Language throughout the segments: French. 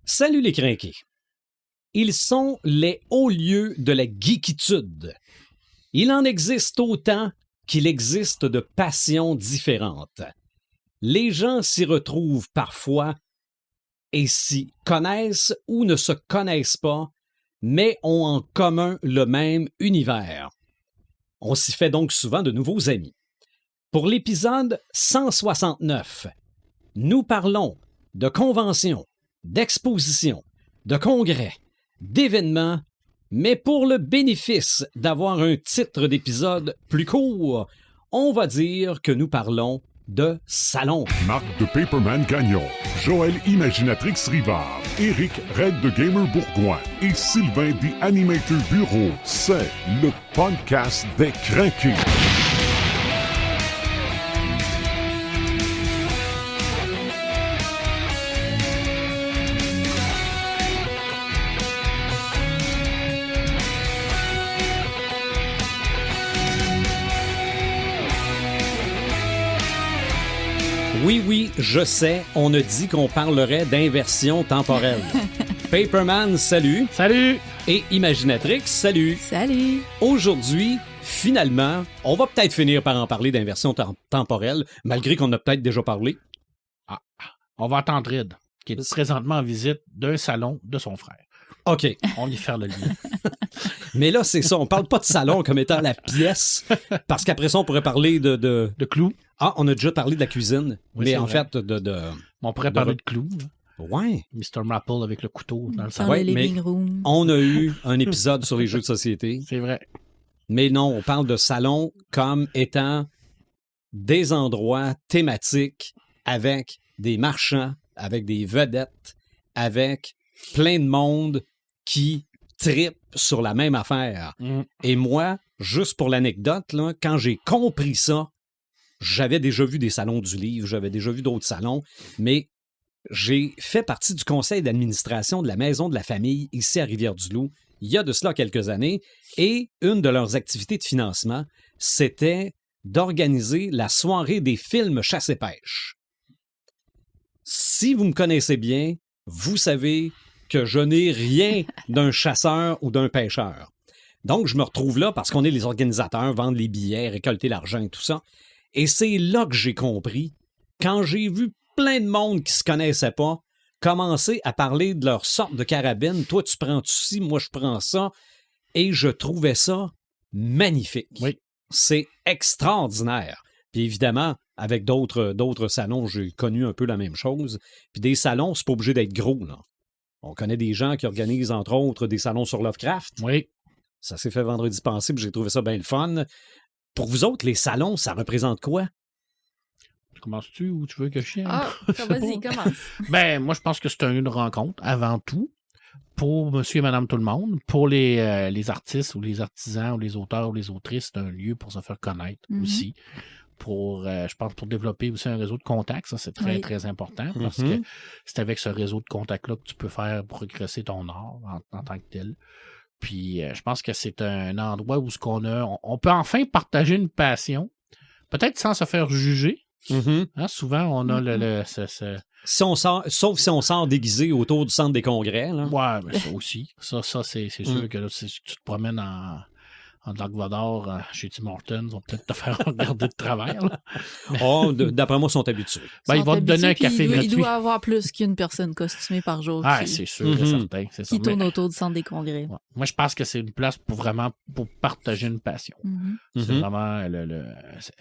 Salut les crinqués. Ils sont les hauts lieux de la geekitude. Il en existe autant qu'il existe de passions différentes. Les gens s'y retrouvent parfois et s'y connaissent ou ne se connaissent pas, mais ont en commun le même univers. On s'y fait donc souvent de nouveaux amis. Pour l'épisode 169, nous parlons de conventions, d'expositions, de congrès, d'événements, mais pour le bénéfice d'avoir un titre d'épisode plus court, on va dire que nous parlons de salon. Marc de Paperman Gagnon, Joël Imaginatrix Rivard, Éric Red de Gamer Bourgoin et Sylvain des Animator Bureau. C'est le podcast des crinqués. Oui, je sais, on a dit qu'on parlerait d'inversion temporelle. Paperman, salut. Salut! Et Imaginatrix, salut. Salut! Aujourd'hui, finalement, on va peut-être finir par en parler d'inversion temporelle, malgré qu'on a peut-être déjà parlé. On va attendre Red, qui est présentement en visite d'un salon de son frère. OK. On y faire le lien. Mais là, c'est ça, on parle pas de salon comme étant la pièce, parce qu'après ça, on pourrait parler de... De clous. Ah, on a déjà parlé de la cuisine, Oui, mais c'est en vrai. fait, de... On pourrait parler de clous. Ouais. Mr. Maple avec le couteau dans le Dans salon. Ouais, le mais living room. On a eu un épisode sur les jeux de société, C'est vrai. mais non, on parle de salon comme étant des endroits thématiques avec des marchands, avec des vedettes, avec plein de monde qui tripe sur la même affaire. Et moi, juste pour l'anecdote, là, quand j'ai compris ça, j'avais déjà vu des salons du livre, j'avais déjà vu d'autres salons, mais j'ai fait partie du conseil d'administration de la Maison de la Famille ici à Rivière-du-Loup il y a de cela quelques années, et une de leurs activités de financement, c'était d'organiser la soirée des films chasse et pêche. Si vous me connaissez bien, vous savez que je n'ai rien d'un chasseur ou d'un pêcheur. Donc, je me retrouve là parce qu'on est les organisateurs, vendre les billets, récolter l'argent et tout ça. Et c'est là que j'ai compris, quand j'ai vu plein de monde qui se connaissait pas commencer à parler de leur sorte de carabine. Toi, tu prends ci, moi, je prends ça. Et je trouvais ça magnifique. Oui. C'est extraordinaire. Puis évidemment, avec d'autres salons, j'ai connu un peu la même chose. Puis des salons, c'est pas obligé d'être gros, là. On connaît des gens qui organisent, entre autres, des salons sur Lovecraft. Oui. Ça s'est fait vendredi passé, puis j'ai trouvé ça bien le fun. Pour vous autres, les salons, ça représente quoi? Commences-tu ou tu veux que je chienne? Ah, vas-y, commence. Ben, moi, je pense que c'est un lieu de rencontre, avant tout, pour monsieur et madame tout le monde. Pour les artistes ou les artisans ou les auteurs ou les autrices, c'est un lieu pour se faire connaître aussi. Pour, je pense, pour développer aussi un réseau de contacts. Ça, c'est très, Oui. très important parce que c'est avec ce réseau de contacts-là que tu peux faire progresser ton art en tant que tel. Puis, je pense que c'est un endroit où on peut enfin partager une passion, peut-être sans se faire juger. Hein, souvent, on a Si on sort, sauf si on sort déguisé autour du centre des congrès. Là. Ouais, mais ça aussi. Ça c'est sûr que là, si tu te promènes en Dark Vador chez Tim Hortons, ils vont peut-être te faire regarder de travers. Là. Oh, d'après moi, ils sont habitués. Ben, ils vont te donner un Puis café gratuit. Il doit y avoir plus qu'une personne costumée par jour Ah, qui, c'est sûr et certain. C'est ça. qui tourne Mais, autour du centre des congrès. ouais. Moi, je pense que c'est une place pour partager une passion. C'est vraiment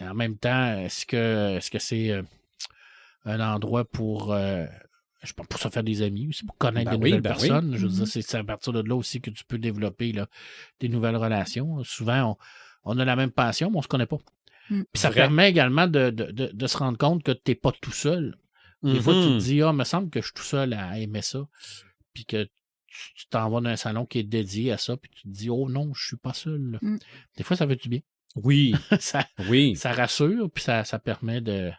en même temps, est-ce que c'est un endroit pour je pense pour se faire des amis aussi, pour connaître des nouvelles personnes. Oui. Je veux dire, c'est à partir de là aussi que tu peux développer là, des nouvelles relations. Souvent, on a la même passion, mais on se connaît pas. Puis ça permet également de se rendre compte que tu n'es pas tout seul. Des fois, tu te dis, me semble que je suis tout seul à aimer ça. Puis que tu t'en vas dans un salon qui est dédié à ça, puis tu te dis, oh non, je suis pas seul. Des fois, ça fait du bien. Oui. Ça rassure, puis ça permet de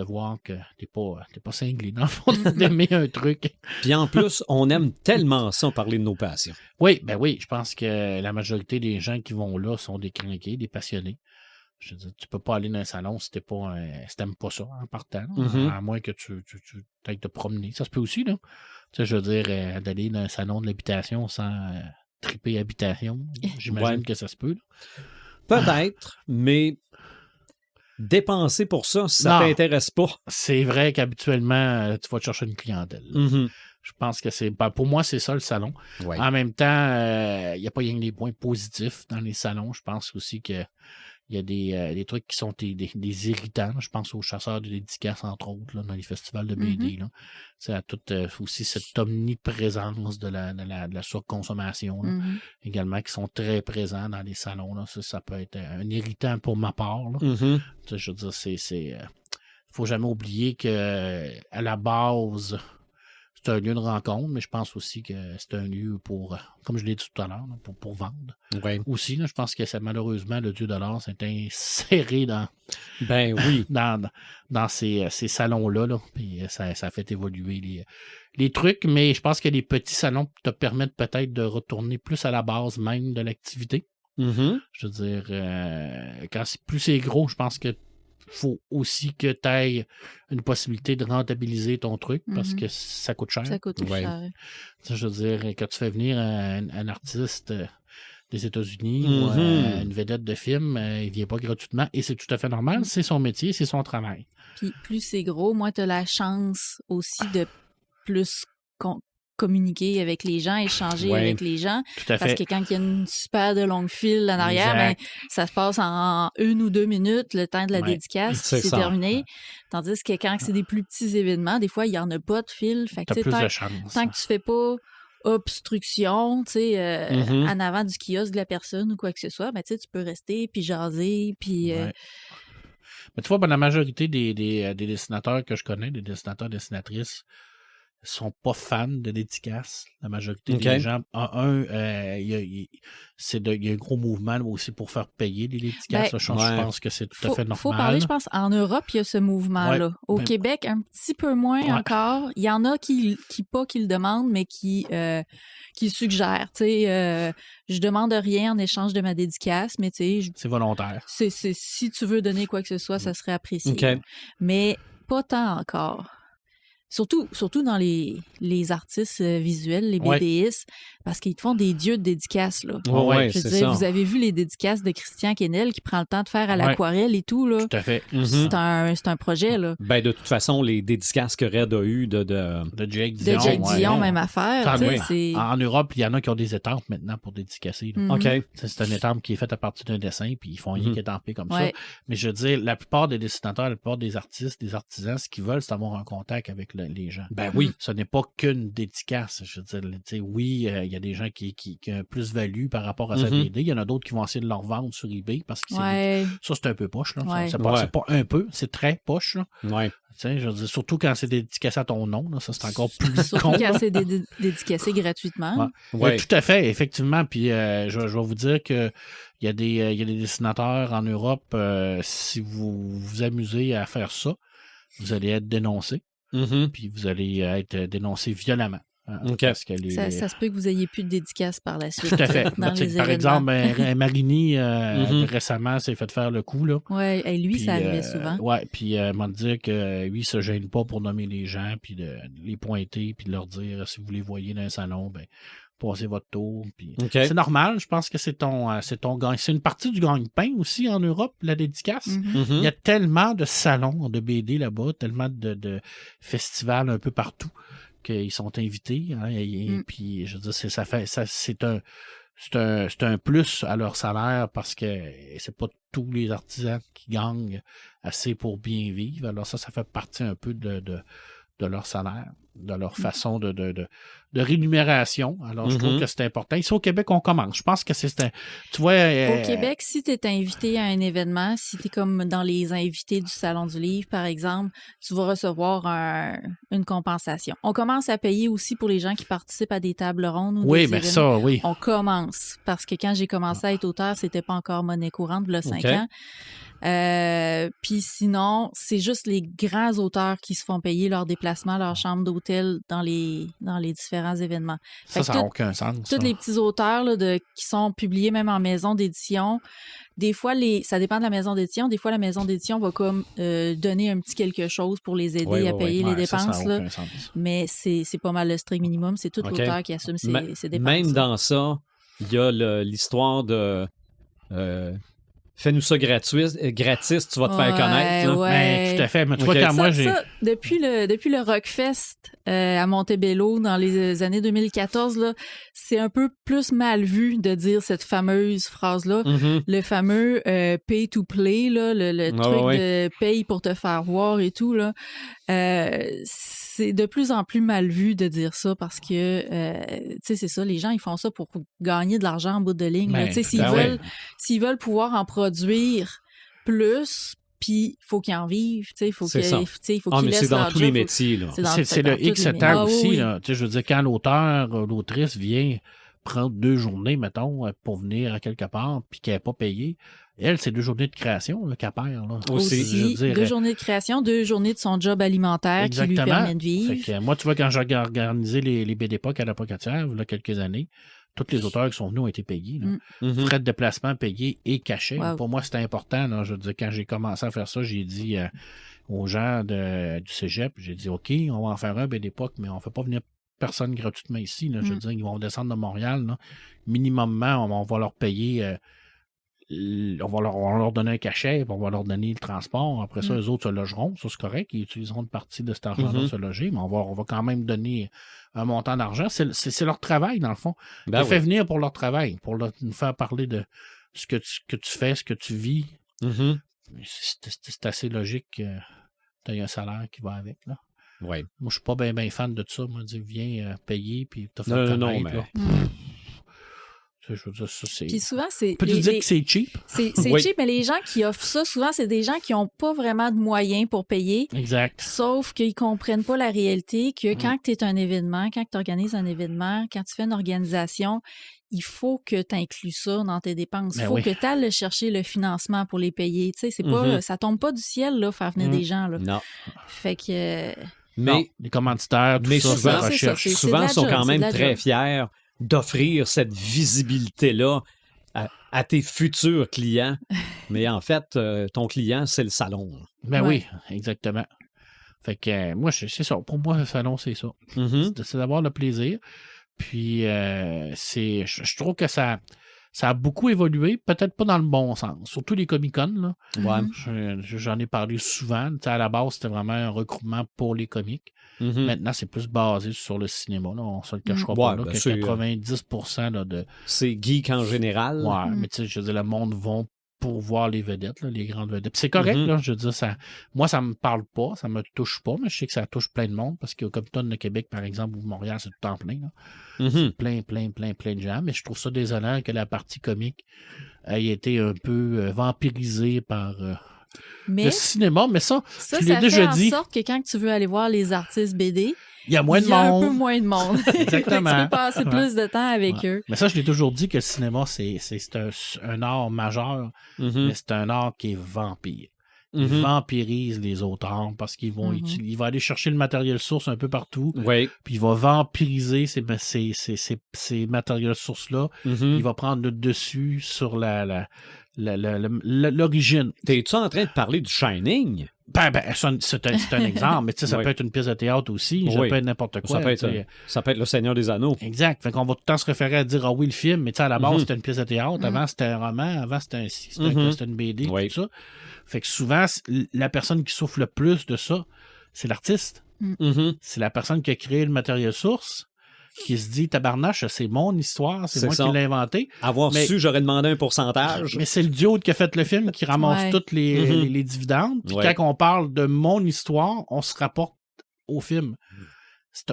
voir que t'es pas cinglé, dans le fond, d'aimer un truc. Puis en plus, on aime tellement ça parler de nos passions. Oui, je pense que la majorité des gens qui vont là sont des crinqués, des passionnés. Je veux dire, tu peux pas aller dans un salon si t'aimes pas ça en partant, à moins que tu ailles te promener. Ça se peut aussi, là. sais, je veux dire, d'aller dans un salon de l'habitation sans triper habitation, j'imagine que ça se peut. Peut-être, mais dépenser pour ça, si ça Non. t'intéresse pas. C'est vrai qu'habituellement, tu vas te chercher une clientèle. Je pense que pour moi, c'est ça le salon. Ouais. En même temps, il n'y a pas rien que des points positifs dans les salons. Je pense aussi qu'il y a des trucs qui sont des irritants. Je pense aux chasseurs de dédicaces, entre autres, là, dans les festivals de BD. Là. C'est à toute aussi cette omniprésence de la surconsommation là, également, qui sont très présents dans les salons. Là. Ça peut être un irritant pour ma part. Là. Je veux dire, faut jamais oublier que à la base, c'est un lieu de rencontre, mais je pense aussi que c'est un lieu pour, comme je l'ai dit tout à l'heure, pour vendre. Ouais. Aussi, là, je pense que malheureusement, le dieu de l'art s'est inséré dans ces salons-là. Là, puis ça a fait évoluer les trucs, mais je pense que les petits salons te permettent peut-être de retourner plus à la base même de l'activité. Je veux dire, plus c'est gros, je pense que faut aussi que tu aies une possibilité de rentabiliser ton truc parce que ça coûte cher. Ça coûte cher. Je veux dire, quand tu fais venir un artiste des États-Unis ou une vedette de film, il ne vient pas gratuitement et c'est tout à fait normal. C'est son métier, c'est son travail. Puis plus c'est gros, moins tu as la chance aussi de plus communiquer avec les gens, échanger avec les gens. Tout à fait. Parce que quand il y a une super de longue file en arrière, ben, ça se passe en 1 ou 2 minutes, le temps de la dédicace, c'est terminé. Tandis que quand c'est des plus petits événements, des fois, il n'y en a pas de fil. Fait que, t'as plus de chance. Tant que tu fais pas obstruction, tu sais, en avant du kiosque de la personne ou quoi que ce soit, ben, tu peux rester, puis jaser, puis... Mais tu vois, la majorité des dessinateurs que je connais, des dessinateurs, dessinatrices, sont pas fans de dédicaces. La majorité des gens, il y a un gros mouvement aussi pour faire payer les dédicaces. Je pense que c'est tout à fait normal. Il faut parler, je pense, en Europe, il y a ce mouvement-là. Au Québec, un petit peu moins encore. Il y en a qui le demandent, mais qui suggèrent. Je demande rien en échange de ma dédicace, mais c'est volontaire. Si tu veux donner quoi que ce soit, ça serait apprécié. Mais pas tant encore. Surtout dans les artistes visuels, les BDistes, parce qu'ils te font des dieux de dédicaces. Là. Je veux dire, vous avez vu les dédicaces de Christian Quesnel qui prend le temps de faire à l'aquarelle et tout. Là. Tout à fait. C'est un projet. Là. Ben, de toute façon, les dédicaces que Red a eues de Jake Dion. De Jake Dion, même affaire. En Europe, il y en a qui ont des étampes maintenant pour dédicacer. C'est une étampe qui est faite à partir d'un dessin, puis ils font rien qu'étamper comme ça. Mais je veux dire, la plupart des dessinateurs, la plupart des artistes, des artisans, ce qu'ils veulent, c'est avoir un contact avec les gens. Ben oui. Ce n'est pas qu'une dédicace. Je veux dire, oui, il y a des gens qui ont un plus-value par rapport à sa BD. Il y en a d'autres qui vont essayer de leur vendre sur eBay parce que ça, c'est un peu poche. Là. C'est pas un peu, c'est très poche. Là. Je veux dire, surtout quand c'est dédicacé à ton nom, là, ça c'est encore plus surtout quand c'est dédicacé gratuitement. Tout à fait, effectivement. Puis je vais vous dire que il y a des dessinateurs en Europe, si vous vous amusez à faire ça, vous allez être dénoncé. Puis vous allez être dénoncé violemment. Parce que ça se peut que vous ayez plus de dédicaces par la suite. Tout à fait. Par exemple, Marini, récemment, s'est fait faire le coup. Oui, lui, ça arrivait souvent. Oui, puis m'a dit que lui, il se gêne pas pour nommer les gens, puis de les pointer, puis de leur dire, si vous les voyez dans un salon, ben passez votre tour. Puis c'est normal, je pense que c'est ton gagne. C'est une partie du gagne-pain aussi en Europe, la dédicace. Il y a tellement de salons de BD là-bas, tellement de festivals un peu partout qu'ils sont invités. Et puis, je veux dire, c'est un plus à leur salaire parce que c'est pas tous les artisans qui gagnent assez pour bien vivre. Alors ça fait partie un peu de leur salaire, de leur façon de rémunération. Alors, je trouve que c'est important. Ici, au Québec, on commence. Je pense que tu vois... Au Québec, si tu es invité à un événement, si tu es comme dans les invités du Salon du Livre, par exemple, tu vas recevoir une compensation. On commence à payer aussi pour les gens qui participent à des tables rondes ou des événements. Ça, oui. On commence. Parce que quand j'ai commencé à être auteur, c'était pas encore monnaie courante, il y a 5 ans. Puis sinon, c'est juste les grands auteurs qui se font payer leur déplacement, leur chambre d'hôtel d'hôtel dans les différents événements. Ça n'a aucun sens. Tous les petits auteurs là, qui sont publiés même en maison d'édition, des fois, ça dépend de la maison d'édition. Des fois, la maison d'édition va comme donner un petit quelque chose pour les aider à payer les dépenses. Ça n'a aucun sens. Mais c'est pas mal le strict minimum. C'est tout l'auteur qui assume ses dépenses. Même dans ça, il y a l'histoire de... fais-nous ça gratis, tu vas te faire connaître. Ouais. Tout à fait. Mais tu vois, quand moi, j'ai... Depuis le Rockfest à Montebello dans les années 2014, là, c'est un peu plus mal vu de dire cette fameuse phrase-là. Mm-hmm. Le fameux pay to play, là, le truc de paye pour te faire voir et tout. Là. C'est de plus en plus mal vu de dire ça parce que, tu sais, c'est ça, les gens, ils font ça pour gagner de l'argent en bout de ligne. S'ils veulent pouvoir en produire plus, puis il faut qu'ils en vivent, tu sais, il faut qu'ils laissent mais c'est dans tous les métiers, là. C'est le X temps aussi, là. Tu sais, je veux dire, quand l'autrice vient prendre 2 journées, mettons, pour venir à quelque part, puis qu'elle n'est pas payée, elle, c'est 2 journées de création qu'elle perd. Là. Aussi, je veux dire, 2 journées de création, 2 journées de son job alimentaire qui lui permet de vivre. Fait que, moi, tu vois, quand j'ai organisé les BDPOC à la Pocatière, il y a quelques années, tous les auteurs qui sont venus ont été payés. Frais de déplacement payés et cachés. Wow. Pour moi, c'était important. Là. Je veux dire, quand j'ai commencé à faire ça, j'ai dit aux gens du cégep, j'ai dit, OK, on va en faire un BDPOC, mais on ne fait pas venir personne gratuitement ici. Là. Je veux dire, ils vont descendre de Montréal. Là. Minimumement, on va leur payer... on va leur donner un cachet, on va leur donner le transport. Après ça, eux autres se logeront. Ça, c'est correct. Ils utiliseront une partie de cet argent-là se loger, mais on va quand même donner un montant d'argent. C'est leur travail, dans le fond. Ils fait venir pour leur travail, pour nous faire parler de ce que tu fais, ce que tu vis. Mm-hmm. C'est assez logique que tu aies un salaire qui va avec. Là. Ouais. Moi, je suis pas bien fan de ça. Moi, je dis, viens payer, puis t'as fait connaître. Non, mais... Je veux dire, ça, c'est... Puis souvent, c'est... Peux-tu dire que c'est cheap? C'est cheap, mais les gens qui offrent ça, souvent, c'est des gens qui n'ont pas vraiment de moyens pour payer. Exact. Sauf qu'ils ne comprennent pas la réalité que quand tu es un événement, quand tu organises un événement, quand tu fais une organisation, il faut que tu inclues ça dans tes dépenses. Il faut que tu ailles chercher le financement pour les payer. Tu sais, c'est pas, ça tombe pas du ciel, là, faire venir des gens. Là. Non. Fait que... Mais les commanditaires, tout ça, souvent sont quand même très fiers d'offrir cette visibilité-là à tes futurs clients. Mais en fait, ton client, c'est le salon. Ben oui, exactement. Fait que moi, c'est ça. Pour moi, le salon, c'est ça. Mm-hmm. C'est d'avoir le plaisir. Puis, je trouve que ça a beaucoup évolué, peut-être pas dans le bon sens. Surtout les Comic-Con, là. Ouais. J'en ai parlé souvent. À la base, c'était vraiment un regroupement pour les comics. Mm-hmm. Maintenant, c'est plus basé sur le cinéma. Là. On ne se le cachera pas. Là, que 90% là, de... C'est geek en général. Ouais, mais tu sais, je veux dire, le monde va pour voir les vedettes, là, les grandes vedettes. Puis c'est correct, là, je veux dire, moi, ça me parle pas, ça me touche pas, mais je sais que ça touche plein de monde, parce qu'au Comic-Con de Québec, par exemple, ou Montréal, c'est tout le temps plein. Là. C'est plein de gens, mais je trouve ça désolant que la partie comique ait été un peu vampirisée par le cinéma, mais ça je l'ai déjà dit. Ça fait en sorte que quand tu veux aller voir les artistes BD, il y a moins de monde. Un peu moins de monde. Exactement. Tu peux passer plus de temps avec eux. Mais ça, je l'ai toujours dit que le cinéma, c'est un art majeur, mais c'est un art qui est vampire. Il vampirise les auteurs parce qu'ils vont il va aller chercher le matériel source un peu partout. Puis il va vampiriser ces matériels sources-là. Il va prendre le dessus sur l'origine. T'es-tu en train de parler du Shining? C'est un exemple, mais tu sais, ça peut être une pièce de théâtre aussi, ça peut être n'importe quoi. Ça peut être Le Seigneur des Anneaux. Exact. Fait qu'on va tout le temps se référer à dire, ah oui, le film, mais tu sais, à la base, c'était une pièce de théâtre, avant, c'était un roman, avant, c'était une BD, tout ça. Fait que souvent, la personne qui souffre le plus de ça, c'est l'artiste. C'est la personne qui a créé le matériel source, qui se dit, tabarnache, c'est mon histoire, c'est moi qui l'ai inventé. Avoir su, j'aurais demandé un pourcentage. Mais c'est le duo qui a fait le film qui ramasse toutes les dividendes. Puis quand on parle de mon histoire, on se rapporte au film.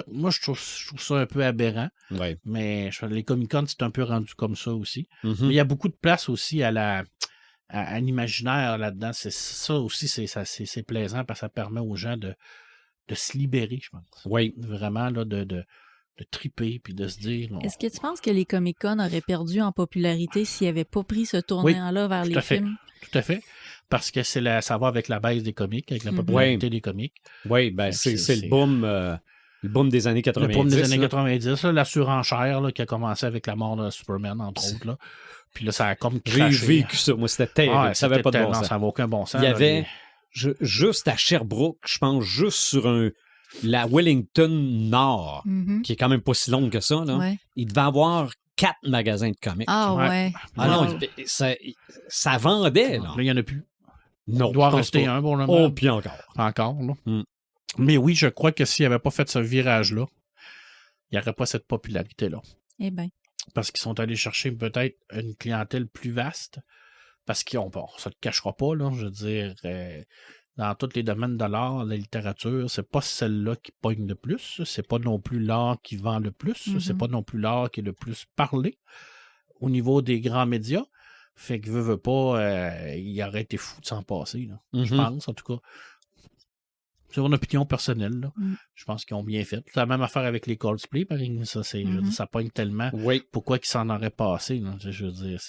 Moi, je trouve ça un peu aberrant. Mais les Comic-Con, c'est un peu rendu comme ça aussi. Mais il y a beaucoup de place aussi à l'imaginaire là-dedans. Ça aussi, c'est plaisant parce que ça permet aux gens de se libérer, je pense. Vraiment, là, de triper puis de se dire... Est-ce que tu penses que les Comic-Con auraient perdu en popularité s'ils n'avaient pas pris ce tournant-là vers les films? Tout à fait. Parce que ça va avec la baisse des comics, avec la popularité des comics. Oui, ben c'est le boom Le boom des années 90. Le boom des années 90, là, la surenchère là, qui a commencé avec la mort de Superman, entre autres. Là. Puis là, ça a comme craché. J'ai vécu ça. Moi, c'était terrible. Ça n'avait pas de bon sens. Ça n'avait aucun bon sens. Il y avait, juste à Sherbrooke, je pense, juste sur la Wellington Nord, qui est quand même pas si longue que ça, là, il devait avoir 4 magasins de comics. Ah ouais. Ah non, ça vendait, là. Là, il n'y en a plus. Non, il doit rester un pour le moment. Oh, puis encore. Encore, là. Mais oui, je crois que s'il n'avait pas fait ce virage-là, il n'y aurait pas cette popularité-là. Eh bien. Parce qu'ils sont allés chercher peut-être une clientèle plus vaste. Parce qu'on ne se le cachera pas, là. Je veux dire, dans tous les domaines de l'art, la littérature, c'est pas celle-là qui pogne le plus. C'est pas non plus l'art qui vend le plus. C'est pas non plus l'art qui est le plus parlé au niveau des grands médias. Fait que veut pas, il aurait été fou de s'en passer, là. Je pense, en tout cas. C'est une opinion personnelle, là. Je pense qu'ils ont bien fait. C'est la même affaire avec les Coldplay, par exemple. Ça, je veux dire, ça pogne tellement. Oui. Pourquoi qu'ils s'en auraient passé, là? Je veux dire,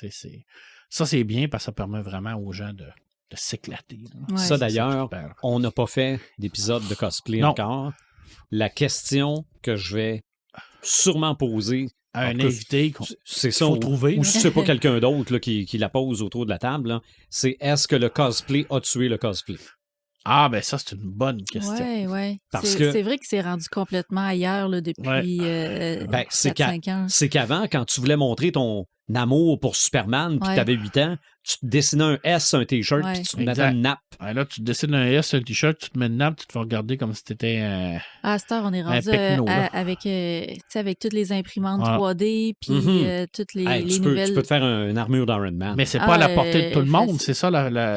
ça, c'est bien parce que ça permet vraiment aux gens de s'éclater. Ouais, ça, d'ailleurs, on n'a pas fait d'épisode de cosplay encore. La question que je vais sûrement poser à un invité c'est ça, faut trouver. Ou si c'est pas quelqu'un d'autre là, qui la pose autour de la table, là, c'est est-ce que le cosplay a tué le cosplay? Ah, ben ça, c'est une bonne question. Oui. C'est vrai que c'est rendu complètement ailleurs là, depuis 4-5 ans. C'est qu'avant, quand tu voulais montrer ton amour pour Superman, puis tu avais 8 ans, tu te dessinais un S sur un T-shirt, puis tu te mettais une nappe. Ouais, là, tu te dessines un S sur un T-shirt, tu te mets une nappe, tu te fais regarder comme si t'étais à cette heure, on est rendu avec toutes les imprimantes 3D, puis toutes les nouvelles... Tu peux te faire une armure d'Iron Man. Mais c'est pas à la portée de tout le monde, c'est ça.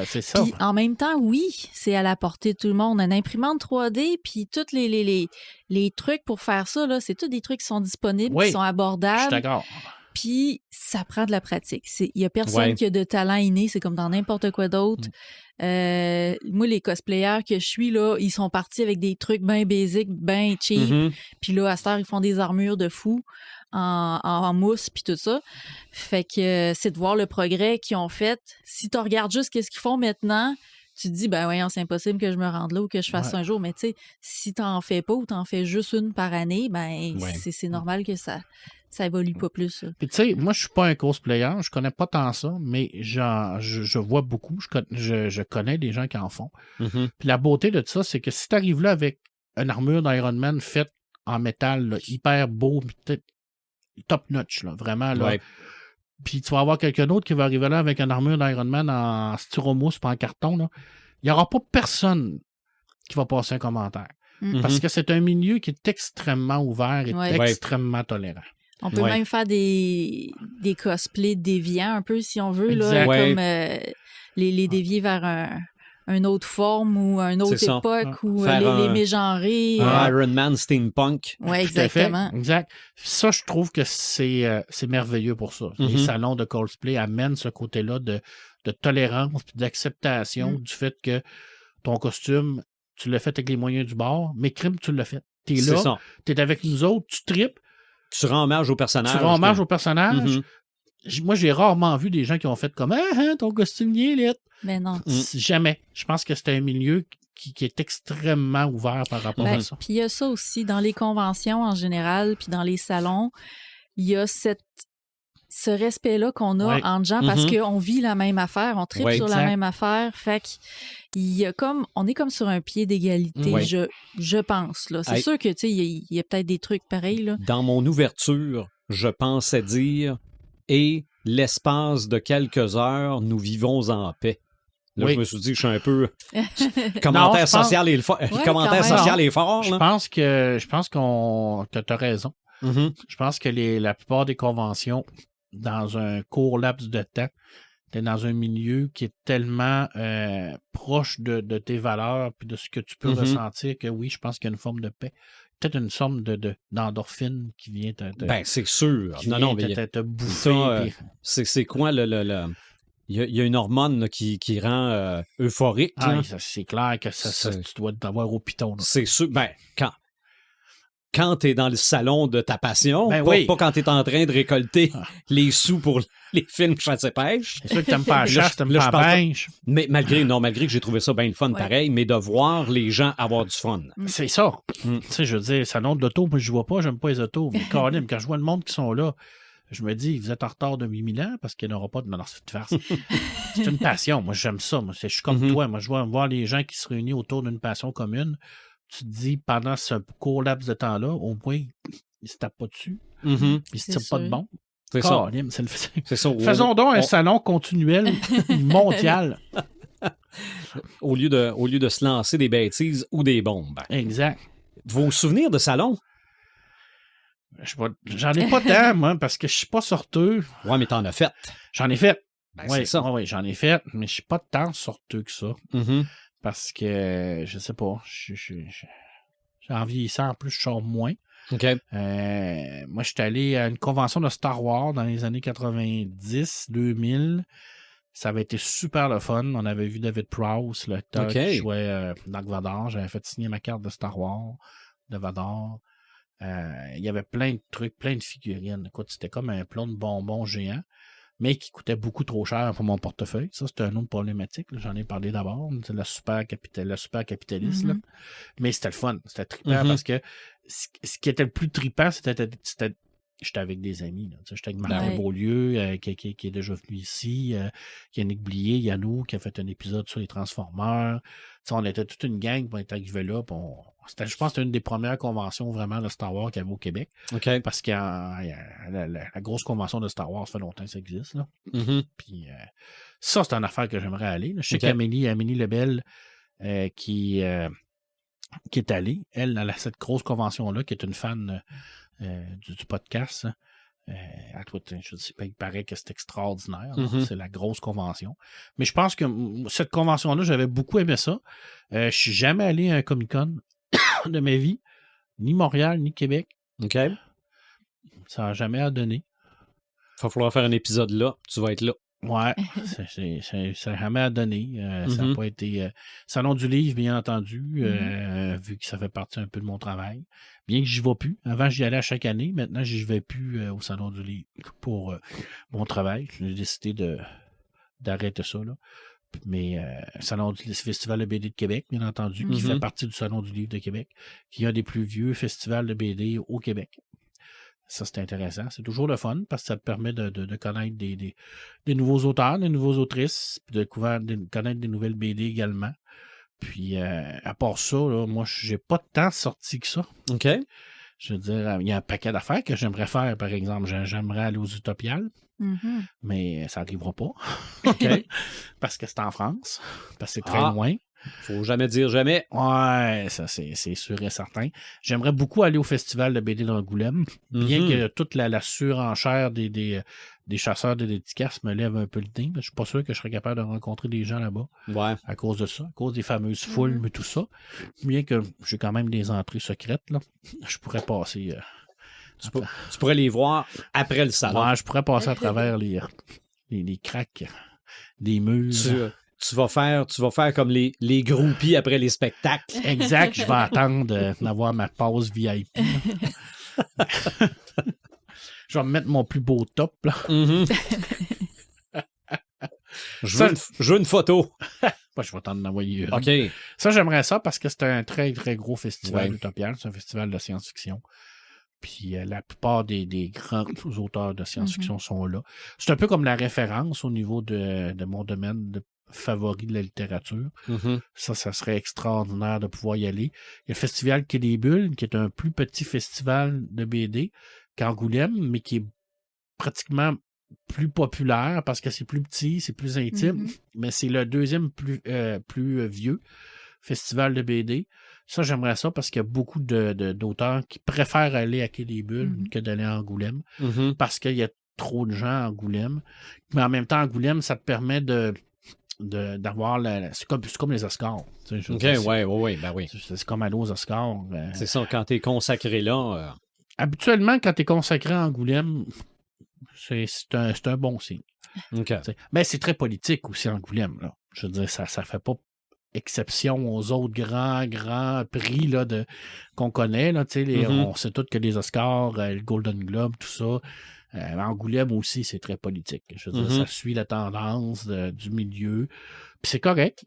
C'est ça. Puis en même temps, oui, c'est à la portée de tout le monde. Une imprimante 3D, puis tous les trucs pour faire ça, là, c'est tous des trucs qui sont disponibles, qui sont abordables. Je suis d'accord. Puis, ça prend de la pratique. Il n'y a personne qui a de talent inné. C'est comme dans n'importe quoi d'autre. Moi, les cosplayers que je suis, là, ils sont partis avec des trucs bien basiques, bien cheap. Puis là, à cette heure, ils font des armures de fou en mousse puis tout ça. Fait que c'est de voir le progrès qu'ils ont fait. Si tu regardes juste qu'est-ce qu'ils font maintenant, tu te dis, ben voyons, c'est impossible que je me rende là ou que je fasse ça un jour. Mais tu sais, si t'en fais pas ou t'en fais juste une par année, ben c'est normal que ça évolue pas plus. Ça. Puis tu sais, moi, je suis pas un cosplayer, je connais pas tant ça, mais je vois beaucoup, je connais des gens qui en font. Puis la beauté de ça, c'est que si tu arrives là avec une armure d'Iron Man faite en métal, là, hyper beau, top notch, là, vraiment, là. Puis tu vas avoir quelqu'un d'autre qui va arriver là avec une armure d'Iron Man en styromousse pas en carton, là. Il n'y aura pas personne qui va passer un commentaire. Parce que c'est un milieu qui est extrêmement ouvert et extrêmement tolérant. On peut même faire des cosplays déviants un peu, si on veut, là, comme les dévier vers une autre forme ou une autre époque ou les mégenrer. Iron Man steampunk. Oui, exactement. Exact. Ça, je trouve que c'est merveilleux pour ça. Les salons de cosplay amènent ce côté-là de tolérance et d'acceptation du fait que ton costume, tu l'as fait avec les moyens du bord, mais crime, tu l'as fait. T'es là, t'es avec nous autres, tu tripes. Tu rends hommage au personnage. Tu rends hommage au personnage. Moi, j'ai rarement vu des gens qui ont fait comme ton costume est lit. Mais non. Jamais. Je pense que c'est un milieu qui est extrêmement ouvert par rapport à ça. Puis il y a ça aussi dans les conventions en général, puis dans les salons, il y a ce respect-là qu'on a entre gens parce qu'on vit la même affaire, on tripe sur la même affaire. Fait on est comme sur un pied d'égalité, je pense. Là. C'est sûr que il y a peut-être des trucs pareils. Là. Dans mon ouverture, je pensais dire et l'espace de quelques heures, nous vivons en paix. Là, je me suis dit que je suis un peu commentaire social et fort. Je pense que tu as raison. Je pense que la plupart des conventions, dans un court laps de temps, tu es dans un milieu qui est tellement proche de tes valeurs puis de ce que tu peux ressentir que oui, je pense qu'il y a une forme de paix. Peut-être une forme d'endorphine qui vient te c'est sûr. Te bouffer. C'est quoi il y a une hormone là, qui rend euphorique. C'est clair que ça tu dois t'avoir au piton. Là. C'est sûr. quand tu es dans le salon de ta passion, pas quand tu es en train de récolter les sous pour les films chasse-pêche. C'est sûr que t'aimes pas la chasse, t'aimes pas la pêche. Mais malgré que j'ai trouvé ça bien le fun pareil, mais de voir les gens avoir du fun. C'est ça. Tu sais, je veux dire, salon de l'auto, moi je vois pas, j'aime pas les autos. Mais quand je vois le monde qui sont là, je me dis, vous êtes en retard de 8000 ans parce qu'il n'y aura pas de... Non, c'est une farce. C'est une passion. Moi, j'aime ça. Moi, je suis comme toi. Moi, je vois voir les gens qui se réunissent autour d'une passion commune. Tu te dis, pendant ce court laps de temps-là, au moins, ils ne se tapent pas dessus. Ils ne se tirent pas de bon. C'est ça. C'est ça. Faisons donc un salon continuel mondial. Au lieu de se lancer des bêtises ou des bombes. Exact. Vos souvenirs de salon? J'en ai pas tant, moi, parce que je suis pas sorteux. Ouais, mais t'en as fait. J'en ai fait. C'est ça. Oui, j'en ai fait, mais je suis pas tant sorteux que ça. Parce que, je sais pas, en vieillissant, en plus, je sors moins. OK. Moi, je suis allé à une convention de Star Wars dans les années 90, 2000. Ça avait été super le fun. On avait vu David Prowse, le acteur qui jouait Dark Vador. J'avais fait signer ma carte de Star Wars, de Vador. Il y avait plein de trucs, plein de figurines. Écoute, c'était comme un plan de bonbons géant, mais qui coûtait beaucoup trop cher pour mon portefeuille. Ça, c'était une autre problématique. J'en ai parlé d'abord. C'est le super capitaliste. Là. Mais c'était le fun. C'était trippant parce que ce qui était le plus trippant, c'était j'étais avec des amis. J'étais avec Martin Beaulieu, qui est déjà venu ici. Yannick Blier, Yannou, qui a fait un épisode sur les Transformers. On était toute une gang pour être arrivés là. Je pense que c'était une des premières conventions vraiment de Star Wars qu'il y avait au Québec. Okay. Parce que la grosse convention de Star Wars, ça fait longtemps que ça existe. Là. Puis ça, c'est une affaire que j'aimerais aller. Là. Je sais qu'Amélie Lebel, qui est allée, elle, à cette grosse convention-là, qui est une fan du podcast. Je sais pas, il paraît que c'est extraordinaire. C'est la grosse convention. Mais je pense que cette convention-là, j'avais beaucoup aimé ça. Je suis jamais allé à un Comic-Con de ma vie, ni Montréal, ni Québec. OK. Ça n'a jamais à donner. Il va falloir faire un épisode là. Tu vas être là. Ouais, ça n'a jamais à donner. Ça n'a pas été... Salon du livre, bien entendu, vu que ça fait partie un peu de mon travail. Bien que j'y vais plus. Avant, j'y allais à chaque année. Maintenant, j'y vais plus au Salon du livre pour mon travail. J'ai décidé d'arrêter ça, là. Mais Salon du Festival de BD de Québec, bien entendu, qui fait partie du Salon du livre de Québec, qui est un des plus vieux festivals de BD au Québec. Ça, c'est intéressant. C'est toujours le fun parce que ça te permet de connaître des nouveaux auteurs, des nouveaux autrices, puis de connaître des nouvelles BD également. Puis, à part ça, là, moi, j'ai pas tant sorti que ça. OK. Je veux dire, il y a un paquet d'affaires que j'aimerais faire, par exemple. J'aimerais aller aux Utopiales, mais ça n'arrivera pas. OK. Parce que c'est en France, parce que c'est très loin. Faut jamais dire jamais. Ouais, ça c'est sûr et certain. J'aimerais beaucoup aller au festival de BD d'Angoulême, bien que toute la surenchère des chasseurs de dédicaces me lève un peu le nez. Je suis pas sûr que je serais capable de rencontrer des gens là-bas à cause de ça, à cause des fameuses foules, mais tout ça. Bien que j'ai quand même des entrées secrètes, là. Je pourrais passer... Tu pourrais les voir après le salon. Ouais, je pourrais passer à travers les cracks des murs. Tu vas faire comme les groupies après les spectacles. Exact, je vais attendre d'avoir ma passe VIP. Je vais me mettre mon plus beau top, là. Je veux une photo. Je vais t'en envoyer une. OK. Ça, j'aimerais ça parce que c'est un très, très gros festival utopial. C'est un festival de science-fiction. Puis la plupart des grands auteurs de science-fiction sont là. C'est un peu comme la référence au niveau de mon domaine favori de la littérature. Ça serait extraordinaire de pouvoir y aller. Il y a le festival Quai des Bulles, qui est un plus petit festival de BD qu'Angoulême, mais qui est pratiquement plus populaire parce que c'est plus petit, c'est plus intime, mais c'est le deuxième plus vieux festival de BD. Ça, j'aimerais ça parce qu'il y a beaucoup d'auteurs qui préfèrent aller à Quai des Bulles que d'aller à Angoulême parce qu'il y a trop de gens à Angoulême. Mais en même temps, Angoulême, ça te permet d'avoir c'est comme les Oscars. OK, oui, ben oui. C'est comme aller aux Oscars. C'est ça, quand t'es consacré là... Habituellement, quand t'es consacré à Angoulême, c'est un bon signe. OK. Mais c'est très politique aussi, Angoulême. Là. Je veux dire, ça fait pas exception aux autres grands prix là, qu'on connaît. Là, on sait tous que les Oscars, le Golden Globe, tout ça. Angoulême aussi, c'est très politique. Je veux dire, ça suit la tendance du milieu. Puis c'est correct.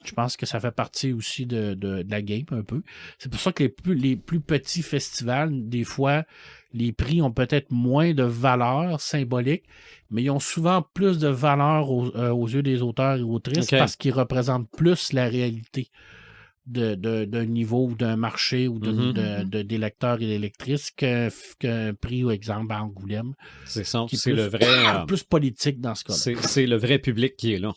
Je pense que ça fait partie aussi de la game un peu. C'est pour ça que les plus petits festivals, des fois, les prix ont peut-être moins de valeur symbolique, mais ils ont souvent plus de valeur aux yeux des auteurs et autrices parce qu'ils représentent plus la réalité d'un niveau ou d'un marché ou des lecteurs et des lectrices qu'un prix, ou exemple, à Angoulême. C'est le vrai... plus politique dans ce cas-là. C'est le vrai public qui est là.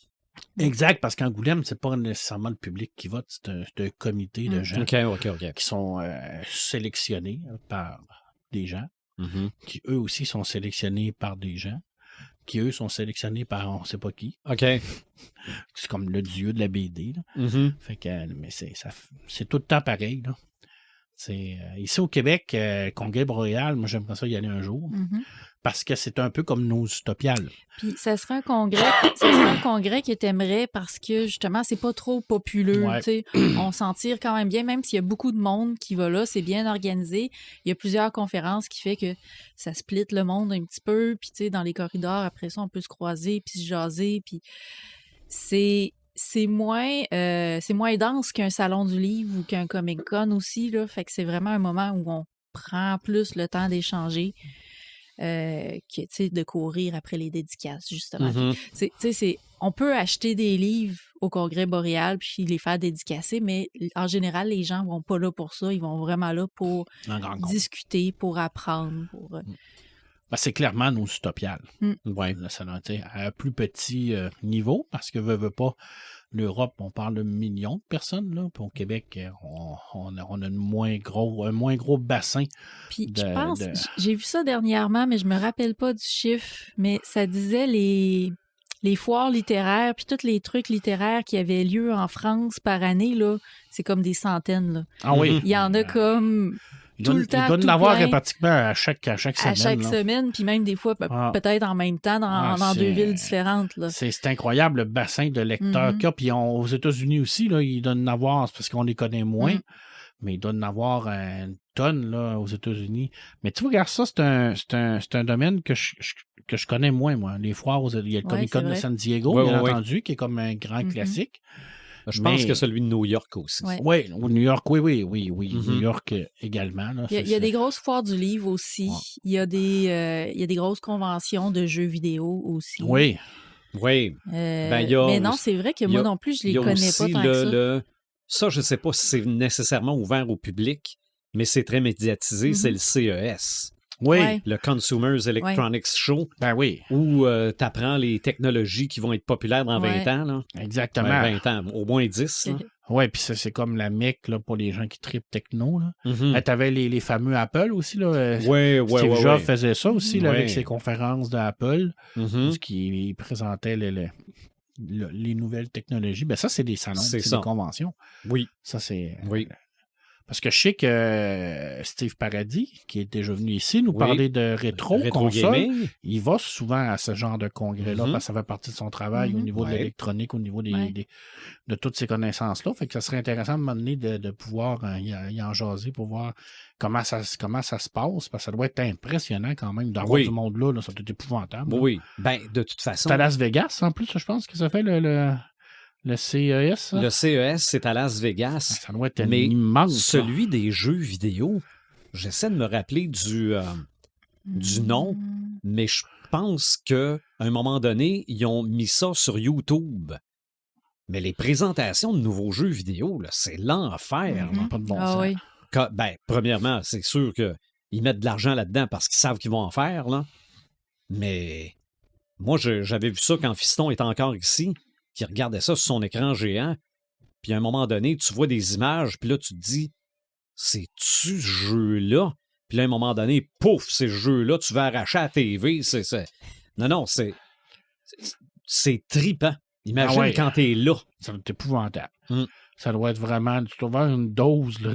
Exact, parce qu'Angoulême, c'est pas nécessairement le public qui vote, c'est un comité de gens qui sont sélectionnés par des gens, qui eux aussi sont sélectionnés par des gens, qui eux sont sélectionnés par on sait pas qui. OK. C'est comme le dieu de la BD. Fait que, mais c'est tout le temps pareil. Là. Ici au Québec, Congrès Boréal, moi j'aimerais ça y aller un jour. Parce que c'est un peu comme nos utopiales. Puis ça serait un congrès que t'aimerais parce que justement, c'est pas trop populeux. Ouais. On s'en tire quand même bien, même s'il y a beaucoup de monde qui va là, c'est bien organisé. Il y a plusieurs conférences qui fait que ça split le monde un petit peu. Puis dans les corridors, après ça, on peut se croiser puis se jaser. Puis c'est moins dense qu'un salon du livre ou qu'un Comic-Con aussi. Là. Fait que c'est vraiment un moment où on prend plus le temps d'échanger. De courir après les dédicaces, justement. On peut acheter des livres au Congrès Boréal puis les faire dédicacer, mais en général, les gens vont pas là pour ça. Ils vont vraiment là pour discuter, pour apprendre. C'est clairement nos utopiales. Ouais, ça doit être à un plus petit niveau, parce que veut pas, l'Europe, on parle de millions de personnes, là. Puis au Québec, on a un moins gros bassin. Puis je pense, j'ai vu ça dernièrement, mais je me rappelle pas du chiffre, mais ça disait les foires littéraires, puis tous les trucs littéraires qui avaient lieu en France par année, là, c'est comme des centaines. Là. Ah oui? Il y en a comme... Il doit en avoir pratiquement à chaque semaine. À chaque semaine, puis même des fois, peut-être en même temps, dans deux villes différentes. Là. C'est incroyable le bassin de lecteurs qu'il y a. Puis aux États-Unis aussi, là, ils donnent en avoir, c'est parce qu'on les connaît moins, mais ils donnent en avoir une tonne là, aux États-Unis. Mais tu vois, regarde ça, c'est un domaine que je connais moins, moi. Les foires, il y a le Comic-Con de San Diego, bien entendu, qui est comme un grand classique. Je pense que celui de New York aussi. Oui, au New York, oui. New York également. Là, il y a des grosses foires du livre aussi. Il y a des grosses conventions de jeux vidéo aussi. Oui. Mais non, c'est vrai que moi non plus, je les connais pas tant que ça. Ça, je ne sais pas si c'est nécessairement ouvert au public, mais c'est très médiatisé, c'est le CES. Oui. Le Consumers Electronics Show. Ben oui. Où tu apprends les technologies qui vont être populaires dans 20 ans. Là. Exactement. 20 ans, au moins 10. Oui, puis ça, c'est comme la mecque là, pour les gens qui trippent techno. Tu avais les fameux Apple aussi. Là. Steve Jobs faisait ça aussi là, avec ses conférences d'Apple, où il présentait les nouvelles technologies. Ben ça, c'est des salons, c'est des conventions. Oui. Ça, c'est... Parce que je sais que Steve Paradis, qui est déjà venu ici nous parler de rétro gaming, il va souvent à ce genre de congrès-là parce que ça fait partie de son travail au niveau de l'électronique, au niveau de toutes ces connaissances-là. Fait que ça serait intéressant de m'amener de pouvoir y en jaser pour voir comment ça se passe, parce que ça doit être impressionnant quand même d'avoir du monde là, ça doit être épouvantable. Oui, ben de toute façon. C'est à Las Vegas en plus, je pense que ça fait le CES? Ça? Le CES, c'est à Las Vegas. Ça doit être immense. Celui des jeux vidéo, j'essaie de me rappeler du nom, mais je pense qu'à un moment donné, ils ont mis ça sur YouTube. Mais les présentations de nouveaux jeux vidéo, là, c'est l'enfer. Pas de bon sens. Oui. Premièrement, c'est sûr qu'ils mettent de l'argent là-dedans parce qu'ils savent qu'ils vont en faire. Là. Mais moi, j'avais vu ça quand Fiston était encore ici, qui regardait ça sur son écran géant, puis à un moment donné, tu vois des images, puis là, tu te dis, c'est-tu ce jeu-là? Puis là, à un moment donné, pouf, c'est ce jeu-là, tu vas arracher à la TV. Non, c'est tripant. Imagine quand t'es là. Ça doit être épouvantable. Ça doit être vraiment... Tu dois avoir une dose là,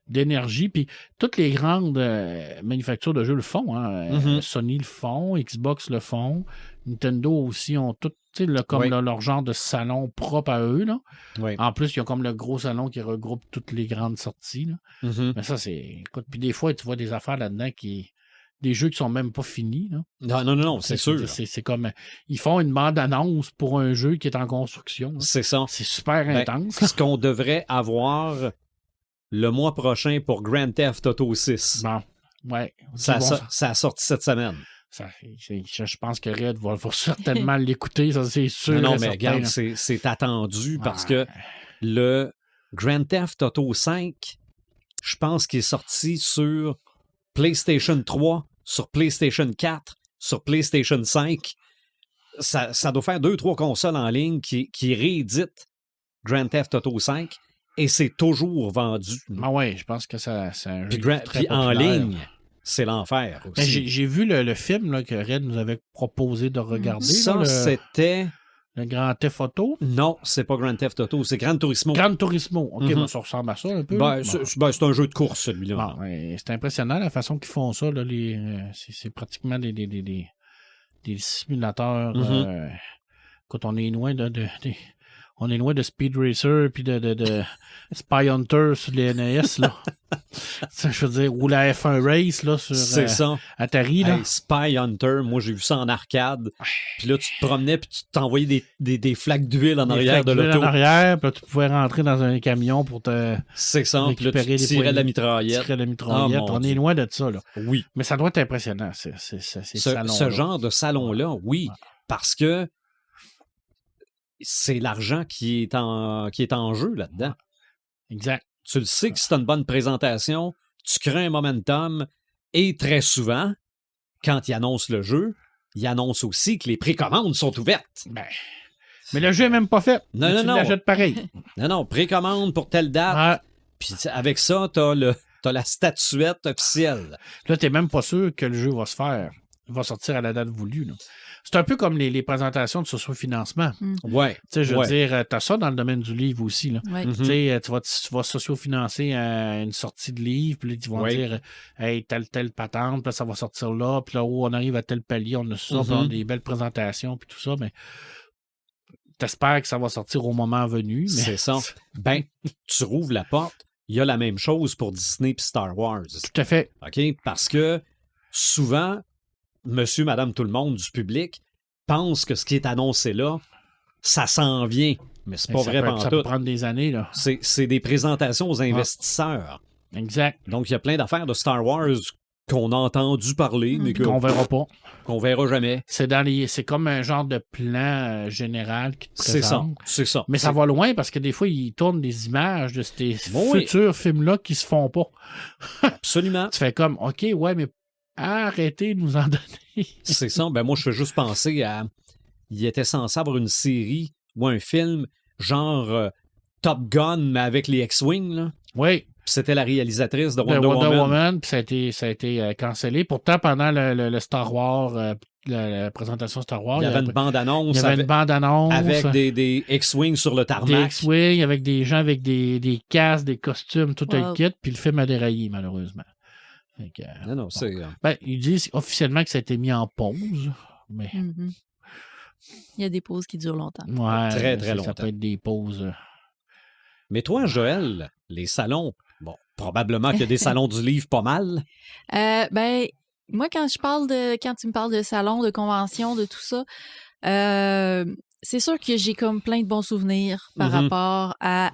d'énergie. Puis toutes les grandes manufactures de jeux le font. Hein. Sony le font, Xbox le font, Nintendo aussi ont tout comme leur genre de salon propre à eux. Là. Oui. En plus, il y a comme le gros salon qui regroupe toutes les grandes sorties. Là. Mm-hmm. Mais ça, c'est... Écoute, puis des fois, tu vois des affaires là-dedans des jeux qui sont même pas finis. Là. Non, c'est sûr. C'est comme... Ils font une bande-annonce pour un jeu qui est en construction. Là. C'est ça. C'est super intense. Ce qu'on devrait avoir le mois prochain pour Grand Theft Auto 6. Bon, ouais. Ça a sorti cette semaine. Je pense que Red va certainement l'écouter, ça c'est sûr. Non, mais regarde, c'est attendu parce que le Grand Theft Auto 5, je pense qu'il est sorti sur PlayStation 3, sur PlayStation 4, sur PlayStation 5. Ça doit faire 2-3 consoles en ligne qui rééditent Grand Theft Auto 5 et c'est toujours vendu. Ah ouais, je pense que ça puis en ligne, c'est l'enfer aussi. Ben, j'ai vu le film là, que Red nous avait proposé de regarder. Ça, là, c'était... Le Grand Theft Auto? Non, c'est pas Grand Theft Auto, c'est Gran Turismo. Gran Turismo, OK, ben, ça ressemble à ça un peu. C'est un jeu de course, celui-là. Bon, c'est impressionnant la façon qu'ils font ça. Là, c'est pratiquement des simulateurs. Quand on est loin on est loin de Speed Racer puis de Spy Hunter sur les NES, là. Ça, je veux dire, ou la F1 Race, là, sur Atari, là. Hey, Spy Hunter, moi, j'ai vu ça en arcade. Puis là, tu te promenais puis tu t'envoyais des flaques d'huile en arrière de l'auto. En arrière, puis tu pouvais rentrer dans un camion pour te récupérer puis là, tu tirais la mitraillette. On est loin de ça, là. Oui. Mais ça doit être impressionnant, ce genre de salon-là, oui. Parce que c'est l'argent qui est en jeu là-dedans. Exact. Tu le sais que si tu as une bonne présentation, tu crées un momentum et très souvent, quand ils annoncent le jeu, ils annoncent aussi que les précommandes sont ouvertes. Mais le jeu n'est même pas fait. Non. Tu l'achètes pareil. Non, précommande pour telle date. Puis avec ça, t'as la statuette officielle. Là, t'es même pas sûr que le jeu va se faire. Il va sortir à la date voulue. Là. C'est un peu comme les présentations de sociofinancement. Ouais. Tu sais, je veux dire, t'as ça dans le domaine du livre aussi. Là. Ouais. Tu sais, tu vas sociofinancer une sortie de livre, puis là, ils vont dire, hey, telle patente, puis là, ça va sortir là, puis là, on arrive à tel palier, on a ça, puis on a des belles présentations, puis tout ça, mais t'espères que ça va sortir au moment venu. Mais... C'est ça. Tu rouvres la porte, il y a la même chose pour Disney et Star Wars. Tout à fait. OK? Parce que souvent, monsieur, madame, tout le monde du public pense que ce qui est annoncé là, ça s'en vient. Mais c'est pas vrai pantoute. Ça peut prendre des années, là. C'est des présentations aux investisseurs. Exact. Donc, il y a plein d'affaires de Star Wars qu'on a entendu parler, mais qu'on verra pas. Qu'on verra jamais. C'est comme un genre de plan général qui te présente. C'est ça. Mais ça va loin parce que des fois, ils tournent des images de ces futurs films-là qui se font pas. Absolument. Tu fais comme, OK, ouais, mais arrêtez de nous en donner. C'est ça. Moi, je fais juste penser à... Il était censé avoir une série ou un film genre Top Gun, mais avec les X-Wing, là. Oui. C'était la réalisatrice de Wonder Woman. Puis ça a été cancellé. Pourtant, pendant le Star Wars, la présentation Star Wars, il y avait une bande-annonce. Avec des X-Wing sur le tarmac. Des X-Wing, avec des gens avec des casques, des costumes, tout un kit. Puis le film a déraillé, malheureusement. Non, c'est... ils disent officiellement que ça a été mis en pause. Mais... Il y a des pauses qui durent longtemps. Ouais, très, très longtemps. Ça peut être des pauses. Mais toi, Joël, les salons, probablement qu'il y a des salons du livre pas mal. Moi, quand tu me parles de salons, de conventions, de tout ça, c'est sûr que j'ai comme plein de bons souvenirs par rapport à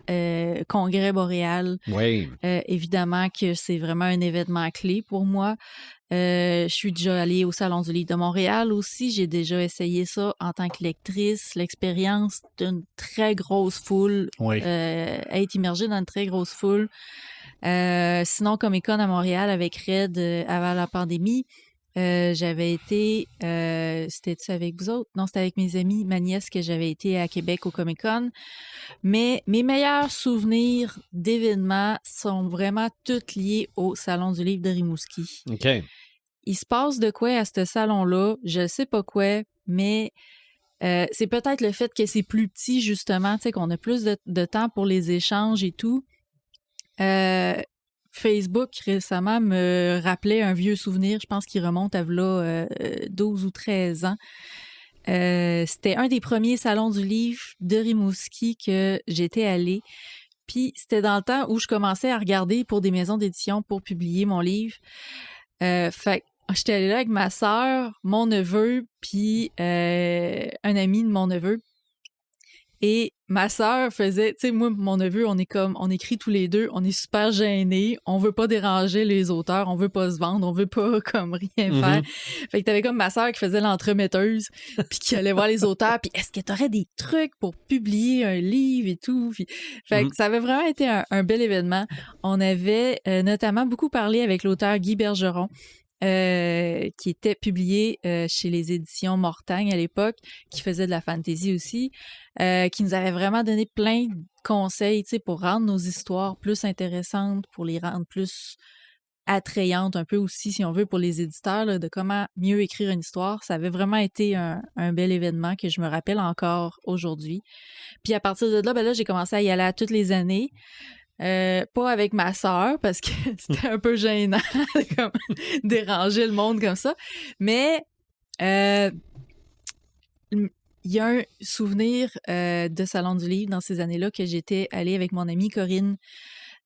Congrès Boréal. Oui. Évidemment que c'est vraiment un événement clé pour moi. Je suis déjà allée au Salon du livre de Montréal aussi. J'ai déjà essayé ça en tant que lectrice. L'expérience d'une très grosse foule, être immergée dans une très grosse foule. Sinon, Comic-Con à Montréal avec Red avant la pandémie, j'avais été... c'était-tu avec vous autres? Non, c'était avec mes amis, ma nièce, que j'avais été à Québec au Comic-Con. Mais mes meilleurs souvenirs d'événements sont vraiment tous liés au Salon du livre de Rimouski. OK. Il se passe de quoi à ce salon-là? Je ne sais pas quoi, mais c'est peut-être le fait que c'est plus petit, justement, tu sais, qu'on a plus de temps pour les échanges et tout. Facebook, récemment, me rappelait un vieux souvenir, je pense qu'il remonte à 12 ou 13 ans. C'était un des premiers salons du livre de Rimouski que j'étais allée. Puis c'était dans le temps où je commençais à regarder pour des maisons d'édition pour publier mon livre. Fait que j'étais allée là avec ma sœur, mon neveu, puis un ami de mon neveu. Et ma sœur faisait, tu sais, moi, mon neveu, on écrit tous les deux, on est super gênés, on veut pas déranger les auteurs, on veut pas se vendre, on veut pas comme rien faire. Fait que t'avais comme ma sœur qui faisait l'entremetteuse, puis qui allait voir les auteurs, puis est-ce que t'aurais des trucs pour publier un livre et tout? Puis, fait que ça avait vraiment été un bel événement. On avait notamment beaucoup parlé avec l'auteur Guy Bergeron, qui était publié chez les éditions Mortagne à l'époque, qui faisait de la fantasy aussi, qui nous avait vraiment donné plein de conseils, tu sais, pour rendre nos histoires plus intéressantes, pour les rendre plus attrayantes un peu aussi, si on veut, pour les éditeurs, là, de comment mieux écrire une histoire. Ça avait vraiment été un bel événement que je me rappelle encore aujourd'hui. Puis à partir de là, ben là, j'ai commencé à y aller à toutes les années. Pas avec ma sœur parce que c'était un peu gênant de comme déranger le monde comme ça, mais il y a un souvenir de Salon du Livre dans ces années-là que j'étais allée avec mon amie Corinne.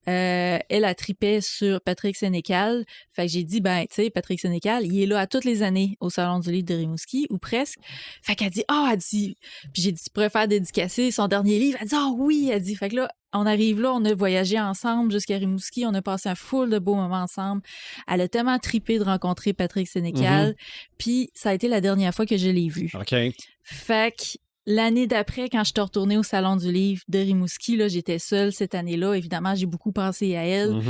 Elle a tripé sur Patrick Sénécal. Fait que j'ai dit, ben, tu sais, Patrick Sénécal, il est là à toutes les années au Salon du Livre de Rimouski, ou presque. Fait qu'elle dit, elle dit, puis j'ai dit, tu pourrais faire dédicacer son dernier livre. Elle dit, oui, elle dit. Fait que là, on arrive là, on a voyagé ensemble jusqu'à Rimouski, on a passé un full de beaux moments ensemble. Elle a tellement trippé de rencontrer Patrick Sénécal, puis ça a été la dernière fois que je l'ai vu. OK. Fait que l'année d'après, quand je suis retournée au Salon du Livre de Rimouski, là, j'étais seule cette année-là. Évidemment, j'ai beaucoup pensé à elle.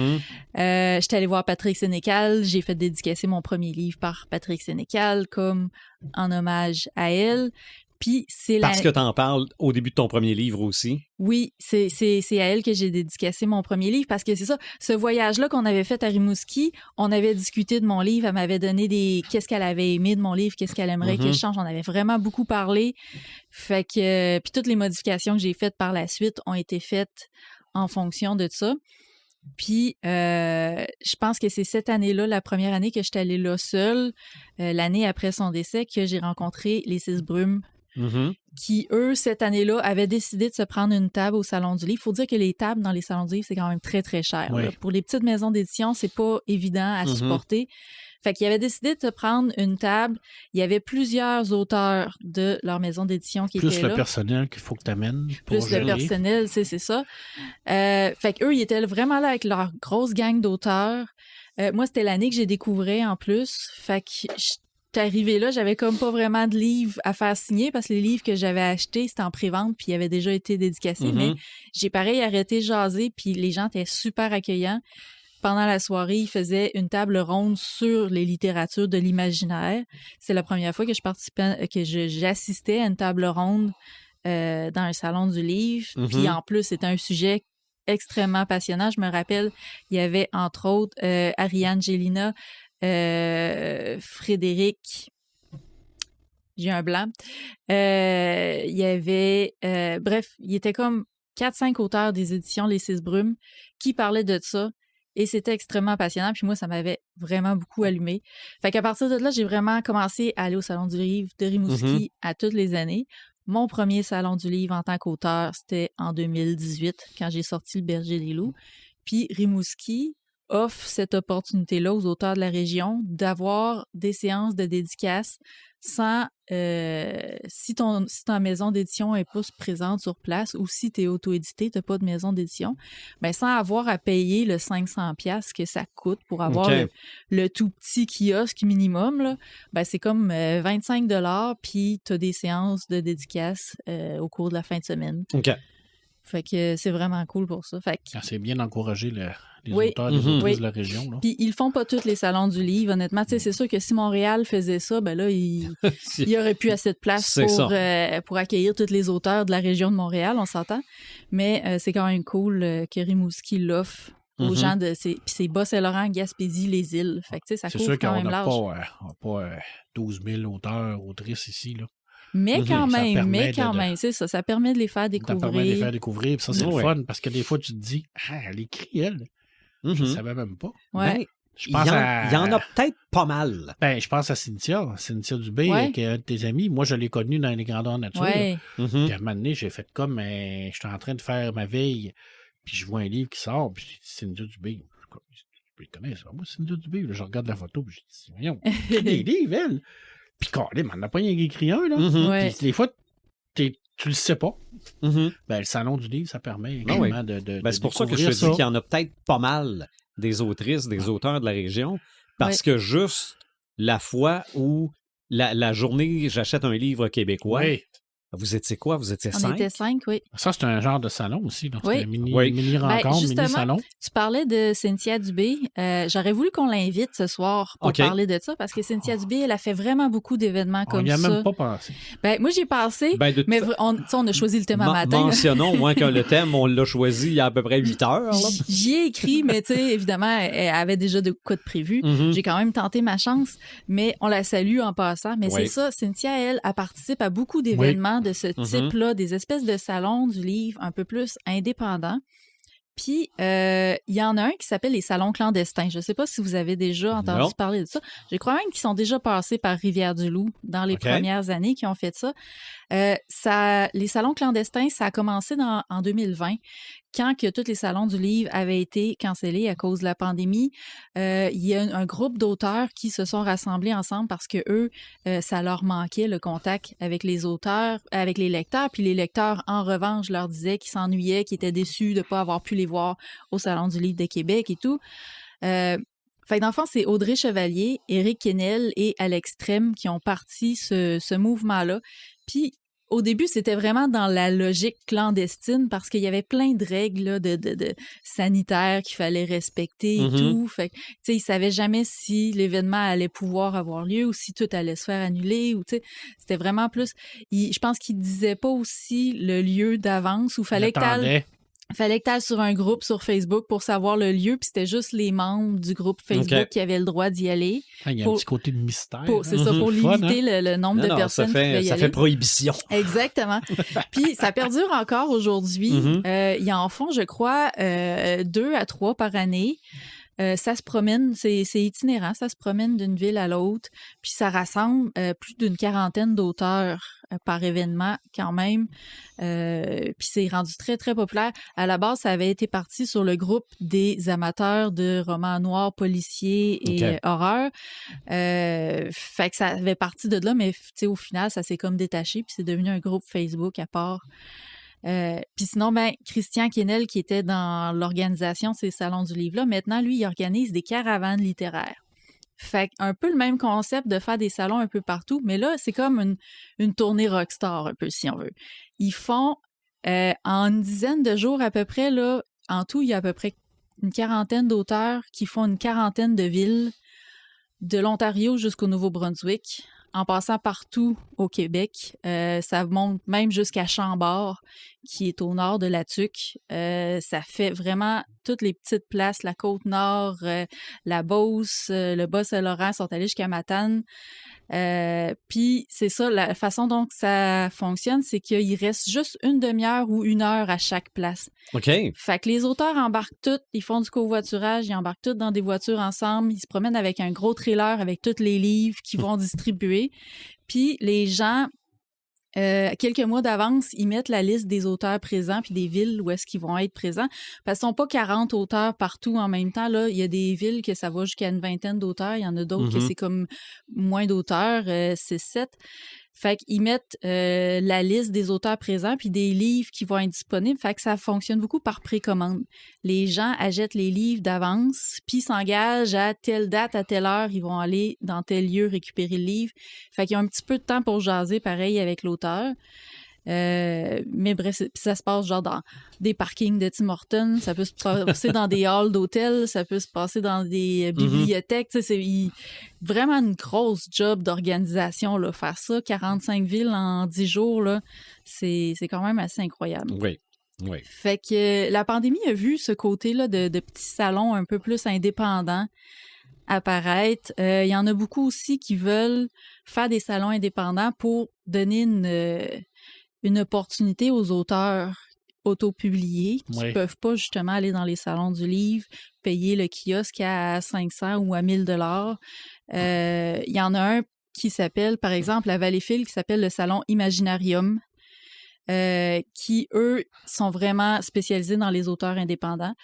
J'étais allée voir Patrick Sénécal. J'ai fait dédicacer mon premier livre par Patrick Sénécal comme en hommage à elle. Puis c'est Parce que t'en parles au début de ton premier livre aussi. Oui, c'est à elle que j'ai dédicacé mon premier livre parce que c'est ça, ce voyage-là qu'on avait fait à Rimouski, on avait discuté de mon livre, elle m'avait donné qu'est-ce qu'elle avait aimé de mon livre, qu'est-ce qu'elle aimerait que je change, on avait vraiment beaucoup parlé. Fait que puis toutes les modifications que j'ai faites par la suite ont été faites en fonction de ça. Puis, je pense que c'est cette année-là, la première année que j'étais allée là seule, l'année après son décès, que j'ai rencontré les 6 Brumes. Qui, eux, cette année-là, avaient décidé de se prendre une table au Salon du Livre. Il faut dire que les tables dans les salons du livre, c'est quand même très, très cher. Oui. Pour les petites maisons d'édition, c'est pas évident à supporter. Fait qu'ils avaient décidé de se prendre une table. Il y avait plusieurs auteurs de leur maison d'édition qui étaient là. Plus le personnel qu'il faut que tu amènes. Plus le personnel, c'est ça. Fait qu'eux, ils étaient vraiment là avec leur grosse gang d'auteurs. Moi, c'était l'année que j'ai découvert en plus. Fait que j'étais arrivée là, j'avais comme pas vraiment de livres à faire signer parce que les livres que j'avais achetés, c'était en pré-vente puis ils avaient déjà été dédicacés. Mais j'ai pareil arrêté de jaser puis les gens étaient super accueillants. Pendant la soirée, ils faisaient une table ronde sur les littératures de l'imaginaire. C'est la première fois que j'assistais à une table ronde dans un salon du livre. Puis en plus, c'était un sujet extrêmement passionnant. Je me rappelle, il y avait entre autres Ariane Gélina, Frédéric, j'ai un blanc. Il y avait, bref, il était comme 4-5 auteurs des éditions Les 6 Brumes qui parlaient de ça. Et c'était extrêmement passionnant. Puis moi, ça m'avait vraiment beaucoup allumé. Fait qu'à partir de là, j'ai vraiment commencé à aller au Salon du Livre de Rimouski à toutes les années. Mon premier Salon du Livre en tant qu'auteur, c'était en 2018, quand j'ai sorti Le Berger des Loups. Puis Rimouski offre cette opportunité-là aux auteurs de la région d'avoir des séances de dédicaces sans, si ta maison d'édition n'est pas présente sur place ou si tu es auto-édité, tu n'as pas de maison d'édition, ben sans avoir à payer le 500$ que ça coûte pour avoir le tout petit kiosque minimum, là, ben c'est comme 25$, puis tu as des séances de dédicaces au cours de la fin de semaine. OK. Fait que c'est vraiment cool pour ça. Fait que... c'est bien d'encorager les auteurs, les autrices de la région. Là. Puis ils font pas tous les salons du livre, honnêtement. Tu sais, c'est sûr que si Montréal faisait ça, ben là, il y aurait plus assez de place pour accueillir tous les auteurs de la région de Montréal, on s'entend. Mais c'est quand même cool que Rimouski l'offre aux gens de... Puis c'est Bas-Saint-Laurent, Gaspésie, les îles. Fait que tu sais, ça couvre quand même large. C'est sûr qu'on n'a pas 12 000 auteurs, autrices ici, là. Mais quand même, c'est ça. Ça permet de les faire découvrir. Ça permet de les faire découvrir. Puis ça, c'est le fun parce que des fois, tu te dis, elle écrit, elle. Je ne savais même pas. Ouais. Il y en a peut-être pas mal. Ben, je pense à Cynthia Dubé, qui est un de tes amis. Moi, je l'ai connue dans les grandeurs nature. Ouais. Puis à un moment donné, j'ai fait comme, j'étais en train de faire ma veille, puis je vois un livre qui sort, puis Cynthia Dubé. Je le connais, ça. Moi, Cynthia Dubé, là, je regarde la photo, puis je dis, voyons, des livres, elle. Puis quand elle m'en a pas rien écrit un, là. Ouais. Puis des fois, tu le sais pas. Mm-hmm. Ben, le salon du livre, ça permet également de c'est pour ça que je te dis qu'il y en a peut-être pas mal des autrices, des auteurs de la région, parce que juste la fois où la journée, j'achète un livre québécois, vous étiez quoi? Vous étiez 5? On était 5, oui. Ça, c'est un genre de salon aussi. Donc oui. C'est un mini rencontre, mini salon. Tu parlais de Cynthia Dubé. J'aurais voulu qu'on l'invite ce soir pour parler de ça, parce que Cynthia Dubé, elle a fait vraiment beaucoup d'événements comme ça. On n'y a même pas pensé. Ben, moi, j'y ai pensé, mais on a choisi le thème à matin. Mentionnons, moins que le thème, on l'a choisi il y a à peu près 8 heures. J'y ai écrit, mais tu sais, évidemment, elle avait déjà de quoi de prévu. J'ai quand même tenté ma chance, mais on la salue en passant. Mais c'est ça, Cynthia, elle participe à beaucoup d'événements de ce type-là, des espèces de salons du livre un peu plus indépendants. Puis, il y en a un qui s'appelle les salons clandestins. Je ne sais pas si vous avez déjà entendu parler de ça. Je crois même qu'ils sont déjà passés par Rivière-du-Loup dans les premières années qui ont fait ça. Les salons clandestins, ça a commencé en 2020, quand que tous les salons du livre avaient été cancellés à cause de la pandémie. Il y a un groupe d'auteurs qui se sont rassemblés ensemble parce que eux, ça leur manquait le contact avec les auteurs, avec les lecteurs. Puis les lecteurs, en revanche, leur disaient qu'ils s'ennuyaient, qu'ils étaient déçus de ne pas avoir pu les voir au Salon du livre de Québec et tout. Fait que dans le fond, c'est Audrey Chevalier, Éric Quesnel et Alex Trem qui ont parti ce mouvement-là. Puis, au début, c'était vraiment dans la logique clandestine parce qu'il y avait plein de règles là, de sanitaires qu'il fallait respecter et tout. Fait que, tu sais, ils ne savaient jamais si l'événement allait pouvoir avoir lieu ou si tout allait se faire annuler. Ou, tu sais, c'était vraiment plus... je pense qu'ils ne disaient pas aussi le lieu d'avance où fallait que tu ailles sur un groupe sur Facebook pour savoir le lieu, puis c'était juste les membres du groupe Facebook qui avaient le droit d'y aller. Il y a un petit côté de mystère. C'est ça, pour limiter le nombre de personnes qui pouvaient y aller. Ça fait prohibition. Exactement. Puis ça perdure encore aujourd'hui. Ils en font, je crois, 2 à 3 par année. Ça se promène, c'est itinérant, ça se promène d'une ville à l'autre, puis ça rassemble plus d'une 40aine d'auteurs par événement quand même, puis c'est rendu très, très populaire. À la base, ça avait été parti sur le groupe des amateurs de romans noirs, policiers et horreur, fait que ça avait parti de là, mais au final, ça s'est comme détaché, puis c'est devenu un groupe Facebook à part. Puis sinon, Christian Quesnel, qui était dans l'organisation de ces salons du livre-là, maintenant, lui, il organise des caravanes littéraires. Fait un peu le même concept de faire des salons un peu partout, mais là, c'est comme une tournée rockstar, un peu, si on veut. Ils font, en une dizaine de jours à peu près, là, en tout, il y a à peu près une 40aine d'auteurs qui font une 40aine de villes, de l'Ontario jusqu'au Nouveau-Brunswick, en passant partout au Québec. Ça monte même jusqu'à Chambord, qui est au nord de la Tuque. Ça fait vraiment toutes les petites places, la Côte-Nord, la Beauce, le Bas-Saint-Laurent sont allés jusqu'à Matane. Puis c'est ça, la façon dont ça fonctionne, c'est qu'il reste juste une demi-heure ou 1 heure à chaque place. OK. Fait que les auteurs embarquent tous, ils font du covoiturage, ils embarquent tous dans des voitures ensemble, ils se promènent avec un gros trailer avec tous les livres qu'ils vont distribuer. Puis les gens, quelques mois d'avance, ils mettent la liste des auteurs présents puis des villes où est-ce qu'ils vont être présents. Parce qu'ils ne sont pas 40 auteurs partout en même temps. Là, il y a des villes que ça va jusqu'à une 20aine d'auteurs. Il y en a d'autres que c'est comme moins d'auteurs, 6-7. Fait qu'ils mettent la liste des auteurs présents puis des livres qui vont être disponibles. Fait que ça fonctionne beaucoup par précommande. Les gens achètent les livres d'avance puis s'engagent à telle date, à telle heure, ils vont aller dans tel lieu récupérer le livre. Fait qu'ils ont un petit peu de temps pour jaser, pareil, avec l'auteur. Mais bref, ça se passe genre dans des parkings de Tim Hortons, ça peut se passer dans des halls d'hôtels, ça peut se passer dans des bibliothèques. C'est vraiment une grosse job d'organisation, là, faire ça, 45 villes en 10 jours, là, c'est quand même assez incroyable. Oui. Fait que la pandémie a vu ce côté-là de petits salons un peu plus indépendants apparaître. Il y en a beaucoup aussi qui veulent faire des salons indépendants pour donner une opportunité aux auteurs autopubliés, qui ne peuvent pas justement aller dans les salons du livre, payer le kiosque à 500 ou à 1000 $. Il y en a un qui s'appelle, par exemple, à Valleyfield, qui s'appelle le salon Imaginarium, qui, eux, sont vraiment spécialisés dans les auteurs indépendants.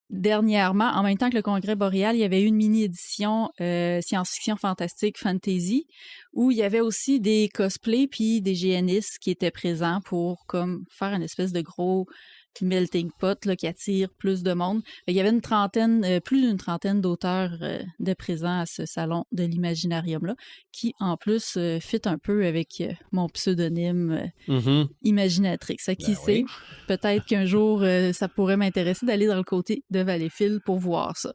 Dernièrement, en même temps que le Congrès boréal, il y avait eu une mini-édition science-fiction fantastique fantasy où il y avait aussi des cosplays puis des GNistes qui étaient présents pour comme faire une espèce de gros melting pot là, qui attire plus de monde. Il y avait plus d'une trentaine d'auteurs de présents à ce salon de l'Imaginarium-là qui, en plus, fit un peu avec mon pseudonyme Imaginatrix. Qui sait, peut-être qu'un jour, ça pourrait m'intéresser d'aller dans le côté de Valleyfield pour voir ça.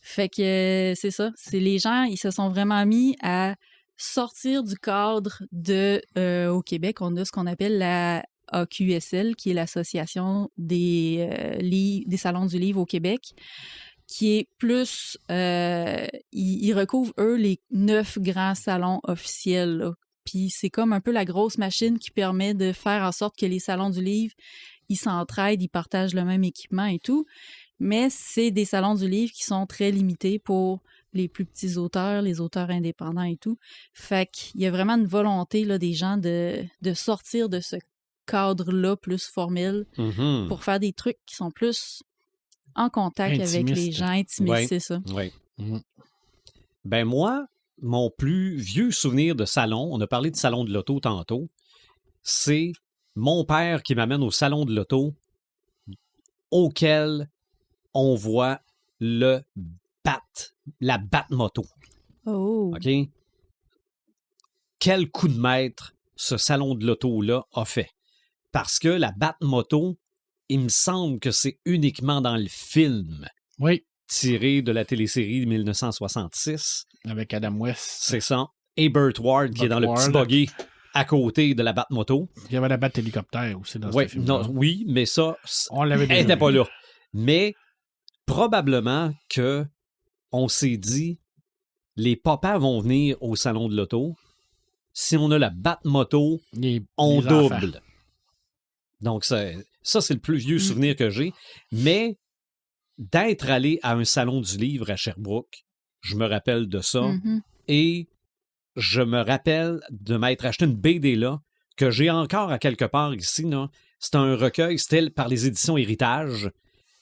Fait que c'est ça. Les gens, ils se sont vraiment mis à sortir du cadre au Québec, on a ce qu'on appelle la AQSL, qui est l'Association des salons du livre au Québec, qui est plus... ils recouvrent, eux, les 9 grands salons officiels. Là. Puis c'est comme un peu la grosse machine qui permet de faire en sorte que les salons du livre, ils s'entraident, ils partagent le même équipement et tout. Mais c'est des salons du livre qui sont très limités pour les plus petits auteurs, les auteurs indépendants et tout. Fait qu'il y a vraiment une volonté là, des gens de sortir de ce cadre-là plus formel pour faire des trucs qui sont plus en contact avec les gens, intimistes, c'est ça. Oui. Ben moi, mon plus vieux souvenir de salon, on a parlé de salon de l'auto tantôt, c'est mon père qui m'amène au salon de l'auto auquel on voit la Bat-moto. Oh! OK? Quel coup de maître ce salon de l'auto-là a fait? Parce que la Bat-moto, il me semble que c'est uniquement dans le film tiré de la télésérie de 1966. Avec Adam West. C'est ça. Et Burt Ward qui est dans le petit buggy à côté de la Bat-moto. Il y avait la Bat-hélicoptère aussi dans ce film. Oui, mais ça, on l'avait elle n'était pas là. Mais probablement que on s'est dit, les papas vont venir au salon de l'auto. Si on a la Bat-moto, on double. Enfants. Donc, ça c'est le plus vieux souvenir que j'ai. Mais d'être allé à un salon du livre à Sherbrooke, je me rappelle de ça. Et je me rappelle de m'être acheté une BD là, que j'ai encore à quelque part ici. Là. C'était un recueil, c'était par les éditions Héritage,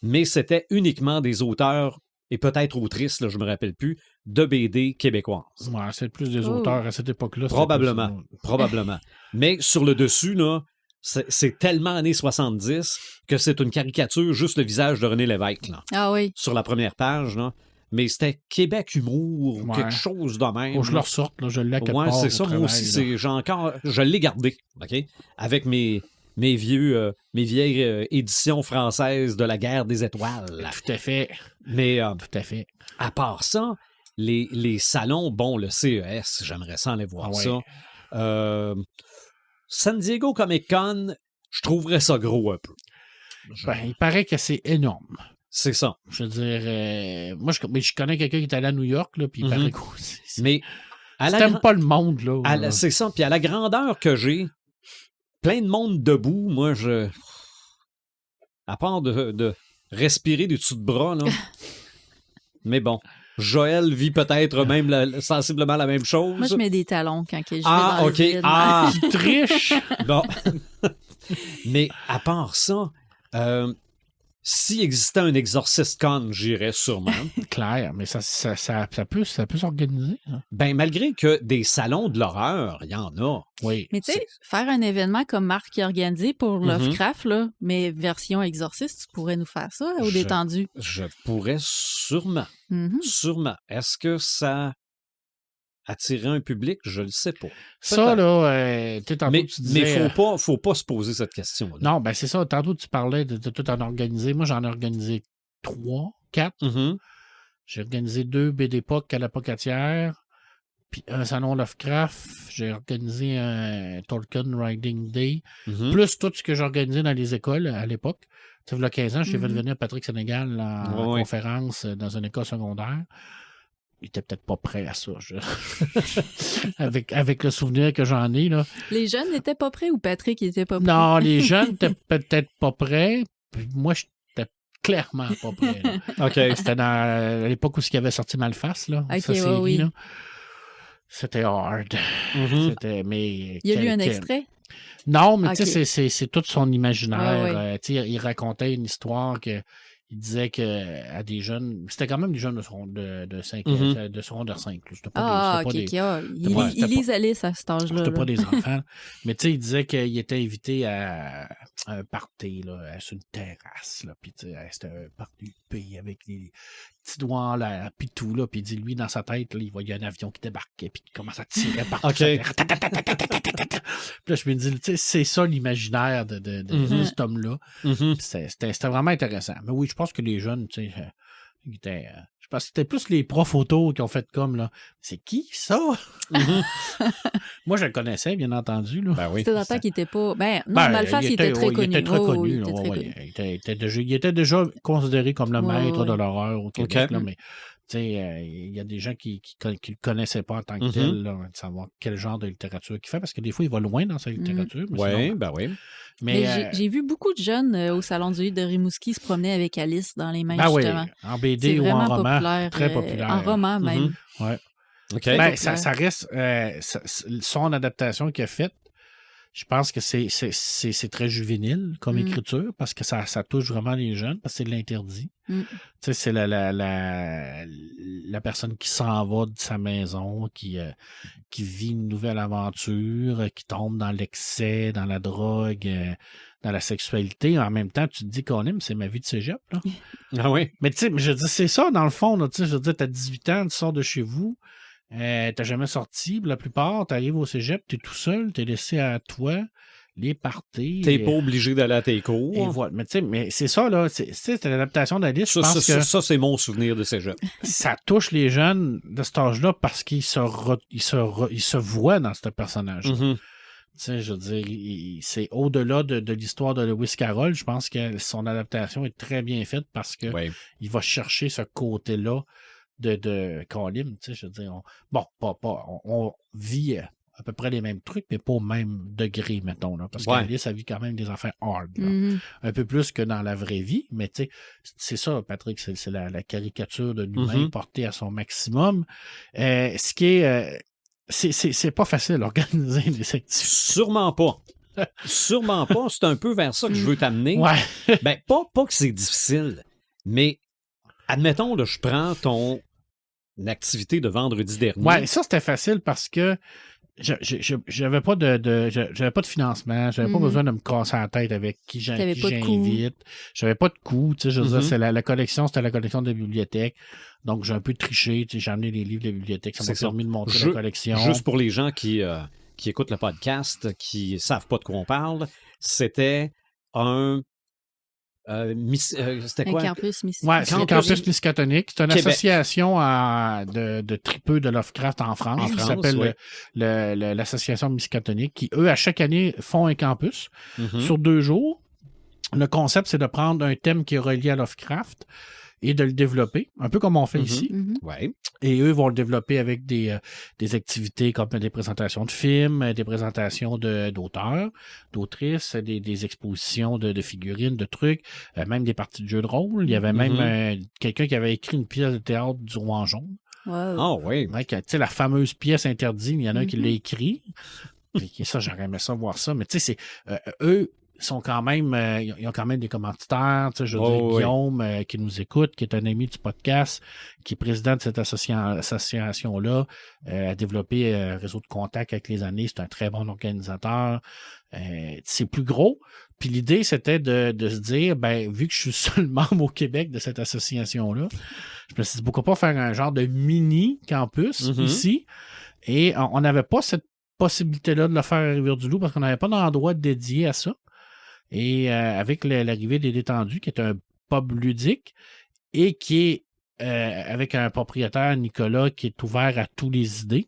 mais c'était uniquement des auteurs, et peut-être autrices, là, je me rappelle plus, de BD québécoises. Ouais, c'est plus des auteurs à cette époque-là. Probablement. Mais sur le dessus, là, c'est tellement années 70 que c'est une caricature, juste le visage de René Lévesque. Là, ah oui. Sur la première page. Là. Mais c'était Québec Humour, quelque chose de même. Faut que je le ressorte, là, je l'ai quelque part. Ouais, c'est ça, moi aussi. Je l'ai gardé, OK? Avec mes vieilles éditions françaises de la guerre des étoiles. Tout à fait. Mais tout à fait. À part ça, les salons, bon, le CES, j'aimerais ça aller voir ça. San Diego Comic-Con, je trouverais ça gros un peu. Il paraît que c'est énorme. C'est ça. Je veux dire, moi, je connais quelqu'un qui est allé à New York, là, puis il paraît que mais t'aimes pas le monde, là. C'est ça. Puis à la grandeur que j'ai, plein de monde debout, moi, à part de respirer du dessous de bras, là. Mais bon. Joël vit peut-être même sensiblement la même chose. Moi, je mets des talons quand je vais dans les villes. Tu triches! Bon. Mais à part ça, s'il existait un Exorcist Con, j'irais sûrement. Claire, mais ça peut s'organiser. Hein? Ben, malgré que des salons de l'horreur, il y en a. Oui. Mais tu sais, faire un événement comme Marc a organisé pour Lovecraft, là, mais version Exorcist, tu pourrais nous faire ça au détendu? Je pourrais sûrement. Sûrement. Est-ce que ça attirer un public? Je le sais pas. Ça, là, tantôt, tu disais... Mais faut pas se poser cette question-là. Non, ben c'est ça. Tantôt, tu parlais de tout en organiser. Moi, j'en ai organisé 3, 4. J'ai organisé 2 BD-POC à la Pocatière, puis un salon Lovecraft. J'ai organisé un Tolkien Riding Day, plus tout ce que j'ai organisé dans les écoles à l'époque. Tu sais, il y a 15 ans, je t'ai fait venir Patrick Sénégal en conférence dans une école secondaire. il était peut-être pas prêt à ça. avec le souvenir que j'en ai. Là. Les jeunes n'étaient pas prêts ou Patrick n'était pas prêt? Non, les jeunes n'étaient peut-être pas prêts. Puis moi, j'étais clairement pas prêt. Là. OK. C'était à l'époque où il avait sorti Malface, là, sa série. Oui. Là. C'était hard. Il y a eu un extrait? Non, mais tu sais, c'est tout son imaginaire. Ouais. Il racontait une histoire que il disait que à des jeunes, c'était quand même des jeunes de secondaire 5. Il les allait à cet âge-là. C'était pas des enfants. Mais tu sais, il disait qu'il était invité à un party là, sur une terrasse. Là, puis c'était un party pays avec les petits doigts en l'air, puis tout. Là, puis il dit, lui, dans sa tête, là, il voyait un avion qui débarquait, puis qui commence à tirer partout. Puis là, je me dis, tu sais, c'est ça l'imaginaire de cet homme-là. C'était vraiment intéressant. Mais oui, je pense que les jeunes, tu sais, je pense que c'était plus les profs auto qui ont fait comme, là. C'est qui, ça? Moi, je le connaissais, bien entendu. Là. Ben oui. C'était dans le temps qu'il n'était pas... Malface, il était très connu. Il était très connu. Il était déjà considéré comme le maître de l'horreur au Québec. Là, mais il y a des gens qui le connaissaient pas en tant que tel, là, de savoir quel genre de littérature qu'il fait, parce que des fois, il va loin dans sa littérature. Oui. Mais j'ai vu beaucoup de jeunes au Salon du Livre de Rimouski se promener avec Alice dans les mains, justement. En BD ou en roman. Populaire, très populaire. En roman, même. Ouais. Okay. Ça reste son adaptation qu'il a faite. Je pense que c'est très juvénile comme écriture parce que ça touche vraiment les jeunes parce que c'est de l'interdit. Tu sais, c'est la personne qui s'en va de sa maison, qui vit une nouvelle aventure, qui tombe dans l'excès, dans la drogue, dans la sexualité. En même temps, tu te dis qu'on aime, c'est ma vie de cégep. Là. Ah oui? Mais tu sais, je dis, c'est ça dans le fond. Là, je veux dire, t'as 18 ans, tu sors de chez vous. T'as jamais sorti, la plupart, t'arrives au cégep, t'es tout seul, t'es laissé à toi, les parties. T'es pas obligé d'aller à tes cours. Et voilà. Mais c'est ça, là, c'est l'adaptation d'Alice. Ça, c'est mon souvenir de cégep. Ça touche les jeunes de cet âge-là parce qu'ils se voient dans ce personnage. Tu sais, je veux dire, c'est au-delà de l'histoire de Lewis Carroll. Je pense que son adaptation est très bien faite parce que il va chercher ce côté-là de Colin, tu sais, je veux dire, on vit à peu près les mêmes trucs, mais pas au même degré, mettons, là, parce qu'Alice, elle vit quand même des affaires hard, là, un peu plus que dans la vraie vie, mais tu sais, c'est ça, Patrick, c'est la caricature de l'humain portée à son maximum. Ce qui est, c'est pas facile d'organiser des activités. Sûrement pas. Sûrement pas. C'est un peu vers ça que je veux t'amener. Ben, pas que c'est difficile, mais admettons, là, je prends ton activité de vendredi dernier. Ouais, ça, c'était facile parce que j'avais pas j'avais pas de financement, j'avais pas besoin de me casser la tête avec qui j'invite. J'avais pas de coût, tu sais, je veux dire, c'était la collection de la bibliothèque. Donc, j'ai un peu triché, tu sais, j'ai amené les livres de la bibliothèque, ça m'a permis de montrer la collection. Juste pour les gens qui écoutent le podcast, qui savent pas de quoi on parle, c'était c'était quoi? Un campus Miskatonic. Oui, c'est le campus Miskatonic. C'est une association de tripeux de Lovecraft en France. Qui s'appelle l'association Miskatonic, qui, eux, à chaque année, font un campus sur 2 jours. Le concept, c'est de prendre un thème qui est relié à Lovecraft et de le développer, un peu comme on fait ici. Et eux vont le développer avec des activités comme des présentations de films, des présentations d'auteurs, d'autrices, des expositions de figurines, de trucs, même des parties de jeux de rôle. Il y avait même quelqu'un qui avait écrit une pièce de théâtre du Roi Jaune. Ah oui. Tu sais, la fameuse pièce interdite, il y en a un qui l'a écrit. Puis ça, j'aurais aimé ça voir ça. Mais tu sais, eux sont quand même, ils ont quand même des commanditaires, tu sais, je veux dire, Guillaume, qui nous écoute, qui est un ami du podcast, qui est président de cette association-là, a développé un réseau de contacts avec les années, c'est un très bon organisateur, c'est plus gros, puis l'idée, c'était de se dire, ben, vu que je suis seul membre au Québec de cette association-là, je me suis dit, pourquoi pas faire un genre de mini-campus ici, et on n'avait pas cette possibilité-là de le faire à Rivière-du-Loup parce qu'on n'avait pas d'endroit dédié à ça. Et avec l'arrivée des Détendus, qui est un pub ludique et qui est avec un propriétaire, Nicolas, qui est ouvert à toutes les idées,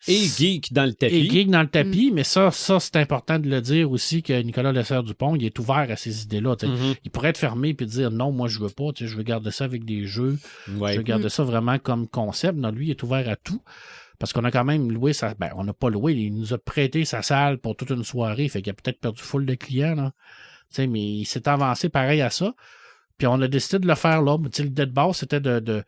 Et geek dans le tapis. Et geek dans le tapis, mais ça, c'est important de le dire aussi que Nicolas Lessard-Dupont, il est ouvert à ces idées-là. Il pourrait être fermé et dire non, moi je veux pas, je veux garder ça avec des jeux. Je veux garder ça vraiment comme concept. Non, lui, il est ouvert à tout. Parce qu'on a quand même loué on n'a pas loué, il nous a prêté sa salle pour toute une soirée. Fait qu'il a peut-être perdu full de clients, là. Mais il s'est avancé pareil à ça. Puis on a décidé de le faire là. Le dead base, c'était de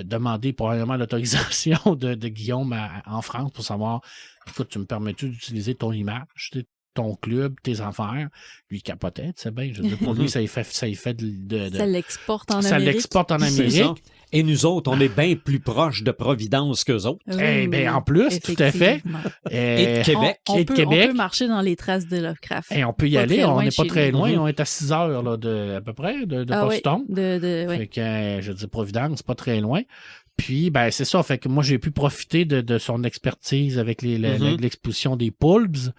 demander probablement l'autorisation de Guillaume en France pour savoir, écoute, tu me permets-tu d'utiliser ton image, ton club, tes affaires? Lui, il capotait, tu sais bien. Je veux dire, pour lui, ça y fait ça l'exporte en Amérique. Ça l'exporte en Amérique. Et nous autres, on est bien plus proches de Providence qu'eux autres. Eh bien, en plus, tout à fait. Et de Québec. On peut marcher dans les traces de Lovecraft. Et on peut y aller, on n'est pas très loin. On est à 6 heures là, à peu près de Boston. Oui. Fait que, je dis Providence, pas très loin. Puis, c'est ça. Fait que moi, j'ai pu profiter de son expertise avec l'exposition des Pulps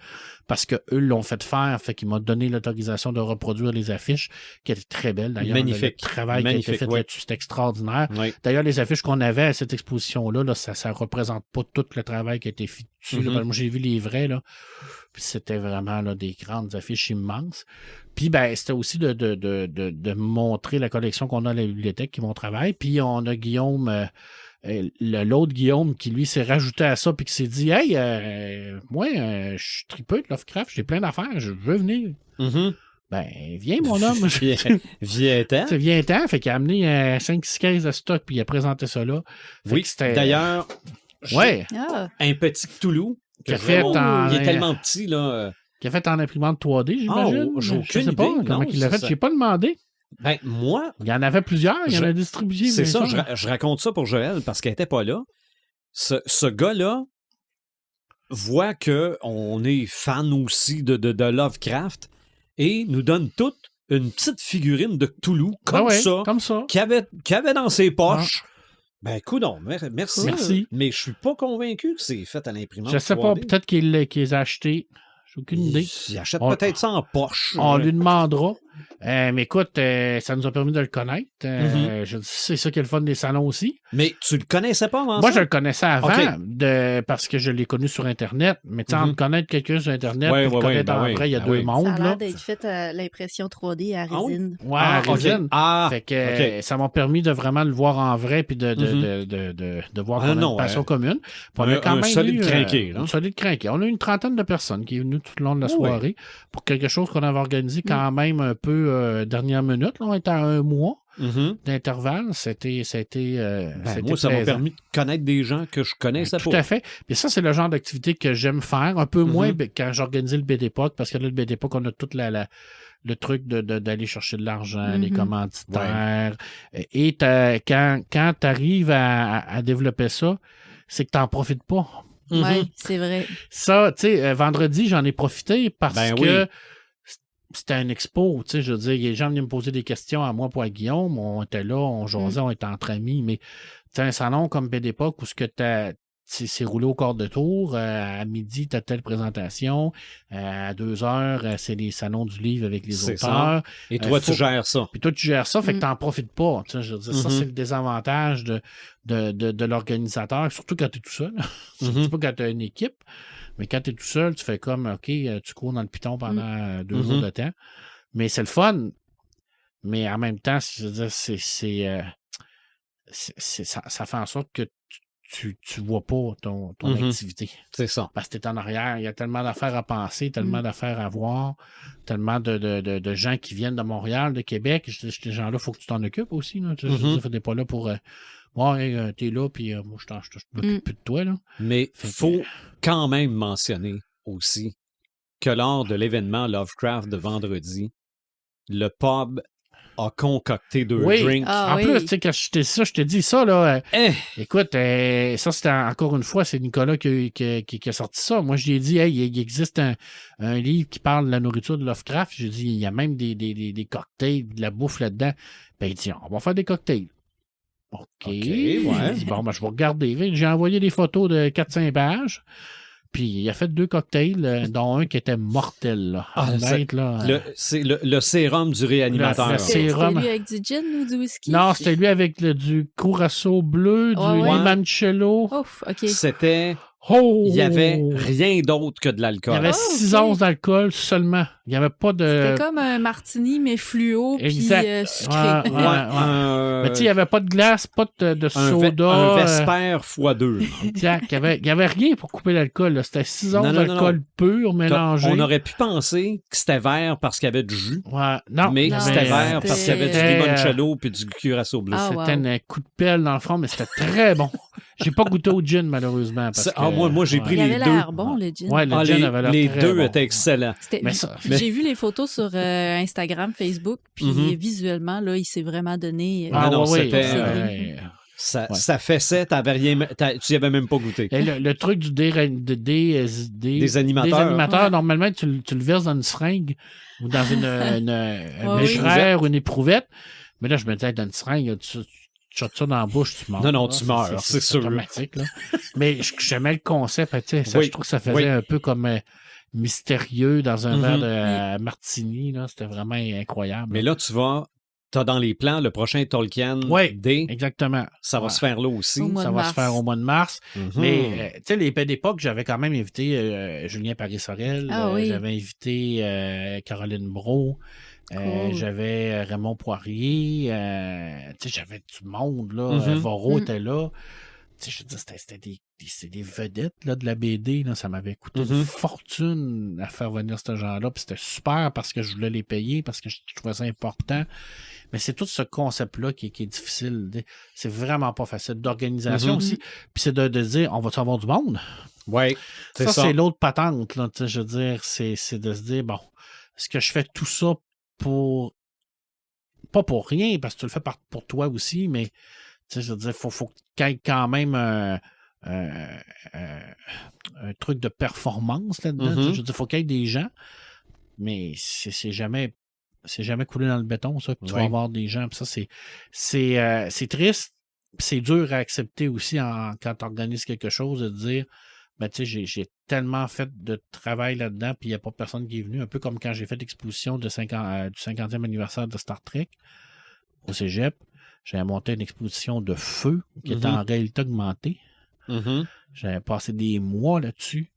parce qu'eux l'ont fait faire. Fait qu'il m'a donné l'autorisation de reproduire les affiches qui étaient très belles. D'ailleurs, magnifique. Le travail qui a été fait là-dessus, c'est extraordinaire. Oui. D'ailleurs, les affiches qu'on avait à cette exposition-là, ça représente pas tout le travail qui a été fait dessus. Là. Moi, j'ai vu les vrais, là. Puis c'était vraiment là, des grandes affiches immenses. Puis, c'était aussi de montrer la collection qu'on a à la bibliothèque, qui est mon travail. Puis, on a Guillaume, l'autre Guillaume, qui lui s'est rajouté à ça, puis qui s'est dit, hey, moi, je suis tripeux de Lovecraft, j'ai plein d'affaires, je veux venir. Viens, mon homme. Viens-t'en. Viens-t'en. Fait qu'il a amené 5-6 caisses de stock, puis il a présenté ça là. Oui, d'ailleurs, un petit Cthulhu. Il est tellement petit, là. Qui a fait en imprimante 3D, j'imagine. J'ai aucune idée. Pas comment il l'a fait. Je n'ai pas demandé. Moi... Il y en avait plusieurs. Il y en a distribué. C'est ça, je raconte ça pour Joël parce qu'elle n'était pas là. Ce gars-là voit qu'on est fan aussi de Lovecraft et nous donne toute une petite figurine de Cthulhu comme ça. Qu'il avait dans ses poches. Coudonc, merci. Mais je suis pas convaincu que c'est fait à l'imprimante. Je sais 3D. Pas, peut-être qu'il les a achetés. J'ai aucune idée. Il achète peut-être ça en poche. On lui demandera. Mais écoute, ça nous a permis de le connaître. C'est ça qui est le fun des salons aussi. Mais tu le connaissais pas avant ça? Moi, je le connaissais avant parce que je l'ai connu sur Internet. Mais tu sais, connaître quelqu'un sur Internet et le connaître en vrai, il y a deux mondes. Ça a l'air d'être fait à l'impression 3D à résine. À résine. Fait que ça m'a permis de vraiment le voir en vrai puis de voir qu'on a une passion commune. On a quand même solide crinqué. Un solide crinqué. On a eu une trentaine de personnes qui est venue tout le long de la soirée pour quelque chose qu'on avait organisé quand même un peu dernière minute. Là, on était à 1 mois d'intervalle. Moi, ça plaisant. m'a permis de connaître des gens que je connaissais pas. Tout à fait. Puis ça, c'est le genre d'activité que j'aime faire. Un peu moins quand j'organisais le BDPOC, parce que là, le BDPOC, on a tout le truc d'aller chercher de l'argent, les commanditaires. Et quand tu arrives à développer ça, c'est que tu n'en profites pas. Oui, c'est vrai. Ça, tu sais, vendredi, j'en ai profité parce que c'était un expo, tu sais, je veux dire, les gens venaient me poser des questions à moi pour à Guillaume, on était là, on jasait, on était entre amis, mais tu un salon comme BDPOC où ce que c'est roulé au quart de tour, à midi, tu as telle présentation, à 2h, c'est les salons du livre avec les auteurs. Ça. Et toi, tu gères ça. Puis toi, tu gères ça, fait que tu n'en profites pas. Tu sais, je veux dire, ça, c'est le désavantage de l'organisateur, surtout quand tu es tout seul. C'est pas quand tu as une équipe. Mais quand tu es tout seul, tu fais comme, OK, tu cours dans le piton pendant 2 jours de temps. Mais c'est le fun. Mais en même temps, je veux dire, ça fait en sorte que tu vois pas ton activité. C'est ça. Parce que tu es en arrière. Il y a tellement d'affaires à penser, tellement d'affaires à voir, tellement de gens qui viennent de Montréal, de Québec. Ces gens-là, il faut que tu t'en occupes aussi. Là. Je veux dire, tu n'es pas là pour... t'es là, puis moi, je m'occupe plus de toi. Là. Mais il faut quand même mentionner aussi que lors de l'événement Lovecraft de vendredi, le pub a concocté 2 drinks. En plus, tu sais, quand je te dis ça, là, écoute, ça, c'était encore une fois, c'est Nicolas qui a sorti ça. Moi, je lui ai dit, il existe un livre qui parle de la nourriture de Lovecraft. J'ai dit, il y a même des cocktails, de la bouffe là-dedans. Ben, il dit, on va faire des cocktails. OK. Ouais. Dit, bon, je vais regarder. J'ai envoyé des photos de 4-5 pages. Puis il a fait 2 cocktails, dont un qui était mortel. Là. C'est le sérum du réanimateur. Le sérum. C'était lui avec du gin ou du whisky? Non, c'était lui avec du Curaçao bleu, du limoncello. Ouf, OK. C'était... Oh! Il n'y avait rien d'autre que de Il l'alcool. y avait 6 onces d'alcool seulement. Il n'y avait pas de... C'était comme un martini, mais fluo, puis sucré. Mais tu sais, il n'y avait pas de glace, pas de soda. Un Vesper x2. Exact. Il n'y avait rien pour couper l'alcool. Là. C'était 6 onces d'alcool pur mélangé. On aurait pu penser que c'était vert parce qu'il y avait du jus. Ouais. Non, mais c'était vert parce qu'il y avait du limoncello puis du Curaçao bleu. C'était un coup de pelle dans le fond, mais c'était très bon. J'ai pas goûté au gin, malheureusement. Parce que, moi, j'ai pris les deux. Il avait l'air bon, le gin. Ouais, le gin avait l'air les très deux bon. étaient excellents. J'ai vu les photos sur Instagram, Facebook, puis visuellement, là, il s'est vraiment donné... Ça fessait, tu n'y avais même pas goûté. Et le truc des animateurs, normalement, tu le verses dans une seringue ou dans une mècheraire ou une éprouvette. Mais là, je me disais, dans une seringue, tu shottes ça dans la bouche, tu meurs. Non, tu meurs, c'est sûr. Automatique, là. Mais j'aimais le concept. Je trouve que ça faisait un peu comme mystérieux dans un verre de martini. Là. C'était vraiment incroyable. Mais là, t'as dans les plans le prochain Tolkien Day. Exactement. Ça va se faire là aussi. Ça va se faire au mois de mars. Mais, tu sais, les d'époque, j'avais quand même invité Julien Paris-Sorel. J'avais invité Caroline Brault. J'avais Raymond Poirier, j'avais du monde, là. Varro était là. Je veux dire, c'était des vedettes là, de la BD. Là. Ça m'avait coûté une fortune à faire venir ces gens-là. Puis c'était super parce que je voulais les payer, parce que je trouvais ça important. Mais c'est tout ce concept-là qui est difficile. C'est vraiment pas facile. D'organisation aussi. Puis c'est de dire, on va-tu avoir du monde? Oui, ça. C'est l'autre patente. Là, je veux dire, c'est de se dire, bon, est-ce que je fais tout ça pas pour rien, parce que tu le fais pour toi aussi, mais je veux dire, faut qu'il y ait quand même un truc de performance là-dedans. Je veux dire, faut qu'il y ait des gens, mais c'est jamais coulé dans le béton, ça, que tu vas avoir des gens. Puis ça, c'est triste, c'est dur à accepter aussi quand tu organises quelque chose, de dire, ben, tu sais, j'ai tellement fait de travail là-dedans, puis il n'y a pas personne qui est venu. Un peu comme quand j'ai fait l'exposition du 50e anniversaire de Star Trek au Cégep. J'avais monté une exposition de feu qui était en réalité augmentée. J'avais passé des mois là-dessus.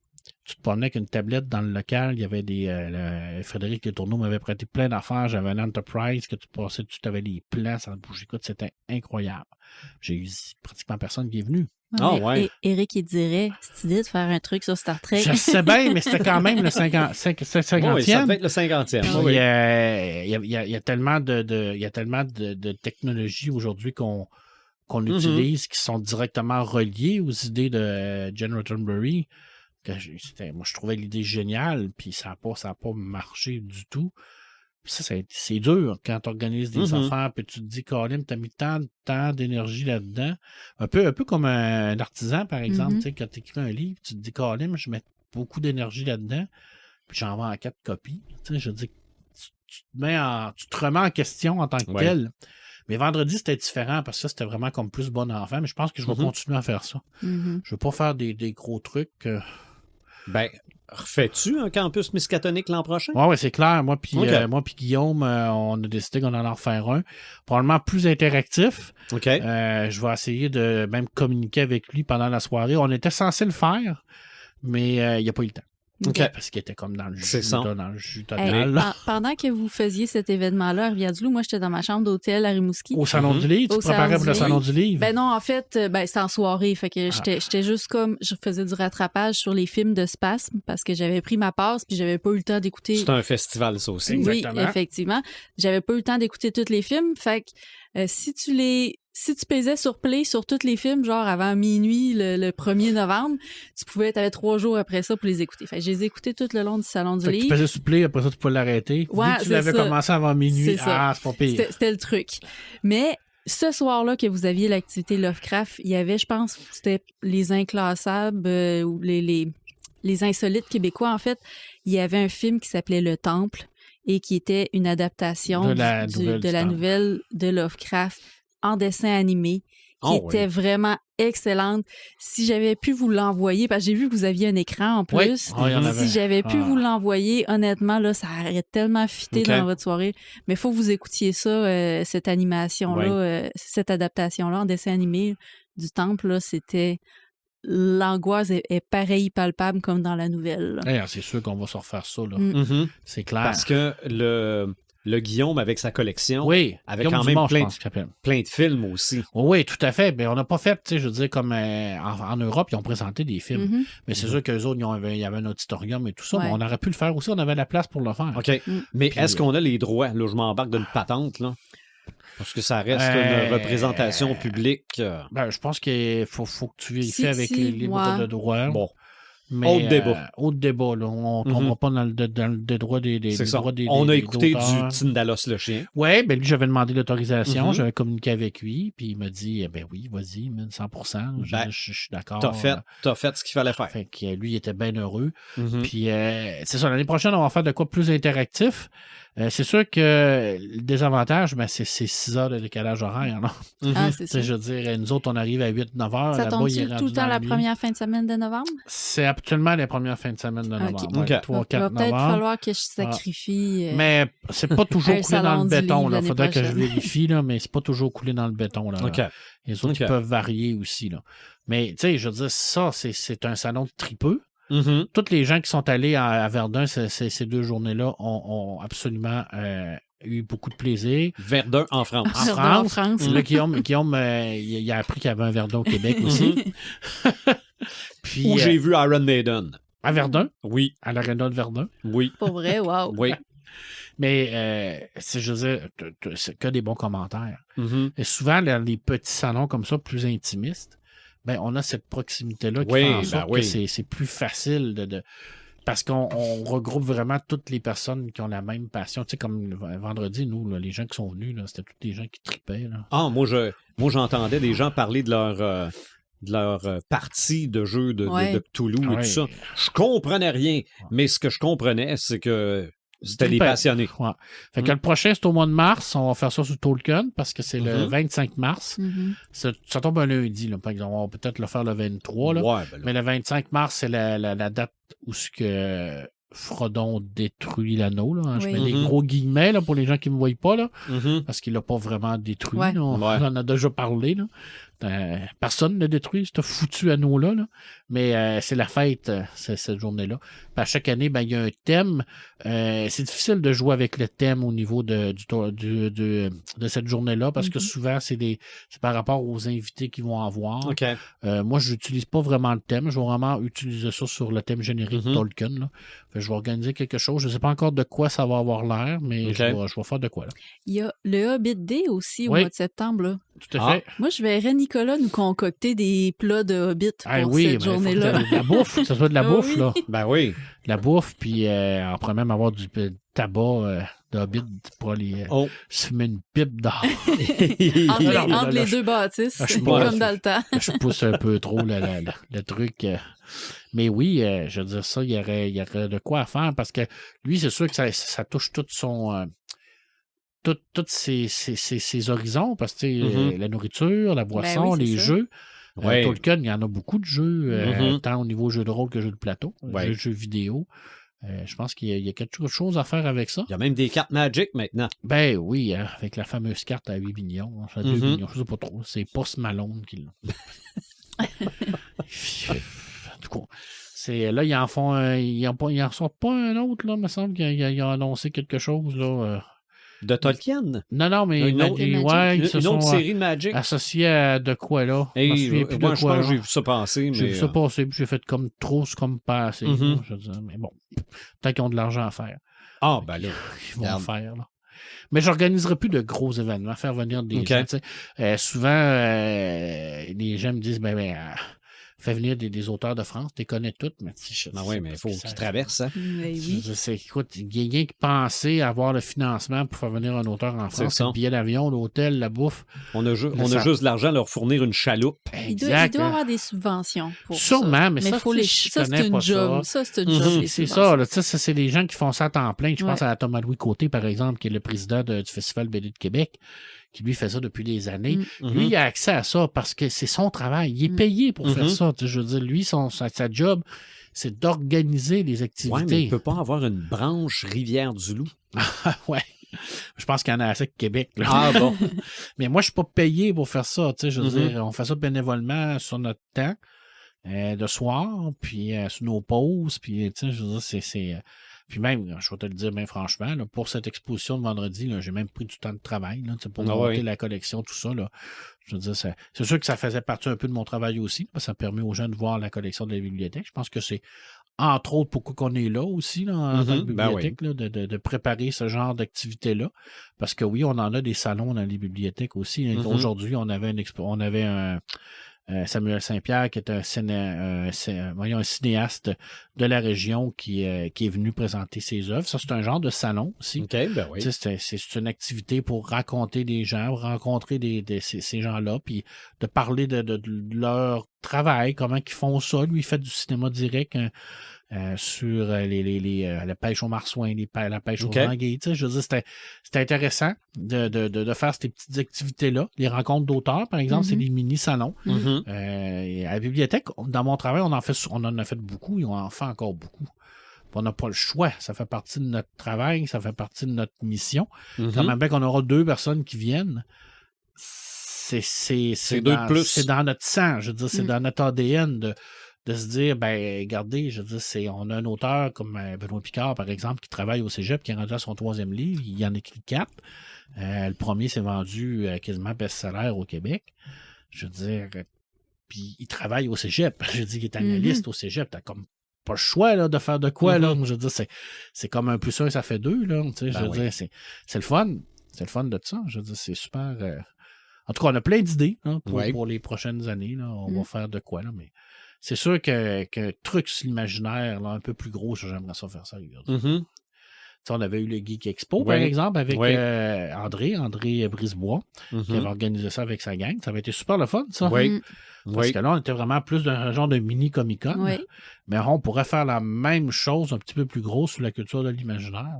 Tu te promenais avec une tablette dans le local. Il y avait Frédéric Letourneau m'avait prêté plein d'affaires. J'avais un Enterprise que tu passais dessus. Tu avais des plans sans bouger. Écoute, c'était incroyable. J'ai eu pratiquement personne qui est venu. Et Éric, il dirait, c'est idée de faire un truc sur Star Trek. Je sais bien, mais c'était quand même le 50e. Oui, ça devait être le 50e. Il y a tellement de technologies aujourd'hui qu'on utilise qui sont directement reliées aux idées de Jen Roddenberry. Moi, je trouvais l'idée géniale, puis ça n'a pas marché du tout. Ça, c'est dur quand tu organises des affaires, puis tu te dis, Colin, tu as mis tant d'énergie là-dedans. Un peu comme un artisan, par exemple. Quand tu écris un livre, tu te dis, Colin, je mets beaucoup d'énergie là-dedans, puis j'en vends 4 copies. Je veux dire, tu te remets en question en tant que tel. Mais vendredi, c'était différent parce que ça, c'était vraiment comme plus bon enfant. Mais je pense que je vais continuer à faire ça. Je ne veux pas faire des gros trucs. Refais-tu un campus Miskatonic l'an prochain? Oui, c'est clair. Moi puis Guillaume, on a décidé qu'on allait en faire un. Probablement plus interactif. Je vais essayer de même communiquer avec lui pendant la soirée. On était censé le faire, mais il n'y a pas eu le temps. Parce qu'il était comme dans le jus total. Pendant que vous faisiez cet événement-là à Rivière-du-Loup, moi, j'étais dans ma chambre d'hôtel à Rimouski. Au Salon du Livre? Tu te préparais pour le Salon du Livre? Ben non, en fait, c'était en soirée. Fait que j'étais juste comme... Je faisais du rattrapage sur les films de Spasme parce que j'avais pris ma passe puis j'avais pas eu le temps d'écouter... C'est un festival, ça aussi. Exactement. Oui, effectivement. J'avais pas eu le temps d'écouter tous les films. Fait que si tu pesais sur play sur tous les films, genre avant minuit le 1er novembre, t'avais 3 jours après ça pour les écouter. Fait que je les ai écoutés tout le long du Salon du Livre. Tu pesais sur play, après ça, tu pouvais l'arrêter. Ouais, tu l'avais commencé avant minuit. C'est pas pire. C'était le truc. Mais ce soir-là que vous aviez l'activité Lovecraft, il y avait, je pense, c'était les inclassables ou les insolites québécois, en fait. Il y avait un film qui s'appelait Le Temple et qui était une adaptation de la nouvelle de Lovecraft en dessin animé, qui était vraiment excellente. Si j'avais pu vous l'envoyer, parce que j'ai vu que vous aviez un écran en plus. Si j'avais pu vous l'envoyer, honnêtement, là, ça aurait tellement fité dans votre soirée. Mais il faut que vous écoutiez ça, cette animation-là, cette adaptation-là en dessin animé du temple, là, c'était... L'angoisse est pareil palpable comme dans la nouvelle. C'est sûr qu'on va se refaire ça, là. C'est clair. Parce que le Guillaume, avec sa collection, avait Guillaume quand même Dumont, plein de films aussi. Oui, tout à fait. Mais on n'a pas fait, tu sais, je veux dire, comme en Europe, ils ont présenté des films. Mais c'est sûr qu'eux autres, il y avait un auditorium et tout ça. Mais on aurait pu le faire aussi. On avait la place pour le faire. OK. Mais est-ce qu'on a les droits? Là, je m'embarque d'une patente, là. Parce que ça reste une représentation publique. Je pense qu'il faut que tu vérifies avec les livres de droit. Bon. Mais, autre débat, là. On ne tombera pas dans le droit des droits des on a écouté d'auteur. du Tyndalos le chien. Oui, lui, j'avais demandé l'autorisation. J'avais communiqué avec lui, puis il m'a dit, oui, vas-y, 100%. Je suis d'accord. T'as fait ce qu'il fallait faire. Fait que lui, il était bien heureux. Puis, c'est ça, l'année prochaine, on va faire de quoi plus interactif. C'est sûr que le désavantage, c'est 6 heures de décalage horaire. Non? C'est ça. Je veux dire, nous autres, on arrive à 8-9 heures. Ça tombe-tu tout le temps la première fin de semaine de novembre? C'est actuellement la première fin de semaine de novembre. Il va peut-être falloir que je sacrifie. Mais c'est pas toujours coulé dans le béton. Il faudrait que je vérifie, là, mais c'est pas toujours coulé dans le béton. Là. Les autres peuvent varier aussi. Là. Mais tu sais, je veux dire, ça, c'est un salon de tripeux. Toutes les gens qui sont allés à Verdun ces 2 journées-là ont absolument eu beaucoup de plaisir. Verdun en France. En France. Là, Guillaume il a appris qu'il y avait un Verdun au Québec aussi. Puis, où j'ai vu Iron Maiden. À Verdun? Oui. À l'Arena de Verdun? Oui. Pour vrai, wow. Oui. Mais, je veux dire, c'est que des bons commentaires. Et souvent, les petits salons comme ça, plus intimistes, on a cette proximité-là qui fait en sorte que c'est plus facile parce qu'on regroupe vraiment toutes les personnes qui ont la même passion. Tu sais, comme vendredi, nous, là, les gens qui sont venus, là, c'était tous des gens qui tripaient. Là. Ah, moi, j'entendais des gens parler de leur partie de jeu de Cthulhu et tout ça. Je comprenais rien, mais ce que je comprenais, c'est que c'était des passionnés. Ouais. Fait que le prochain, c'est au mois de mars. On va faire ça sur Tolkien parce que c'est le 25 mars. Ça tombe un lundi, là, par exemple. On va peut-être le faire le 23. Là. Mais le 25 mars, c'est la date où ce que Frodon détruit l'anneau. Là. Je mets des gros guillemets là, pour les gens qui ne me voient pas, là, parce qu'il l'a pas vraiment détruit. Là. On en a déjà parlé. Là. Personne ne détruit ce foutu anneau-là. Là. Mais c'est la fête, cette journée-là. Puis à chaque année, il y a un thème. C'est difficile de jouer avec le thème au niveau de cette journée-là parce que souvent, c'est par rapport aux invités qu'ils vont avoir. Moi, je n'utilise pas vraiment le thème. Je vais vraiment utiliser ça sur le thème générique de Tolkien. Là. Je vais organiser quelque chose. Je ne sais pas encore de quoi ça va avoir l'air, mais je vais faire de quoi. Là. Il y a le Hobbit Day aussi au mois de septembre. Là. Tout à fait. Moi, je verrais Nicolas nous concocter des plats de Hobbit pour cette journée-là. De la bouffe, que ce soit de la bouffe. Là. Ben oui. De la bouffe, puis on pourrait même avoir du tabac de Hobbit pour aller se fumer une pipe d'or. entre les 2 bâtisses, comme dans le temps. Je pousse un peu trop le truc. Mais oui, je veux dire ça, il y aurait de quoi à faire parce que lui, c'est sûr que ça touche tout son... tous ses horizons, parce que la nourriture, la boisson, les jeux. Tolkien, il y en a beaucoup de jeux, tant au niveau jeu de rôle que jeu de plateau, jeux vidéo. Je pense qu'il y a quelque chose à faire avec ça. Il y a même des cartes Magic maintenant. Ben oui, avec la fameuse carte à 8 millions. À 2 millions, je ne sais pas trop. C'est Post Malone qui l'a. Du coup, là, ils en sortent pas un autre, là, il me semble qu'il a annoncé quelque chose, là. De Tolkien? Non, mais une autre série de Magic. Associée à de quoi, là? Moi, je pense que j'ai vu ça passer. J'ai vu ça passer, puis j'ai fait comme trop, comme pas assez. Je veux dire, mais bon, tant qu'ils ont de l'argent à faire. Ah, ben là. Ils vont le faire, là. Mais j'organiserai plus de gros événements, faire venir des gens. Souvent, les gens me disent, fais venir des auteurs de France, tu les connais toutes, mais mais il faut qu'ils traversent, hein? Écoute, il y a rien qui pensait avoir le financement pour faire venir un auteur en France. Le billet d'avion, l'hôtel, la bouffe. On a juste de l'argent à leur fournir une chaloupe. Il doit avoir des subventions pour sûrement, ça. mais ça, c'est une job. Ça, c'est une job. C'est ça, là, c'est les gens qui font ça à temps plein. Je pense à Thomas-Louis Côté, par exemple, qui est le président du Festival BD de Québec, qui lui fait ça depuis des années. Lui, il a accès à ça parce que c'est son travail. Il est payé pour faire ça. Je veux dire, lui, sa job, c'est d'organiser les activités. Ouais, mais il ne peut pas avoir une branche Rivière-du-Loup. Ouais. Je pense qu'il y en a assez au Québec. Là. Ah bon? Mais moi, je suis pas payé pour faire ça. Je veux dire, on fait ça bénévolement sur notre temps de soir, puis sur nos pauses. Puis, je veux dire, c'est puis même, je vais te le dire bien franchement, là, pour cette exposition de vendredi, là, j'ai même pris du temps de travail là, pour monter la collection, tout ça. Là. Je veux dire, c'est sûr que ça faisait partie un peu de mon travail aussi. Parce que ça permet aux gens de voir la collection de la bibliothèque. Je pense que c'est entre autres pourquoi qu'on est là aussi là, en tant que bibliothèque, là, de préparer ce genre d'activité-là. Parce que oui, on en a des salons dans les bibliothèques aussi. Aujourd'hui, on avait un Samuel Saint-Pierre, qui est un cinéaste de la région qui est venu présenter ses œuvres. Ça, c'est un genre de salon aussi. OK, ben oui. C'est une activité pour raconter des gens, rencontrer ces gens-là, puis de parler de leur travail, comment ils font ça. Lui, il fait du cinéma direct sur la pêche au marsouin, la pêche aux anguilles. Je veux dire, c'était intéressant de faire ces petites activités-là. Les rencontres d'auteurs, par exemple, c'est des mini-salons. À la bibliothèque, dans mon travail, on en a fait beaucoup et on en fait encore beaucoup. On n'a pas le choix. Ça fait partie de notre travail, ça fait partie de notre mission. Quand même bien qu'on aura 2 personnes qui viennent, c'est dans notre sang. Je veux dire, c'est dans notre ADN de se dire, ben, regardez, je veux dire, on a un auteur comme Benoît Picard, par exemple, qui travaille au Cégep, qui est rendu à son 3e livre. Il y en a écrit 4. Le premier s'est vendu quasiment best-seller au Québec. Je veux dire, puis il travaille au Cégep. Je veux dire, il est analyste au Cégep. T'as comme pas le choix là, de faire de quoi, là. Je veux dire, c'est comme un plus 1, ça fait 2, là. Tu sais, je veux dire, c'est le fun. C'est le fun de ça. Je veux dire, c'est super. En tout cas, on a plein d'idées hein, pour les prochaines années. Là. On va faire de quoi, là, mais. C'est sûr que truc sur l'imaginaire, là, un peu plus gros, j'aimerais ça faire ça. On avait eu le Geek Expo, par exemple, avec André Brisebois, qui avait organisé ça avec sa gang. Ça avait été super le fun, ça. Parce que là, on était vraiment plus d'un genre de mini Comic-Con. Mais on pourrait faire la même chose un petit peu plus gros sur la culture de l'imaginaire.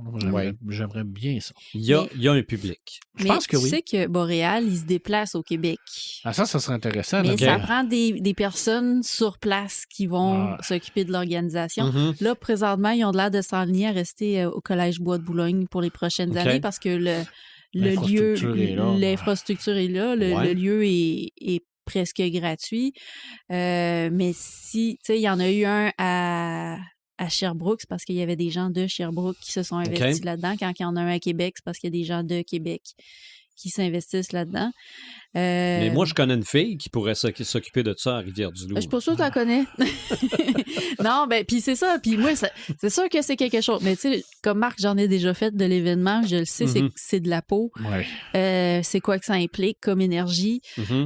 J'aimerais bien ça. Il y a un public. Je pense que oui. Tu sais que Boréal, il se déplace au Québec. Ah, ça serait intéressant. Mais ça prend des personnes sur place qui vont s'occuper de l'organisation. Là, présentement, ils ont l'air de s'enligner à rester au Collège Bois de Boulogne pour les prochaines années parce que l'infrastructure est là. Le lieu est presque gratuit. Mais si, tu sais, il y en a eu un à Sherbrooke, c'est parce qu'il y avait des gens de Sherbrooke qui se sont investis là-dedans. Quand il y en a un à Québec, c'est parce qu'il y a des gens de Québec qui s'investissent là-dedans. Mais moi, je connais une fille qui pourrait s'occuper de ça à Rivière-du-Loup. Je suis pas sûre que tu la connais. Non, ben, puis c'est ça. Puis moi, c'est sûr que c'est quelque chose. Mais tu sais, comme Marc, j'en ai déjà fait de l'événement. Je le sais, c'est de la peau. C'est quoi que ça implique comme énergie.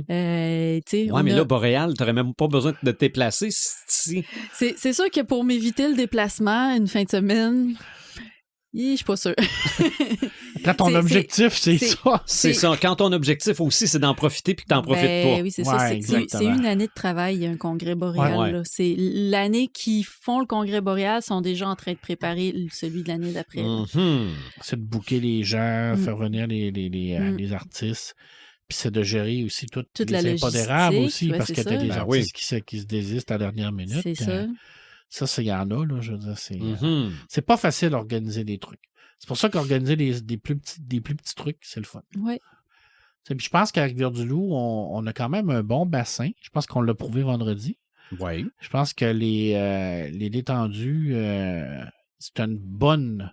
Mais là, Boréal, tu n'aurais même pas besoin de te déplacer. C'est sûr que pour m'éviter le déplacement une fin de semaine... Je suis pas sûre. Quand ton objectif, c'est ça. C'est ça. Quand ton objectif aussi, c'est d'en profiter puis que tu n'en profites pas. Oui, c'est ça. C'est une année de travail, un congrès boréal. C'est l'année qui font le congrès boréal sont déjà en train de préparer celui de l'année d'après. C'est de booker les gens, faire venir les artistes. Puis c'est de gérer aussi toutes les impondérables aussi, parce qu'il y a des artistes qui se désistent à la dernière minute. C'est ça. Ça, il y en a, là, je veux dire, c'est pas facile d'organiser des trucs. C'est pour ça qu'organiser des plus petits trucs, c'est le fun. Oui. Puis je pense qu'à Rivière-du-Loup, on a quand même un bon bassin. Je pense qu'on l'a prouvé vendredi. Oui. Je pense que les détendus, c'est une bonne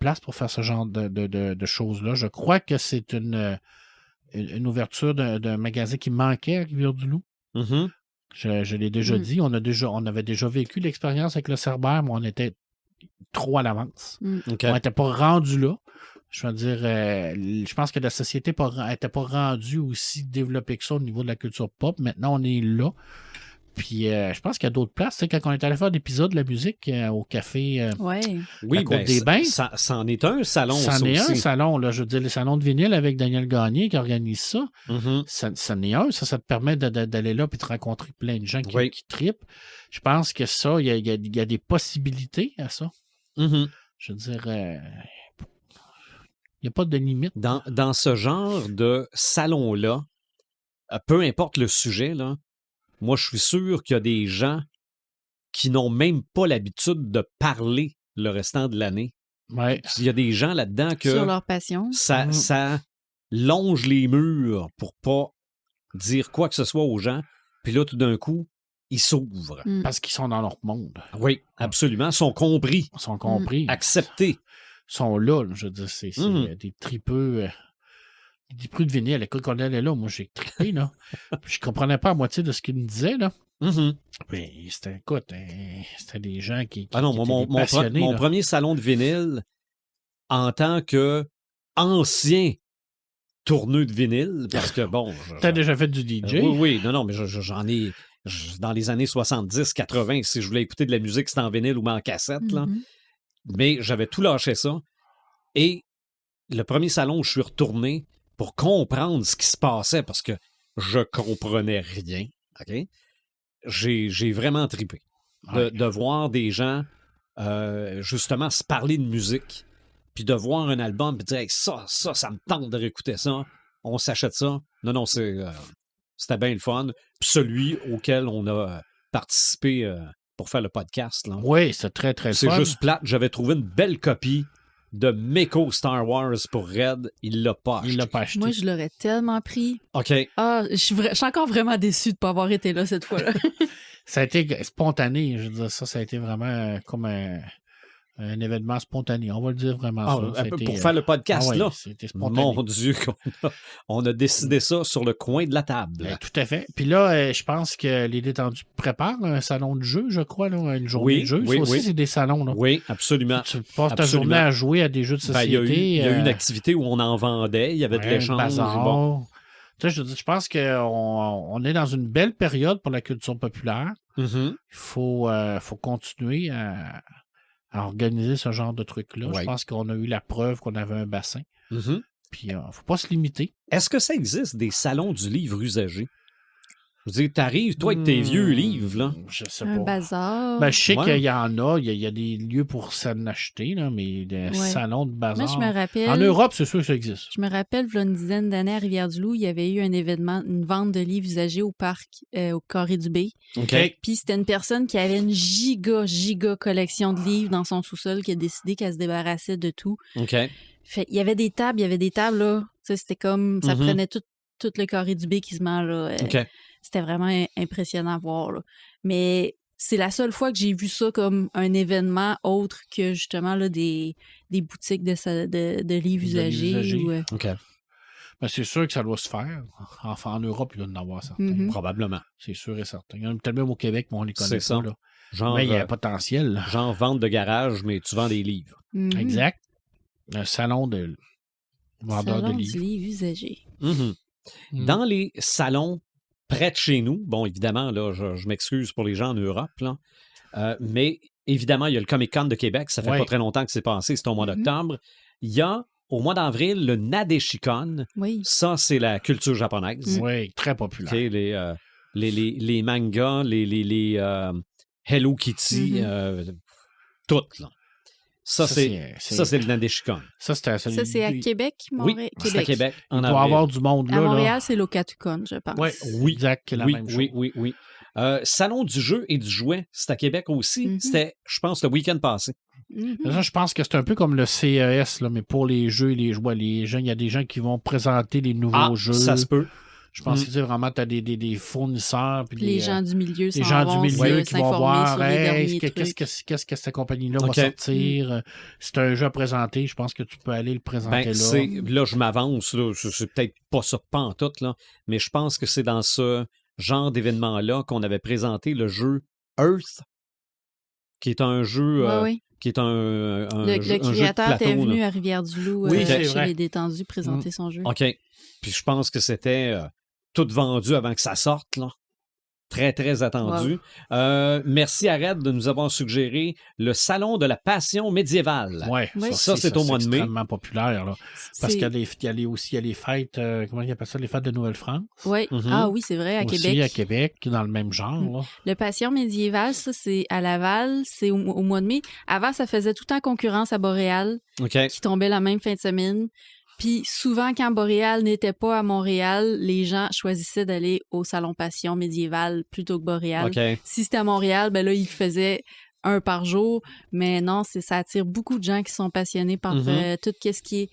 place pour faire ce genre de choses-là. Je crois que c'est une ouverture d'un magasin qui manquait à Rivière-du-Loup. Je l'ai déjà dit. On avait déjà vécu l'expérience avec le Cerbère, mais on était trop à l'avance. On n'était pas rendu là. Je veux dire, je pense que la société n'était pas rendue aussi développée que ça au niveau de la culture pop. Maintenant, on est là. Puis, je pense qu'il y a d'autres places. Tu sais, quand on est allé faire l'épisode de la musique au café à Côte-des-Bains. Ça en est un salon aussi. Ça en est un salon. Là, je veux dire, les salons de vinyle avec Daniel Gagné qui organise ça. Ça en est un. Ça te permet d'aller là et de rencontrer plein de gens qui trippent. Je pense que ça, il y a des possibilités à ça. Je veux dire... Il n'y a pas de limite. Dans ce genre de salon-là, peu importe le sujet, là, moi, je suis sûr qu'il y a des gens qui n'ont même pas l'habitude de parler le restant de l'année. Ouais. Il y a des gens là-dedans que Sur leur passion. ça longe les murs pour pas dire quoi que ce soit aux gens. Puis là, tout d'un coup, ils s'ouvrent. Parce qu'ils sont dans leur monde. Oui, absolument. Ils sont compris. Ils sont compris. Acceptés. Ils sont là. Je veux dire, c'est des tripeux. Des tripeux de vinyle. Écoute, quand elle est là, moi, j'ai trippé, là. Je comprenais pas à moitié de ce qu'il me disait, là. Mais c'était des gens qui ah non, étaient passionnés. Mon premier salon de vinyle, en tant que ancien tourneux de vinyle, parce que bon... T'as déjà fait du DJ? Oui, non, mais j'en ai... Dans les années 70, 80, si je voulais écouter de la musique, c'était en vinyle ou en cassette, là. Mais j'avais tout lâché ça. Et le premier salon où je suis retourné pour comprendre ce qui se passait, parce que je comprenais rien, OK? J'ai vraiment trippé de voir des gens justement se parler de musique, puis de voir un album et dire hey, ça me tente de réécouter ça, on s'achète ça. Non, c'était bien le fun. Puis celui auquel on a participé pour faire le podcast. Là. Oui, c'est très, très fun. C'est juste plate. J'avais trouvé une belle copie de Meko Star Wars pour Red. Il l'a pas acheté. Moi, je l'aurais tellement pris. OK. Ah, je suis encore vraiment déçu de ne pas avoir été là cette fois-là. Ça a été spontané. Je veux dire, ça a été vraiment comme un événement spontané. On va le dire vraiment ça. Pour faire le podcast, là. C'était spontané. Mon Dieu, on a décidé ça sur le coin de la table. Tout à fait. Puis là, je pense que les détendus préparent un salon de jeu, je crois, là, une journée de jeu. Ça aussi, c'est des salons. Là. Oui, absolument. Tu passes ta journée à jouer à des jeux de société. Il y a eu une activité où on en vendait. Il y avait de l'échange. Bon. Je pense qu'on est dans une belle période pour la culture populaire. Il faut continuer à organiser ce genre de trucs-là. Je pense qu'on a eu la preuve qu'on avait un bassin. Puis, il ne faut pas se limiter. Est-ce que ça existe des salons du livre usagé? Je veux dire, t'arrives, toi, avec tes vieux livres, là. Je sais pas. Un bazar. Ben, je sais qu'il y en a. Il y a des lieux pour s'en acheter, là, mais des salons de bazar. Moi, je me rappelle... En Europe, c'est sûr que ça existe. Je me rappelle, il y a une dizaine d'années, à Rivière-du-Loup, il y avait eu un événement, une vente de livres usagés au parc, au Carré du Bay. OK. Puis c'était une personne qui avait une giga collection de livres dans son sous-sol qui a décidé qu'elle se débarrassait de tout. OK. Fait, il y avait des tables, là. C'était comme... Ça prenait tout le Carré du Bay quasiment, là. OK. C'était vraiment impressionnant à voir. Là. Mais c'est la seule fois que j'ai vu ça comme un événement autre que justement là, des boutiques de livres usagés. OK. Ben, c'est sûr que ça doit se faire. Enfin, en Europe, il doit y en avoir certains. Probablement. C'est sûr et certain. Il y en a peut-être même au Québec, mais on les connaît pas. Là. Genre, mais il y a un potentiel. Là. Genre vente de garage, mais tu vends des livres. Exact. Un salon de vendeurs de livres. Salon du livre usagé. Dans les salons près de chez nous, bon, évidemment, là, je m'excuse pour les gens en Europe, là, mais évidemment, il y a le Comic-Con de Québec, ça fait pas très longtemps que c'est passé, c'est au mois d'octobre. Il y a, au mois d'avril, le Nadeshikon. Oui. Ça, c'est la culture japonaise. Oui, très populaire. Okay, les mangas, les Hello Kitty, toutes, là. Ça, c'est le Nadeshikon. Ça, c'est à Québec, Montréal? Oui, c'est à Québec. Il doit y avoir du monde là. À Montréal, c'est l'Okatucon, je pense. Oui, exact, la même chose. Oui. Salon du jeu et du jouet, c'est à Québec aussi. C'était, je pense, le week-end passé. Ça, je pense que c'est un peu comme le CES, là, mais pour les jeux et les jouets. Les gens, il y a des gens qui vont présenter les nouveaux jeux. Ça se peut. Je pense que tu vraiment, tu as des fournisseurs. Puis les gens du milieu qui vont voir qu'est-ce que cette compagnie-là va sortir. C'est un jeu à présenter. Je pense que tu peux aller le présenter là. Là, je m'avance. Là, c'est peut-être pas ça pantoute, là, mais je pense que c'est dans ce genre d'événement-là qu'on avait présenté le jeu Earth, qui est un jeu... qui est un jeu de créateur plateau, était venu à Rivière-du-Loup chez les détendus présenter son jeu. OK. Puis je pense que c'était tout vendu avant que ça sorte, là. Très, très attendu. Merci à Red de nous avoir suggéré le Salon de la Passion médiévale. Ouais, ça c'est au mois de mai. C'est extrêmement populaire. Là, parce qu'il y a les fêtes, comment ils appellent ça, les fêtes de Nouvelle-France. Oui. Ah oui, c'est vrai, à aussi, Québec. À Québec, dans le même genre. Là. Le Passion médiévale, ça, c'est à Laval, c'est au mois de mai. Avant, ça faisait tout le temps concurrence à Boréal, qui tombait la même fin de semaine. Puis souvent, quand Boréal n'était pas à Montréal, les gens choisissaient d'aller au Salon Passion médiéval plutôt que Boréal. Si c'était à Montréal, ben là, ils faisaient un par jour. Mais non, ça attire beaucoup de gens qui sont passionnés par tout ce qui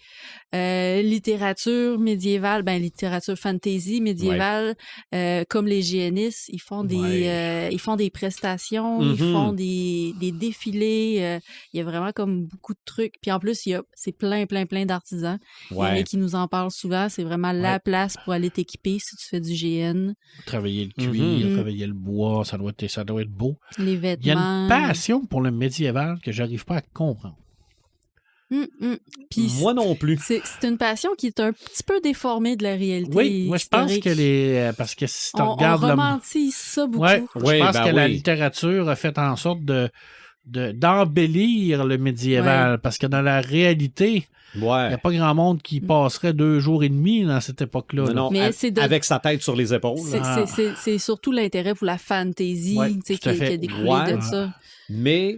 est littérature médiévale, littérature fantasy médiévale, comme les GNistes, ils font des prestations, ils font des défilés. Il y a vraiment comme beaucoup de trucs. Puis en plus, c'est plein d'artisans. Il y en a qui nous en parlent souvent. C'est vraiment la place pour aller t'équiper si tu fais du GN. Travailler le cuir, travailler le bois, ça doit être beau. Les vêtements. Il y a une passion pour le médiéval que j'arrive pas à comprendre. Puis moi non plus. C'est une passion qui est un petit peu déformée de la réalité. Oui, moi je pense que parce que si tu regardes... On romantise ça beaucoup. Je pense que la littérature a fait en sorte d'embellir le médiéval, parce que dans la réalité, il n'y a pas grand monde qui passerait 2 jours et demi dans cette époque-là. Non, mais avec sa tête sur les épaules. C'est surtout l'intérêt pour la fantasy qui a découlé de ça. Mais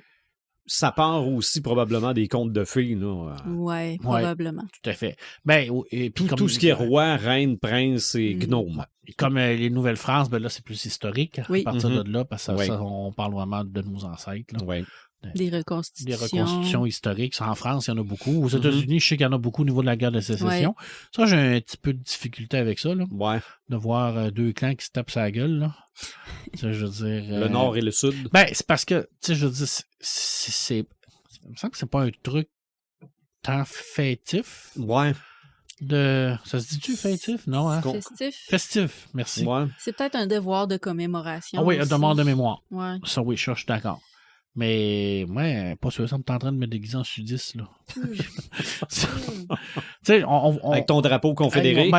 ça part aussi probablement des contes de fées. Oui, probablement. Tout à fait. Et puis tout ce qui est roi, reine, prince et gnome. Comme les Nouvelles-France, là, c'est plus historique à partir de là, parce que ça, on parle vraiment de nos ancêtres. Là. Des reconstitutions historiques. En France, il y en a beaucoup. Aux États-Unis, je sais qu'il y en a beaucoup au niveau de la guerre de sécession. Ça, j'ai un petit peu de difficulté avec ça. Là. De voir 2 clans qui se tapent sa gueule. Là. Ça, je veux dire, le nord et le sud. C'est parce que, je veux dire, il me semble que c'est pas un truc tant fêtif. Ça se dit-tu fêtif? Non, hein? Festif, merci. C'est peut-être un devoir de commémoration. Ah oui, un devoir de mémoire. Ça, oui, je suis d'accord. Mais, pas sûr, ça me tenterait de me déguiser en sudiste, là. Avec ton drapeau confédéré.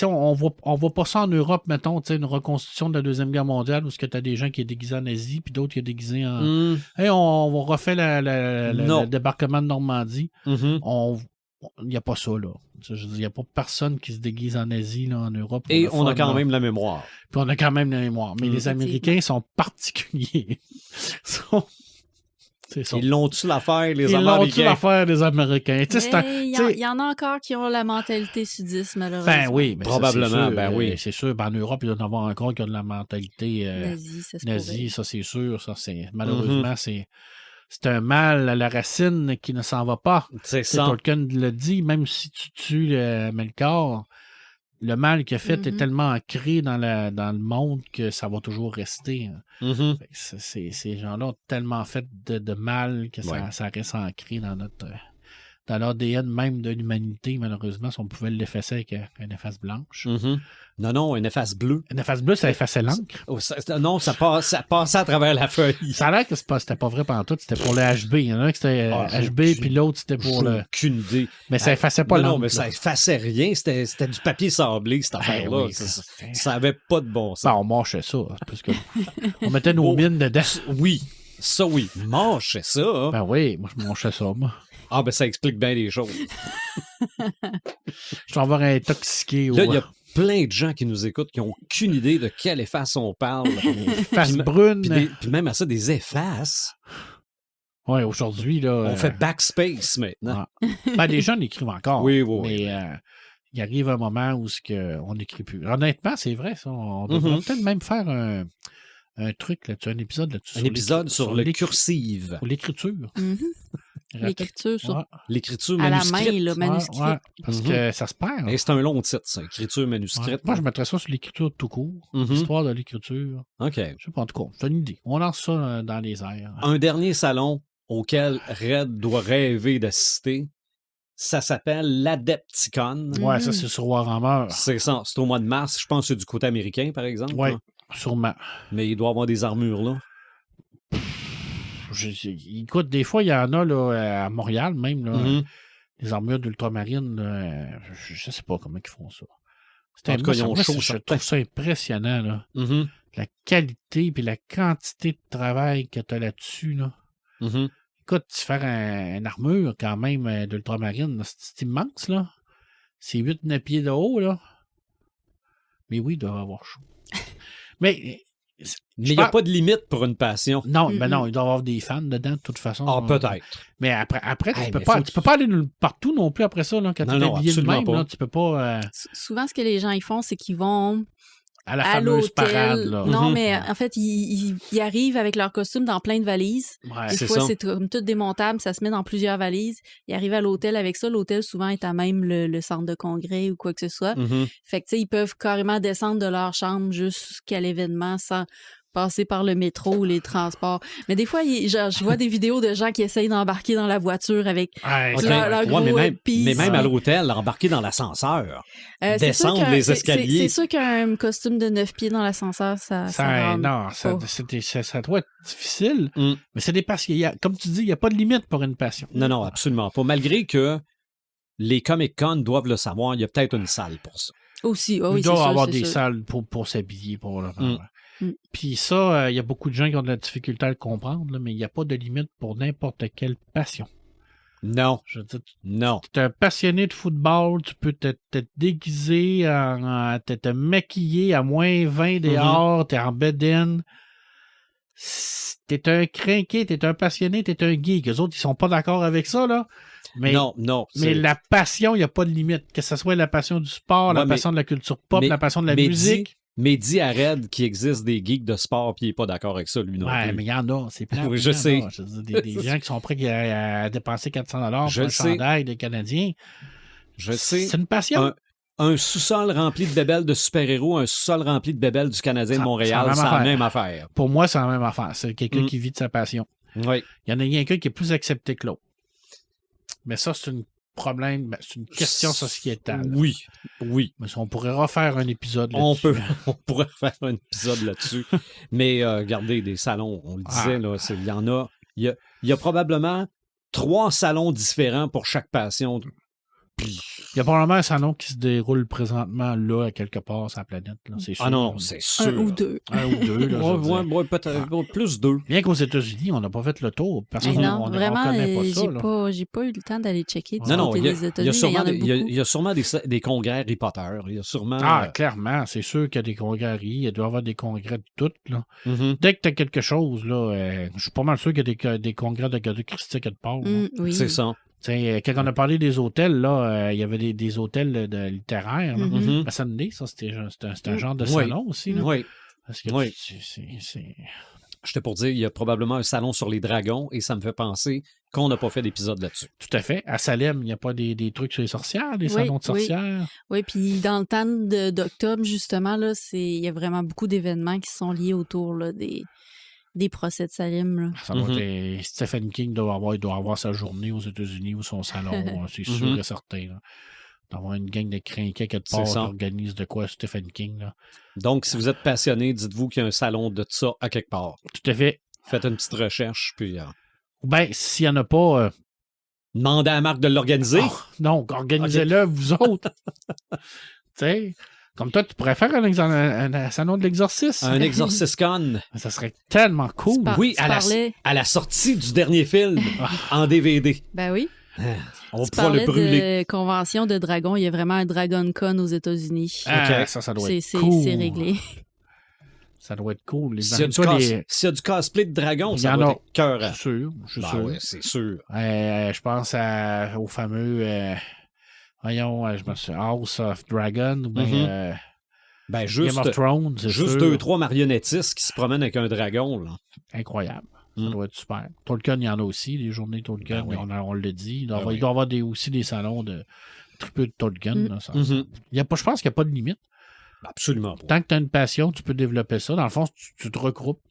On voit pas ça en Europe, mettons, une reconstitution de la Deuxième Guerre mondiale où tu as des gens qui sont déguisés en Asie, puis d'autres qui sont déguisés en... on refait le débarquement de Normandie. Il n'y a pas ça, là. Il n'y a pas personne qui se déguise en Asie, là, en Europe. Et on a quand même la mémoire. Puis on a quand même la mémoire. Mais les Américains sont particuliers. Ils l'ont-tu l'affaire, les Américains? Ils l'ont-tu l'affaire, les Américains? Il y en a encore qui ont la mentalité sudiste, malheureusement. Oui, probablement. C'est sûr. En Europe, il doit y en avoir encore qui ont de la mentalité nazie, ça c'est sûr. Malheureusement, c'est un mal à la racine qui ne s'en va pas. C'est ça. Tolkien le dit, même si tu tues Melkor, le mal qu'il a fait est tellement ancré dans le monde que ça va toujours rester. Ces gens-là ont tellement fait de mal que ça reste ancré dans l'ADN même de l'humanité, malheureusement, si on pouvait l'effacer avec une efface blanche. Non, une efface bleue. Une efface bleue, ça effaçait l'encre. Non, ça passait à travers la feuille. Ça a l'air que c'était pas vrai pantoute, c'était pour le HB. Il y en a un qui c'était HB, puis l'autre, c'était pour le... Aucune idée. Mais ça effaçait pas l'encre. Non, mais ça effaçait rien. C'était du papier sablé, cette affaire-là. Ça avait pas de bon sens. On mâchait ça. Parce que on mettait nos mines dedans. Oui. Ça, oui. Mâchait ça. Oui, moi, je mâchais ça, moi. Ça explique bien les choses. Je vais avoir intoxiqué. Là, il y a plein de gens qui nous écoutent qui n'ont aucune idée de quelle efface on parle. Efface brune. Puis même à ça, des effaces. Oui, aujourd'hui, là... On fait backspace maintenant. Les gens l'écrivent encore. Oui. Mais il arrive un moment où on n'écrit plus. Honnêtement, c'est vrai, ça. On devrait peut-être même faire un truc là-dessus, un épisode là-dessus. Un épisode sur le cursive. Sur l'écriture. L'écriture à manuscrite. la main, là, manuscrite. Parce que ça se perd. Et c'est un long titre, ça, écriture manuscrite. Moi, je mettrais ça sur l'écriture tout court. L'histoire de l'écriture. OK. Je sais pas, en tout cas, c'est une idée. On lance ça dans les airs. Un dernier salon auquel Red doit rêver d'assister, ça s'appelle l'Adepticon. Ouais, ça, c'est sur Warhammer. C'est ça. C'est au mois de mars. Je pense que c'est du côté américain, par exemple. Oui, sûrement. Mais il doit avoir des armures, là. Écoute, des fois, il y en a là, à Montréal même, là, des armures d'ultramarines. Je sais pas comment ils font ça. En tout cas, ils ont chaud, je trouve ça impressionnant. Là. la qualité puis la quantité de travail que tu as là-dessus, là. Mm-hmm. Écoute, faire une armure quand même d'ultramarine, c'est immense, là. C'est 8-9 pieds de haut, là. Mais oui, il doit avoir chaud. Mais il n'y a pas de limite pour une passion. Non, ben non, il doit y avoir des fans dedans, de toute façon. Ah, peut-être. Mais après tu peux pas aller partout non plus après ça, là, quand tu es habillé de même, là, tu peux pas... Souvent, ce que les gens ils font, c'est qu'ils vont à la fameuse parade, là. Non, mais en fait, ils arrivent avec leur costume dans plein de valises. Ouais, des fois, c'est comme tout démontable, ça se met dans plusieurs valises. Ils arrivent à l'hôtel avec ça. L'hôtel, souvent, est à même le centre de congrès ou quoi que ce soit. Fait que, tu sais, ils peuvent carrément descendre de leur chambre jusqu'à l'événement sans passer par le métro ou les transports. Mais des fois, je vois des vidéos de gens qui essayent d'embarquer dans la voiture avec leur gros... mais même à l'hôtel, embarquer dans l'ascenseur, descendre les escaliers. C'est sûr qu'un costume de 9 pieds dans l'ascenseur, ça doit être difficile, mais c'est des passions. Comme tu dis, il n'y a pas de limite pour une passion. Non, absolument pas. Malgré que les Comic-Con doivent le savoir, il y a peut-être une salle pour ça. Aussi, il doit y avoir des salles pour s'habiller, pour le faire. Puis ça, il y a beaucoup de gens qui ont de la difficulté à le comprendre, là, mais il n'y a pas de limite pour n'importe quelle passion. Non. Je veux dire, non. Tu es un passionné de football, tu peux te déguiser, te maquiller à moins 20 dehors, t'es en bedaine. T'es un crinqué, t'es un passionné, t'es un geek. Eux autres, ils sont pas d'accord avec ça, là. Mais, non. Mais la passion, il n'y a pas de limite. Que ce soit la passion du sport, la passion de la culture pop, la passion de la musique. Mais dis à Red qu'il existe des geeks de sport puis il n'est pas d'accord avec ça, lui non plus. Ouais, mais il y en a, c'est plein. Oui, je sais. Des gens qui sont prêts à dépenser 400$ pour un chandail des Canadiens. Je sais. C'est une passion. Un sous-sol rempli de bébelles de super-héros, un sous-sol rempli de bébelles du Canadien de Montréal, c'est la même affaire. Pour moi, c'est la même affaire. C'est quelqu'un qui vit de sa passion. Oui. Il y en a quelqu'un qui est plus accepté que l'autre. Mais ça, c'est un problème, c'est une question sociétale. Oui. Mais on pourrait refaire un épisode là-dessus. On pourrait refaire un épisode là-dessus. Mais regardez, des salons, on le disait, là, il y en a. Il y a probablement 3 salons différents pour chaque passion. Il y a probablement un salon qui se déroule présentement là, à quelque part sur la planète. Là, c'est sûr. Ah non, c'est sûr. Un ou deux. Là, peut-être plus 2. Bien qu'aux États-Unis, on n'a pas fait le tour. Parce qu'on non, vraiment, connaît pas ça. J'ai pas eu le temps d'aller checker du côté des États-Unis. Il y a sûrement des congrès Harry Potter. Il y a sûrement, clairement, c'est sûr qu'il y a des congrès Harry. Il doit y avoir des congrès de tout. Là. Dès que tu as quelque chose, là, je suis pas mal sûr qu'il y a des congrès de Christy quelque part. Oui. C'est ça. T'sais, quand on a parlé des hôtels, là, il y avait des hôtels littéraires. À Sunday, ça, c'était un genre de salon aussi. Là. Oui. Parce que J'étais pour dire, il y a probablement un salon sur les dragons et ça me fait penser qu'on n'a pas fait d'épisode là-dessus. Tout à fait. À Salem, il n'y a pas des trucs sur les sorcières, des salons de sorcières? Oui, puis dans le temps d'octobre, justement, là, il y a vraiment beaucoup d'événements qui sont liés autour là, des procès de Salem. Là. Ça doit être, Stephen King doit avoir sa journée aux États-Unis ou son salon, c'est sûr et certain. Là. D'avoir une gang de crinquets quelque part qui organise de quoi Stephen King. Là. Donc, si vous êtes passionné, dites-vous qu'il y a un salon de ça à quelque part. Tout à fait. Faites une petite recherche, puis... Ou bien, s'il n'y en a pas... Demandez à Marc de l'organiser. Non, organisez-le, vous autres. Tu sais... Comme toi, tu pourrais faire un salon de l'exorcisme. Un exorciscon. Ça serait tellement cool. Oui, à la sortie du dernier film en DVD. Ben oui. On pourra le brûler. De convention de dragon, il y a vraiment un Dragon Con aux États-Unis. Ça doit être cool. C'est réglé. Ça doit être cool. S'il y a du cosplay de dragon, ça doit être cœur. Je suis sûr. Oui, c'est sûr. Je pense au fameux... Voyons, je me suis House of Dragon ou bien juste, Game of Thrones. Juste 2-3 marionnettistes qui se promènent avec un dragon. Là. Incroyable. Ça doit être super. Tolkien, il y en a aussi, les journées Tolkien, on le dit. Il doit y avoir aussi des salons de triple de Tolkien. Là, je pense qu'il n'y a pas de limite. Absolument pas. Tant que tu as une passion, tu peux développer ça. Dans le fond, tu te regroupes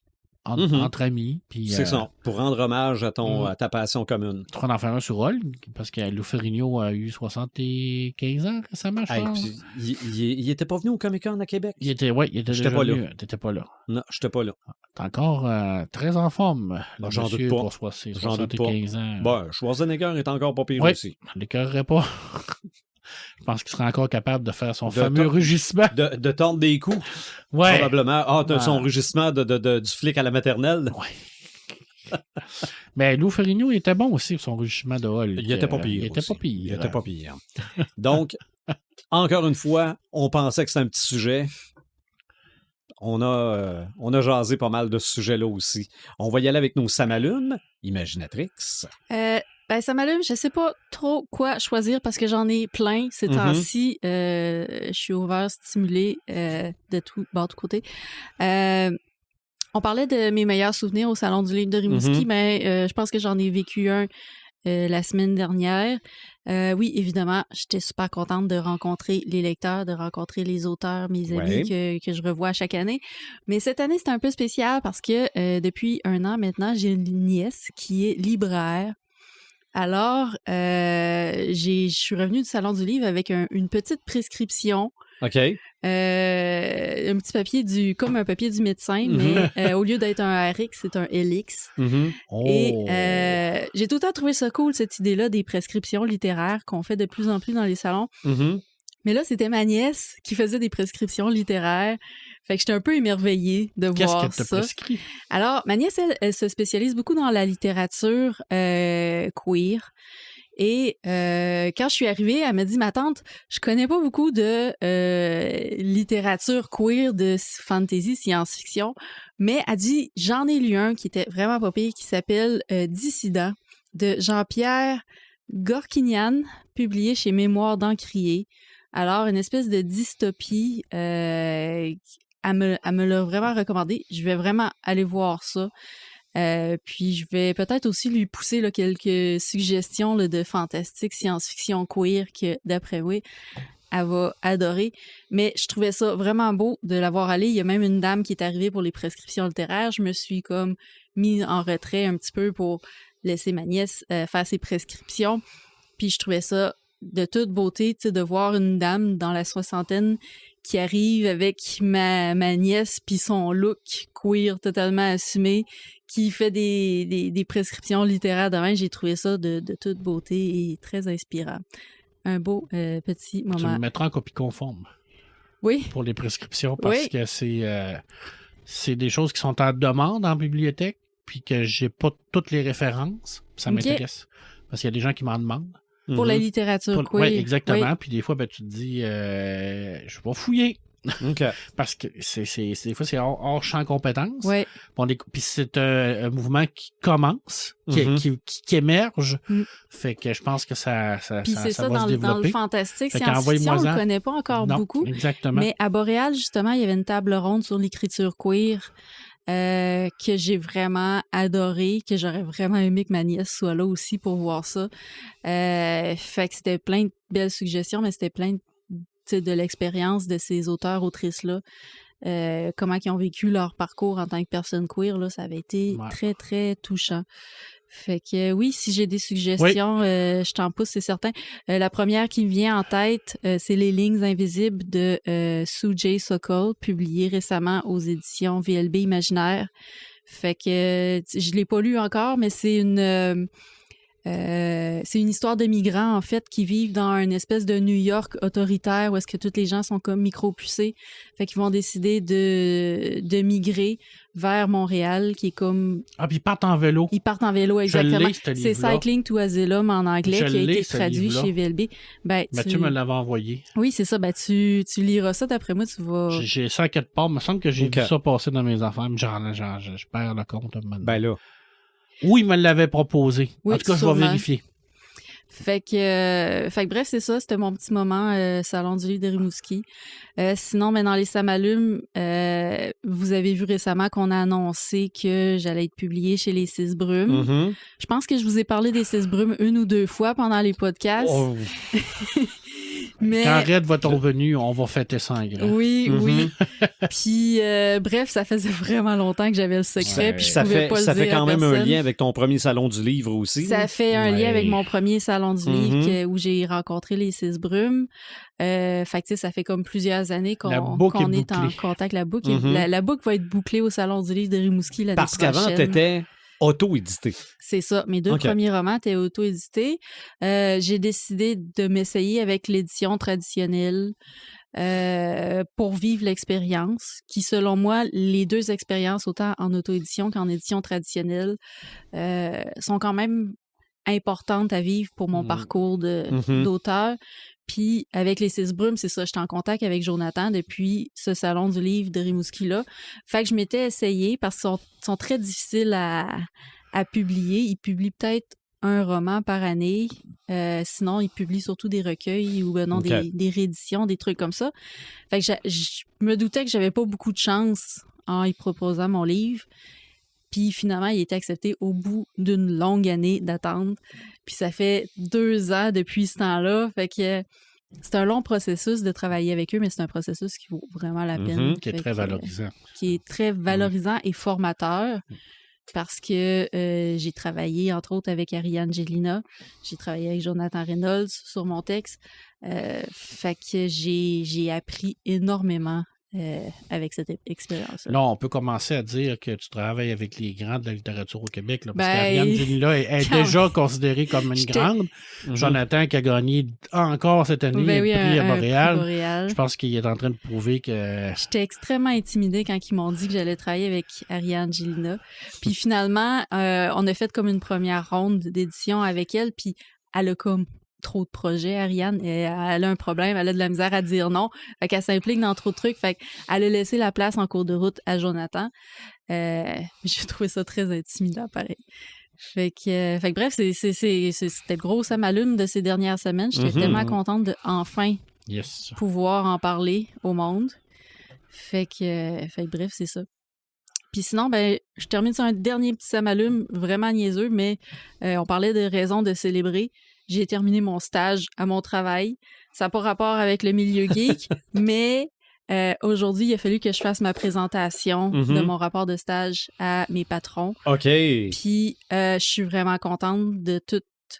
entre amis. C'est ça, pour rendre hommage à ta passion commune. Tu vas en faire un sur Roll, parce que Lou Ferrigno a eu 75 ans récemment, je pense. Il était pas venu au Comic-Con à Québec? Il était déjà venu. T'étais pas là. Non, j'étais pas là. T'es encore très en forme, j'en doute pas. Pour 75 ans. Schwarzenegger est encore pas pire aussi. Je l'écœurerais pas. Je pense qu'il serait encore capable de faire son fameux rugissement. De tendre des coups. Ouais. Probablement. Son rugissement du flic à la maternelle. Ouais. Mais Lou Ferrigno, il était bon aussi, son rugissement de Hulk. Il était pas pire. Donc, encore une fois, on pensait que c'était un petit sujet. On a jasé pas mal de ce sujet-là aussi. On va y aller avec nos Samalumes, Imaginatrix. Ça m'allume, je sais pas trop quoi choisir parce que j'en ai plein ces temps-ci. Je suis overstimulée de tout côté. On parlait de mes meilleurs souvenirs au Salon du livre de Rimouski, mais je pense que j'en ai vécu un la semaine dernière. Oui, évidemment, j'étais super contente de rencontrer les lecteurs, de rencontrer les auteurs, mes amis que je revois chaque année. Mais cette année, c'était un peu spécial parce que depuis 1 an maintenant, j'ai une nièce qui est libraire. Alors, je suis revenue du Salon du livre avec une petite prescription. OK. Un petit papier comme un papier du médecin, mais au lieu d'être un RX, c'est un LX. Et j'ai tout le temps trouvé ça cool, cette idée-là des prescriptions littéraires qu'on fait de plus en plus dans les salons. Mais là, c'était ma nièce qui faisait des prescriptions littéraires. Fait que j'étais un peu émerveillée de voir ça. Qu'est-ce qu'elle t'a prescrit? Alors, ma nièce, elle se spécialise beaucoup dans la littérature queer. Et quand je suis arrivée, elle m'a dit, ma tante, je connais pas beaucoup de littérature queer, de fantasy, science-fiction, mais elle dit, j'en ai lu un qui était vraiment pas pire, qui s'appelle Dissident, de Jean-Pierre Gorkinian, publié chez Mémoires d'Encrier. Alors, une espèce de dystopie, elle me l'a vraiment recommandé. Je vais vraiment aller voir ça. Puis je vais peut-être aussi lui pousser là, quelques suggestions là, de fantastique, science-fiction queer que, d'après moi, elle va adorer. Mais je trouvais ça vraiment beau de l'avoir allé. Il y a même une dame qui est arrivée pour les prescriptions littéraires. Je me suis comme mis en retrait un petit peu pour laisser ma nièce faire ses prescriptions. Puis je trouvais ça de toute beauté, tu sais, de voir une dame dans la soixantaine qui arrive avec ma nièce puis son look queer totalement assumé, qui fait des prescriptions littéraires de même. J'ai trouvé ça de toute beauté et très inspirant. Un beau petit moment. Tu me mettras en copie conforme. Oui. Pour les prescriptions, parce que c'est des choses qui sont en demande en bibliothèque, puis que j'ai pas toutes les références. Ça m'intéresse. Parce qu'il y a des gens qui m'en demandent. Pour la littérature queer. Oui, exactement. Oui. Puis des fois, tu te dis, je vais fouiller. Parce que des fois, c'est hors champ compétences. Oui. Puis c'est un mouvement qui commence, qui émerge. Fait que je pense que ça va se développer. Dans le fantastique, science-fiction, on ne le connaît pas encore beaucoup. Exactement. Mais à Boréal, justement, il y avait une table ronde sur l'écriture queer. Que j'ai vraiment adoré, que j'aurais vraiment aimé que ma nièce soit là aussi pour voir ça. Fait que c'était plein de belles suggestions, mais c'était plein de l'expérience de ces auteurs-autrices-là. Comment ils ont vécu leur parcours en tant que personne queer, là, ça avait été très, très touchant. Fait que oui, si j'ai des suggestions, je t'en pousse, c'est certain. La première qui me vient en tête, c'est Les lignes invisibles de Sue J. Sokol, publié récemment aux éditions VLB Imaginaire. Fait que je l'ai pas lu encore, mais c'est une histoire de migrants, en fait, qui vivent dans une espèce de New York autoritaire où est-ce que tous les gens sont comme micro-pucés. Fait qu'ils vont décider de migrer vers Montréal, qui est comme... Ah, puis ils partent en vélo. Ils partent en vélo, exactement. Je l'ai, ce c'est livre-là. Cycling to Asylum en anglais, qui a été traduit chez VLB. Tu me l'avais envoyé. Oui, c'est ça. Tu liras ça, d'après moi, tu vas... J'ai ça à quelque part. Il me semble que j'ai vu ça passer dans mes affaires. Je perds le compte. Ben là. Ou il me l'avait proposé. Oui, en tout cas, sûrement. Je vais vérifier. Fait que bref, c'est ça. C'était mon petit moment Salon du livre de Rimouski. Sinon, mais dans les Samalumes, vous avez vu récemment qu'on a annoncé que j'allais être publiée chez les Six Brumes. Je pense que je vous ai parlé des Six Brumes 1 ou 2 fois pendant les podcasts. Oh. Mais... Quand Red va ton venu, on va fêter ça en grand. Oui. Puis, bref, ça faisait vraiment longtemps que j'avais le secret. Puis ça fait quand même un lien avec ton premier salon du livre aussi. Ça fait un lien avec mon premier salon du livre où j'ai rencontré les Six Brumes. Fait que, ça fait comme plusieurs années qu'on est en contact. La boucle va être bouclée au salon du livre de Rimouski l'année prochaine. Parce qu'avant, t'étais auto-édité. C'est ça. Mes 2 premiers romans étaient auto-édités. J'ai décidé de m'essayer avec l'édition traditionnelle pour vivre l'expérience, qui, selon moi, les 2 expériences, autant en auto-édition qu'en édition traditionnelle, sont quand même importantes à vivre pour mon parcours d'auteur. Puis, avec les 6 brumes, c'est ça, j'étais en contact avec Jonathan depuis ce salon du livre de Rimouski-là. Fait que je m'étais essayée parce qu'ils sont très difficiles à publier. Ils publient peut-être un roman par année. Sinon, ils publient surtout des recueils ou des rééditions, des trucs comme ça. Fait que je me doutais que j'avais pas beaucoup de chance en y proposant mon livre. Puis finalement, il a été accepté au bout d'une longue année d'attente. Puis ça fait 2 ans depuis ce temps-là. Fait que c'est un long processus de travailler avec eux, mais c'est un processus qui vaut vraiment la peine. Qui est très valorisant. Qui est très valorisant et formateur. Parce que j'ai travaillé, entre autres, avec Ariane Gélina. J'ai travaillé avec Jonathan Reynolds sur mon texte. Fait que j'ai appris énormément avec cette expérience-là. Là, on peut commencer à dire que tu travailles avec les grands de la littérature au Québec, là, parce qu'Ariane Gélina est déjà considérée comme une grande. Jonathan qui a gagné encore cette année le prix à Montréal. Je pense qu'il est en train de prouver que... J'étais extrêmement intimidée quand ils m'ont dit que j'allais travailler avec Ariane Gélina. Puis finalement, on a fait comme une première ronde d'édition avec elle, puis elle a comme trop de projets, Ariane. Elle a un problème, elle a de la misère à dire non. Fait qu'elle s'implique dans trop de trucs. Fait qu'elle a laissé la place en cours de route à Jonathan. J'ai trouvé ça très intimidant, pareil. Fait que bref, c'était gros, ça m'allume de ces dernières semaines. J'étais tellement contente de enfin pouvoir en parler au monde. Fait que bref, c'est ça. Puis sinon, je termine sur un dernier petit ça m'allume, vraiment niaiseux, mais on parlait de raisons de célébrer. J'ai terminé mon stage à mon travail. Ça n'a pas rapport avec le milieu geek, mais aujourd'hui, il a fallu que je fasse ma présentation de mon rapport de stage à mes patrons. OK. Puis, je suis vraiment contente de tout, tu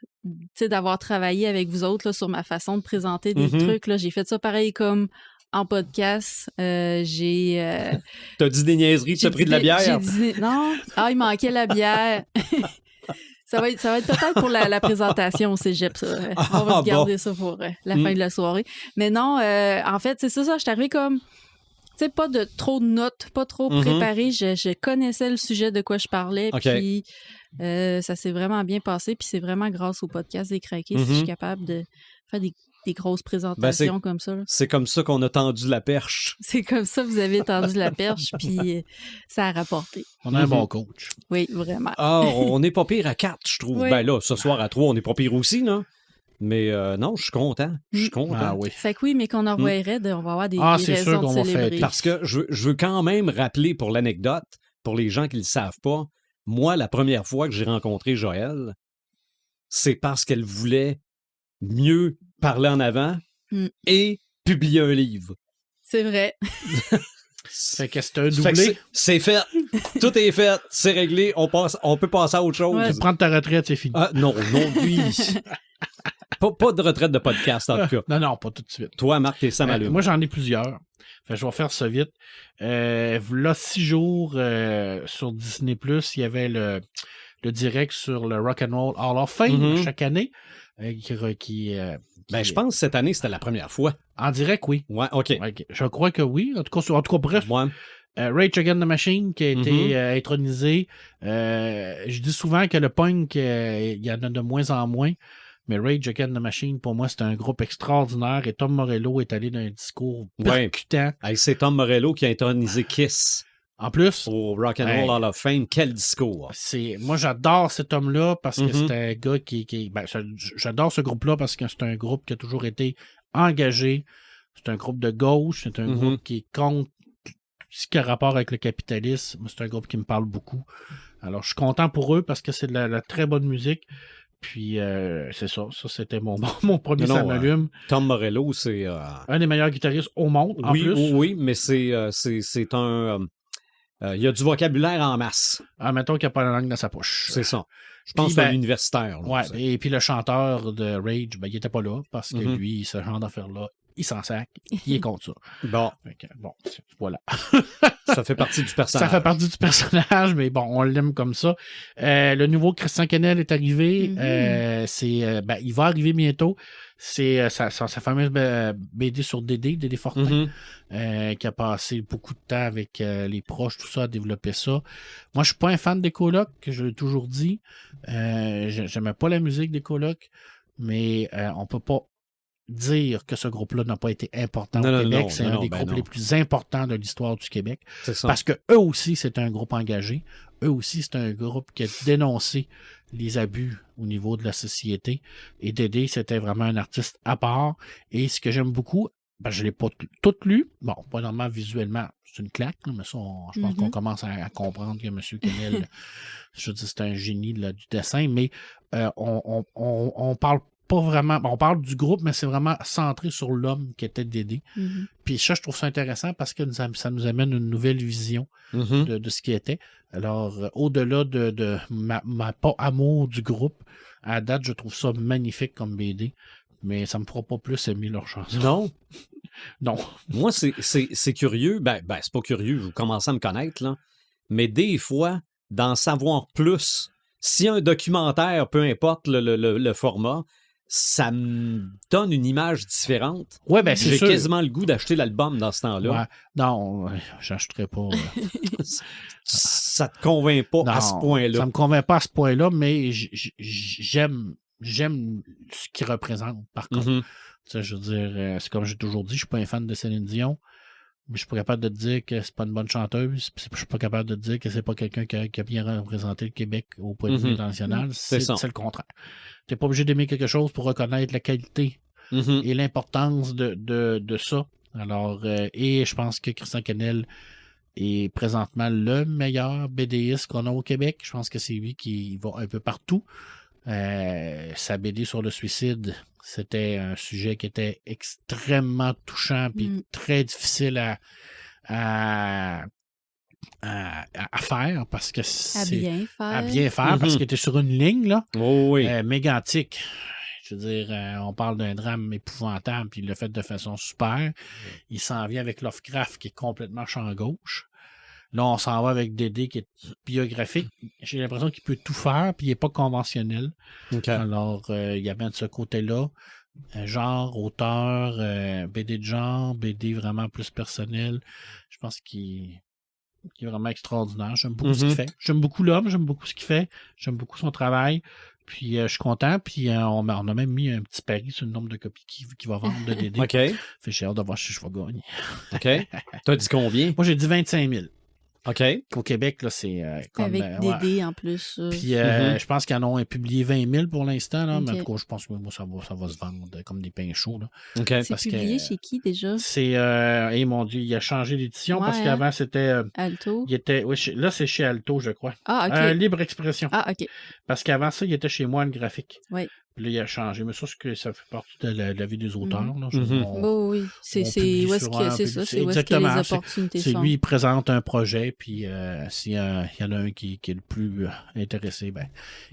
sais, d'avoir travaillé avec vous autres là, sur ma façon de présenter des trucs. Là. J'ai fait ça pareil comme en podcast. T'as dit des niaiseries, t'as pris de la bière? Non, il manquait la bière. Ça va être peut-être pour la présentation au cégep, ça. On va se garder ça pour la fin de la soirée. Mais non, en fait, c'est ça, je suis arrivée comme, tu sais, pas de trop de notes, pas trop préparée. Je connaissais le sujet de quoi je parlais, puis ça s'est vraiment bien passé, puis c'est vraiment grâce au podcast des Craqués si je suis capable de faire des grosses présentations comme ça. Là. C'est comme ça qu'on a tendu la perche. C'est comme ça que vous avez tendu la perche, puis ça a rapporté. On a un bon coach. Oui, vraiment. On n'est pas pire à 4, je trouve. Oui. Ben là, ce soir à 3, on n'est pas pire aussi, non? Mais non, je suis content. Je suis content. Ah oui. Fait que oui, mais qu'on en revoit Red, on va avoir des raisons de célébrer. Parce que je veux quand même rappeler pour l'anecdote, pour les gens qui ne le savent pas, moi, la première fois que j'ai rencontré Joëlle, c'est parce qu'elle voulait mieux parler en avant et publier un livre. C'est vrai. Fait que c'est un doublé. C'est fait. Tout est fait. C'est réglé. On peut passer à autre chose. Ouais. Prendre ta retraite, c'est fini. Non, oui. pas de retraite de podcast, en tout cas. Non, pas tout de suite. Toi, Marc, t'es Sam Allume. Moi, j'en ai plusieurs. Fait que je vais faire ça vite. Là, 6 jours sur Disney+, il y avait le direct sur le Rock'n'Roll Hall of Fame chaque année. Je pense que cette année, c'était la première fois. En direct, oui. Ouais, OK. Je crois que oui. En tout cas bref. Ouais. Rage Against the Machine qui a été intronisé. Je dis souvent que le punk, il y en a de moins en moins. Mais Rage Against the Machine, pour moi, c'est un groupe extraordinaire. Et Tom Morello est allé d'un discours percutant. Hey, c'est Tom Morello qui a intronisé Kiss. En plus, au Rock'n'Roll Hall of Fame, quel discours! Moi, j'adore cet homme-là parce que c'est un gars j'adore ce groupe-là parce que c'est un groupe qui a toujours été engagé. C'est un groupe de gauche. C'est un groupe qui est contre ce qui a rapport avec le capitalisme. C'est un groupe qui me parle beaucoup. Alors, je suis content pour eux parce que c'est de la très bonne musique. Puis, c'est ça. Ça, c'était mon premier ça m'allume. Tom Morello, c'est... un des meilleurs guitaristes au monde, en plus. Oui, mais c'est un... il y a du vocabulaire en masse. Mettons qu'il n'y a pas la langue dans sa poche. C'est ça. Je pense que c'est un universitaire. Là, et puis le chanteur de Rage, il n'était pas là parce que lui, ce genre d'affaire-là, il s'en sac, il est contre ça. Bon. Bon, voilà. Ça fait partie du personnage. Ça fait partie du personnage, mais bon, on l'aime comme ça. Le nouveau Christian Kennel est arrivé. Il va arriver bientôt. C'est sa fameuse BD sur Dédé Fortin, qui a passé beaucoup de temps avec les proches, tout ça, à développer ça. Moi, je suis pas un fan des colocs, je l'ai toujours dit. J'aimais pas la musique des colocs, mais on peut pas dire que ce groupe-là n'a pas été important au Québec. C'est un des groupes les plus importants de l'histoire du Québec. C'est ça. Parce que eux aussi, c'est un groupe engagé. Eux aussi, c'est un groupe qui a dénoncé les abus au niveau de la société. Et Dédé, c'était vraiment un artiste à part. Et ce que j'aime beaucoup, je ne l'ai pas tout lu. Bon, pas normalement visuellement, c'est une claque, mais ça, je pense qu'on commence à comprendre que M. Kennel, je veux dire, c'est un génie du dessin, mais on parle pas vraiment. On parle du groupe, mais c'est vraiment centré sur l'homme qui était Dédé. Puis ça, je trouve ça intéressant parce que ça nous amène une nouvelle vision de ce qui était. Alors, au-delà de ma pas amour du groupe, à date, je trouve ça magnifique comme BD, mais ça me fera pas plus aimer leur chanson. Non. Non. Moi, c'est curieux. C'est pas curieux, vous commencez à me connaître, là. Mais des fois, d'en savoir plus, si un documentaire, peu importe le format, ça me donne une image différente. Ouais, c'est J'ai sûr. quasiment le goût d'acheter l'album dans ce temps-là. Ouais. Non, j'achèterais pas. Ça te convainc pas à ce point-là. Ça me convainc pas à ce point-là, mais j'aime ce qu'il représente, par contre. Je veux dire, c'est comme j'ai toujours dit, je suis pas un fan de Céline Dion, mais je suis pas capable de te dire que c'est pas une bonne chanteuse, je suis pas capable de te dire que c'est pas quelqu'un qui a bien représenté le Québec au point de vue international. C'est le contraire. T'es pas obligé d'aimer quelque chose pour reconnaître la qualité et l'importance de ça. Alors, et je pense que Christian Kennel est présentement le meilleur BDiste qu'on a au Québec. Je pense que c'est lui qui va un peu partout. Sa BD sur le suicide, c'était un sujet qui était extrêmement touchant puis très difficile à faire parce que c'est à bien faire parce qu'il était sur une ligne là, mégantique. Je veux dire, on parle d'un drame épouvantable puis il l'a fait de façon super. Il s'en vient avec Lovecraft qui est complètement champ gauche. Là, on s'en va avec Dédé qui est biographique. J'ai l'impression qu'il peut tout faire, puis il n'est pas conventionnel. Alors, il y a bien de ce côté-là. Genre, auteur, BD de genre, BD vraiment plus personnel. Je pense qu'il est vraiment extraordinaire. J'aime beaucoup ce qu'il fait. J'aime beaucoup l'homme, j'aime beaucoup ce qu'il fait. J'aime beaucoup son travail. Puis je suis content. Puis on a même mis un petit pari sur le nombre de copies qu'il va vendre de Dédé. Fait j'ai hâte de voir si je vais gagner. T'as dit combien? Moi, j'ai dit 25 000. OK. Au Québec, là, c'est comme... Avec Dédé en plus. Puis je pense qu'ils en ont publié 20 000 pour l'instant, là, mais en tout cas, je pense que moi, ça va se vendre comme des pains chauds. Là. C'est publié chez qui déjà? C'est... mon Dieu, il a changé d'édition parce qu'avant, c'était... Alto? Là, c'est chez Alto, je crois. Ah, OK. Libre Expression. Ah, OK. Parce qu'avant ça, il était chez Moine Graphique. Oui. Puis là, il a changé. Mais ça fait partie de la vie des auteurs. Là. Oui. C'est où est-ce que les opportunités sont. C'est lui, il présente un projet, puis s'il y en a un qui est le plus intéressé,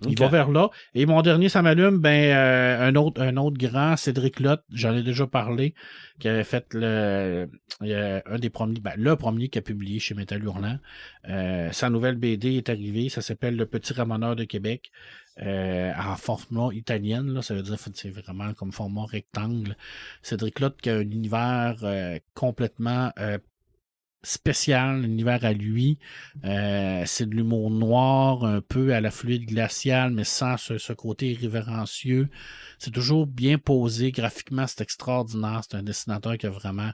il va vers là. Et mon dernier, ça m'allume, un autre grand, Cédric Lotte, j'en ai déjà parlé, qui avait fait un des premiers, le premier qui a publié chez Métal Hurlant. Sa nouvelle BD est arrivée, ça s'appelle Le Petit Ramoneur de Québec. En format italienne, là, ça veut dire que c'est vraiment comme format rectangle. Cédric Lotte qui a un univers complètement spécial, un univers à lui. C'est de l'humour noir, un peu à la fluide glaciale, mais sans ce côté irrévérencieux. C'est toujours bien posé. Graphiquement, c'est extraordinaire. C'est un dessinateur qui a vraiment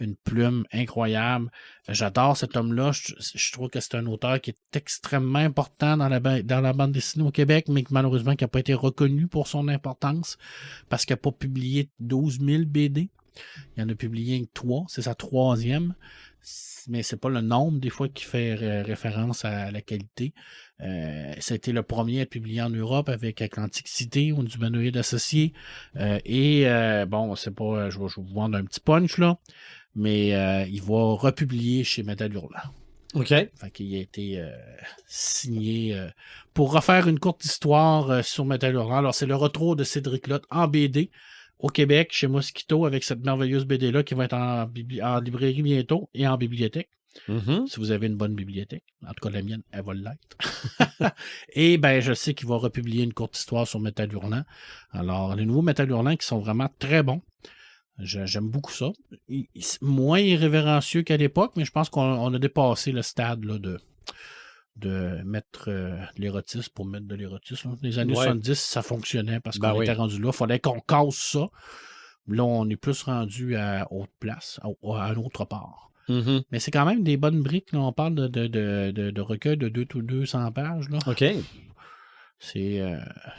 une plume incroyable. J'adore cet homme-là. Je trouve que c'est un auteur qui est extrêmement important dans la bande dessinée au Québec, mais qui malheureusement n'a pas été reconnu pour son importance parce qu'il n'a pas publié 12 000 BD. Il en a publié 3. C'est sa 3e. Mais c'est pas le nombre des fois qui fait référence à la qualité. C'était le premier à publier en Europe avec Atlantic City ou du Humanoïde associé. C'est pas. Je vais vous vendre un petit punch là, mais il va republier chez Métal Hurlant. OK. Fait qu'il a été signé pour refaire une courte histoire sur Métal Hurlant. Alors, c'est le retour de Cédric Lotte en BD. au Québec, chez Mosquito, avec cette merveilleuse BD-là qui va être en librairie bientôt et en bibliothèque. Si vous avez une bonne bibliothèque. En tout cas, la mienne, elle va l'être. Et ben, je sais qu'il va republier une courte histoire sur Métal Hurlant. Alors, les nouveaux Métal Hurlant qui sont vraiment très bons. J'aime beaucoup ça. Moins irrévérencieux qu'à l'époque, mais je pense qu'on a dépassé le stade là, de mettre de l'érotisme pour mettre de l'érotisme. Les années 70, ça fonctionnait parce qu'on était rendu là. Il fallait qu'on casse ça. Là, on est plus rendu à autre place, à autre part. Mais c'est quand même des bonnes briques. Là. On parle de recueil de 200 pages. Là. OK. C'est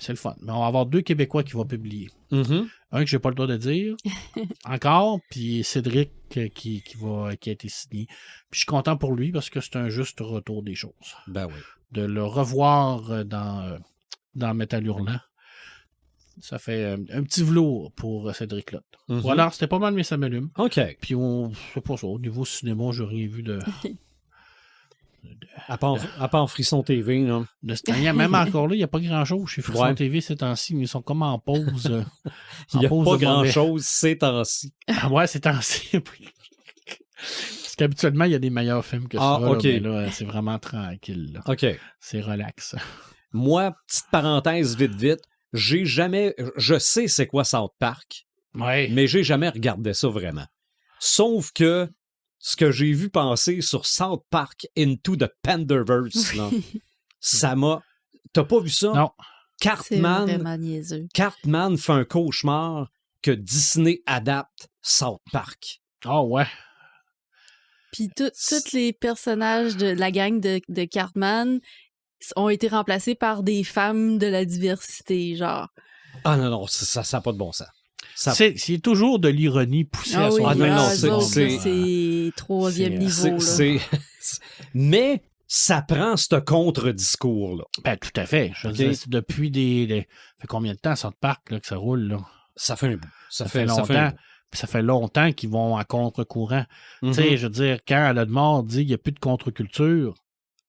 le fun. Mais on va avoir 2 Québécois qui vont publier. Un que j'ai pas le droit de dire encore, puis Cédric qui a été signé. Puis je suis content pour lui parce que c'est un juste retour des choses. Ben oui. De le revoir dans Métal Hurlant. Ça fait un petit velours pour Cédric Lotte. Voilà, c'était pas mal, mais ça m'allume. OK. Puis je sais pas ça, au niveau cinéma, j'ai rien vu de... À part Frisson TV, là. Même encore là, il n'y a pas grand-chose chez Frisson TV ces temps-ci, mais ils sont comme en pause. Il n'y a pas grand-chose ces temps-ci. Ah ouais, ces temps-ci. Parce qu'habituellement, il y a des meilleurs films que ça. OK. Là, mais là, c'est vraiment tranquille. Là. OK. C'est relax. Moi, petite parenthèse vite, je sais c'est quoi South Park, mais j'ai jamais regardé ça vraiment. Sauf que ce que j'ai vu passer sur South Park Into the Panderverse, là, ça m'a... T'as pas vu ça? Non. C'est vraiment niaiseux. Cartman fait un cauchemar que Disney adapte South Park. Ah ouais. Puis tous les personnages de la gang de Cartman ont été remplacés par des femmes de la diversité, genre. Ah non, ça n'a pas de bon sens. C'est toujours de l'ironie poussée à son c'est troisième niveau. Mais ça prend ce contre-discours-là. Ben, tout à fait. Je veux dire, depuis ça fait combien de temps, South Park, là, que ça roule? Là? Ça fait un bout. Ça fait longtemps. Ça fait longtemps qu'ils vont à contre-courant. Tu sais, je veux dire, quand Alain Mort dit qu'il n'y a plus de contre-culture